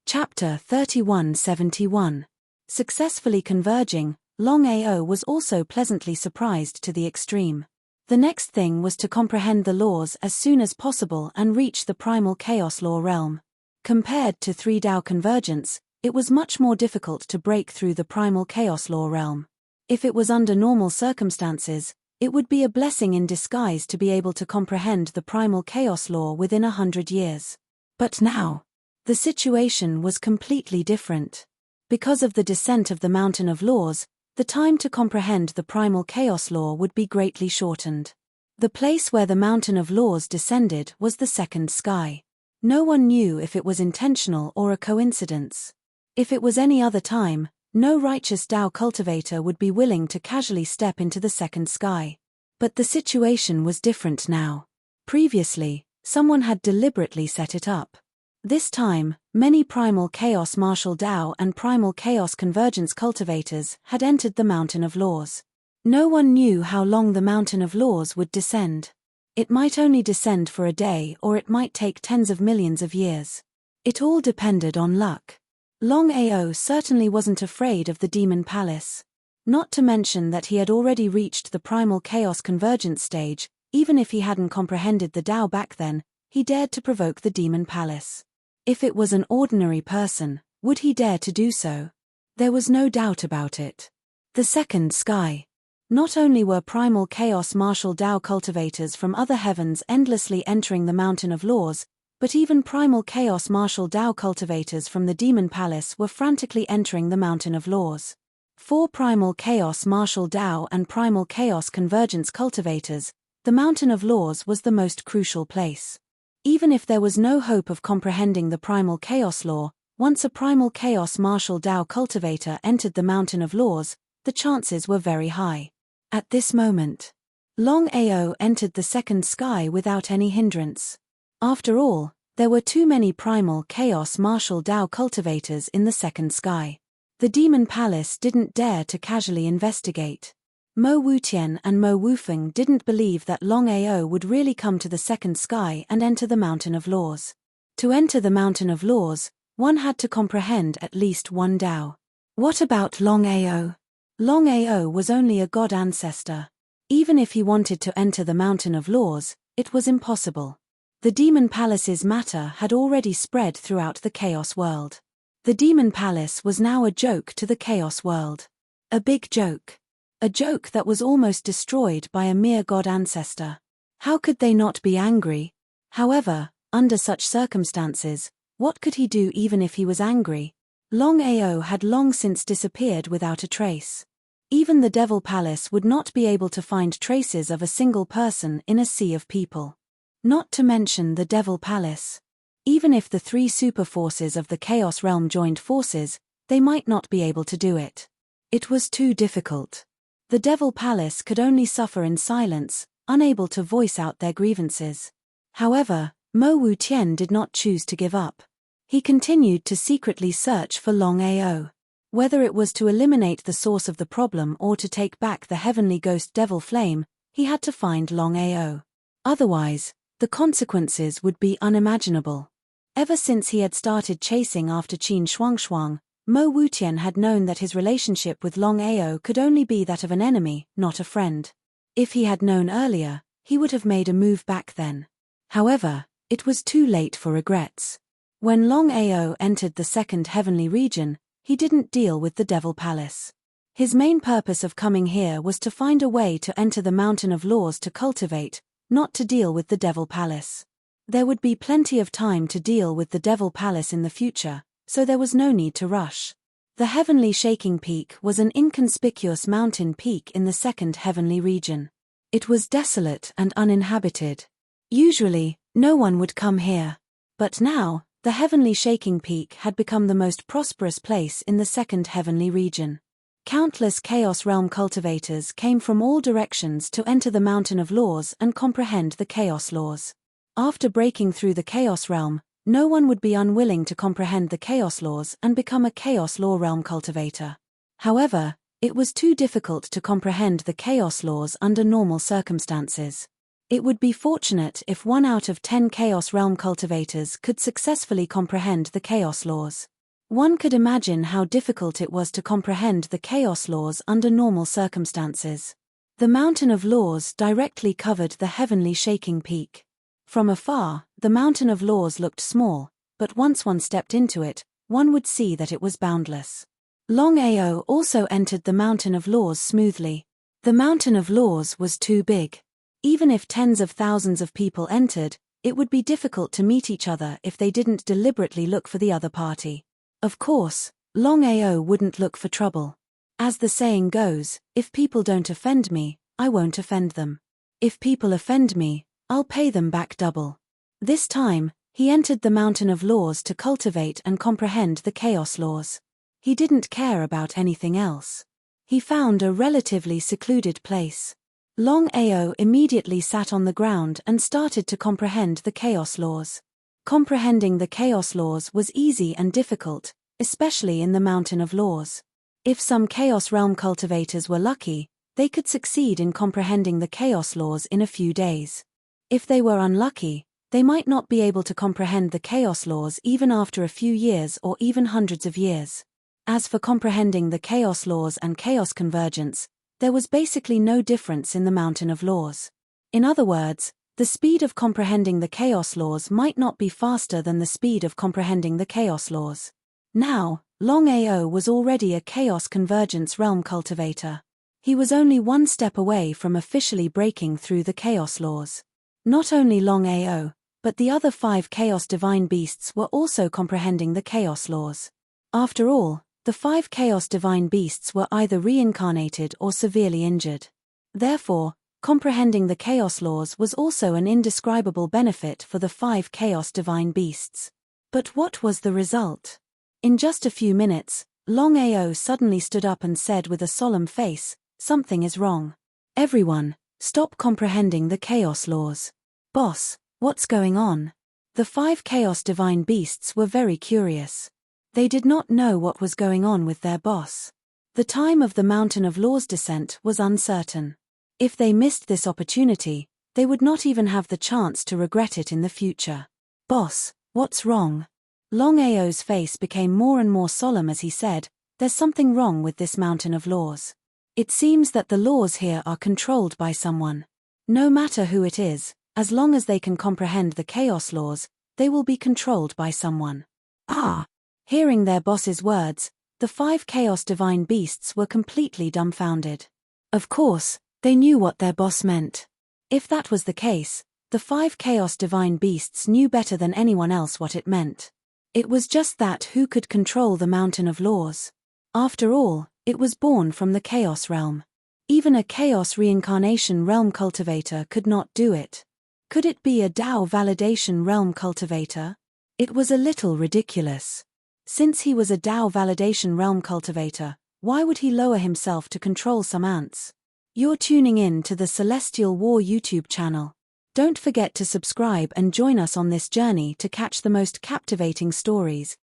Chapter 3171. Successfully converging, Longao was also pleasantly surprised to the extreme. The next thing was to comprehend the laws as soon as possible and reach the primal chaos law realm. Compared to 3 Dao convergence, it was much more difficult to break through the primal chaos law realm. If it was under normal circumstances, it would be a blessing in disguise to be able to comprehend the primal chaos law within 100 years. But now, the situation was completely different. Because of the descent of the Mountain of Laws, the time to comprehend the primal chaos law would be greatly shortened. The place where the Mountain of Laws descended was the second sky. No one knew if it was intentional or a coincidence. If it was any other time, no righteous Dao cultivator would be willing to casually step into the second sky. But the situation was different now. Previously, someone had deliberately set it up. This time, many primal chaos martial Dao and primal chaos convergence cultivators had entered the Mountain of Laws. No one knew how long the Mountain of Laws would descend. It might only descend for a day or it might take tens of millions of years. It all depended on luck. Longao certainly wasn't afraid of the Demon Palace. Not to mention that he had already reached the primal chaos convergence stage. Even if he hadn't comprehended the Dao back then, he dared to provoke the Demon Palace. If it was an ordinary person, would he dare to do so? There was no doubt about it. The second sky. Not only were primal chaos martial Dao cultivators from other heavens endlessly entering the Mountain of Laws, but even primal chaos martial Dao cultivators from the Demon Palace were frantically entering the Mountain of Laws. For primal chaos martial Dao and primal chaos convergence cultivators, the Mountain of Laws was the most crucial place. Even if there was no hope of comprehending the primal chaos law, once a primal chaos martial Dao cultivator entered the Mountain of Laws, the chances were very high. At this moment, Longao entered the second sky without any hindrance. After all, there were too many primal chaos martial Dao cultivators in the second sky. The Demon Palace didn't dare to casually investigate. Mo Wutian and Mo Wufeng didn't believe that Longao would really come to the second sky and enter the Mountain of Laws. To enter the Mountain of Laws, one had to comprehend at least one Dao. What about Longao? Longao was only a god ancestor. Even if he wanted to enter the Mountain of Laws, it was impossible. The Demon Palace's matter had already spread throughout the Chaos world. The Demon Palace was now a joke to the Chaos world. A big joke. A joke that was almost destroyed by a mere god ancestor. How could they not be angry? However, under such circumstances, what could he do even if he was angry? Longao had long since disappeared without a trace. Even the Devil Palace would not be able to find traces of a single person in a sea of people. Not to mention the Devil Palace. Even if the three super forces of the Chaos Realm joined forces, they might not be able to do it. It was too difficult. The Devil Palace could only suffer in silence, unable to voice out their grievances. However, Mo Wutian did not choose to give up. He continued to secretly search for Longao. Whether it was to eliminate the source of the problem or to take back the heavenly ghost Devil Flame, he had to find Longao. Otherwise, the consequences would be unimaginable. Ever since he had started chasing after Qin Shuangshuang, Mo Wutian had known that his relationship with Longao could only be that of an enemy, not a friend. If he had known earlier, he would have made a move back then. However, it was too late for regrets. When Longao entered the second heavenly region, he didn't deal with the Devil Palace. His main purpose of coming here was to find a way to enter the Mountain of Laws to cultivate, not to deal with the Devil Palace. There would be plenty of time to deal with the Devil Palace in the future, so there was no need to rush. The Heavenly Shaking Peak was an inconspicuous mountain peak in the second heavenly region. It was desolate and uninhabited. Usually, no one would come here. But now, the Heavenly Shaking Peak had become the most prosperous place in the second heavenly region. Countless Chaos Realm cultivators came from all directions to enter the Mountain of Laws and comprehend the Chaos Laws. After breaking through the Chaos Realm, no one would be unwilling to comprehend the Chaos Laws and become a Chaos Law Realm cultivator. However, it was too difficult to comprehend the Chaos Laws under normal circumstances. It would be fortunate if 1 out of 10 Chaos Realm cultivators could successfully comprehend the Chaos Laws. One could imagine how difficult it was to comprehend the Chaos Laws under normal circumstances. The Mountain of Laws directly covered the Heavenly Shaking Peak. From afar, the Mountain of Laws looked small, but once one stepped into it, one would see that it was boundless. Longao also entered the Mountain of Laws smoothly. The Mountain of Laws was too big. Even if tens of thousands of people entered, it would be difficult to meet each other if they didn't deliberately look for the other party. Of course, Longao wouldn't look for trouble. As the saying goes, if people don't offend me, I won't offend them. If people offend me, I'll pay them back double. This time, he entered the Mountain of Laws to cultivate and comprehend the Chaos Laws. He didn't care about anything else. He found a relatively secluded place. Longao immediately sat on the ground and started to comprehend the Chaos Laws. Comprehending the Chaos Laws was easy and difficult, especially in the Mountain of Laws. If some Chaos Realm cultivators were lucky, they could succeed in comprehending the Chaos Laws in a few days. If they were unlucky, they might not be able to comprehend the Chaos Laws even after a few years or even hundreds of years. As for comprehending the Chaos Laws and Chaos Convergence, there was basically no difference in the Mountain of Laws. In other words, the speed of comprehending the Chaos Laws might not be faster than the speed of comprehending the Chaos Laws. Now, Longao was already a Chaos Convergence Realm cultivator. He was only one step away from officially breaking through the Chaos Laws. Not only Longao, but the other 5 Chaos Divine Beasts were also comprehending the Chaos Laws. After all, the 5 Chaos Divine Beasts were either reincarnated or severely injured. Therefore, comprehending the Chaos Laws was also an indescribable benefit for the 5 Chaos Divine Beasts. But what was the result? In just a few minutes, Longao suddenly stood up and said with a solemn face, "Something is wrong. Everyone, stop comprehending the Chaos Laws." "Boss, what's going on?" The 5 Chaos Divine Beasts were very curious. They did not know what was going on with their boss. The time of the Mountain of Law's descent was uncertain. If they missed this opportunity, they would not even have the chance to regret it in the future. "Boss, what's wrong?" Longao's face became more and more solemn as he said, "There's something wrong with this Mountain of Laws. It seems that the laws here are controlled by someone. No matter who it is, as long as they can comprehend the chaos laws, they will be controlled by someone." Ah! Hearing their boss's words, the 5 chaos divine beasts were completely dumbfounded. Of course, they knew what their boss meant. If that was the case, the 5 chaos divine beasts knew better than anyone else what it meant. It was just that who could control the Mountain of Laws. After all, it was born from the Chaos Realm. Even a Chaos Reincarnation Realm cultivator could not do it. Could it be a Tao Validation Realm cultivator? It was a little ridiculous. Since he was a Tao Validation Realm cultivator, why would he lower himself to control some ants? You're tuning in to the Celestial War YouTube channel. Don't forget to subscribe and join us on this journey to catch the most captivating stories,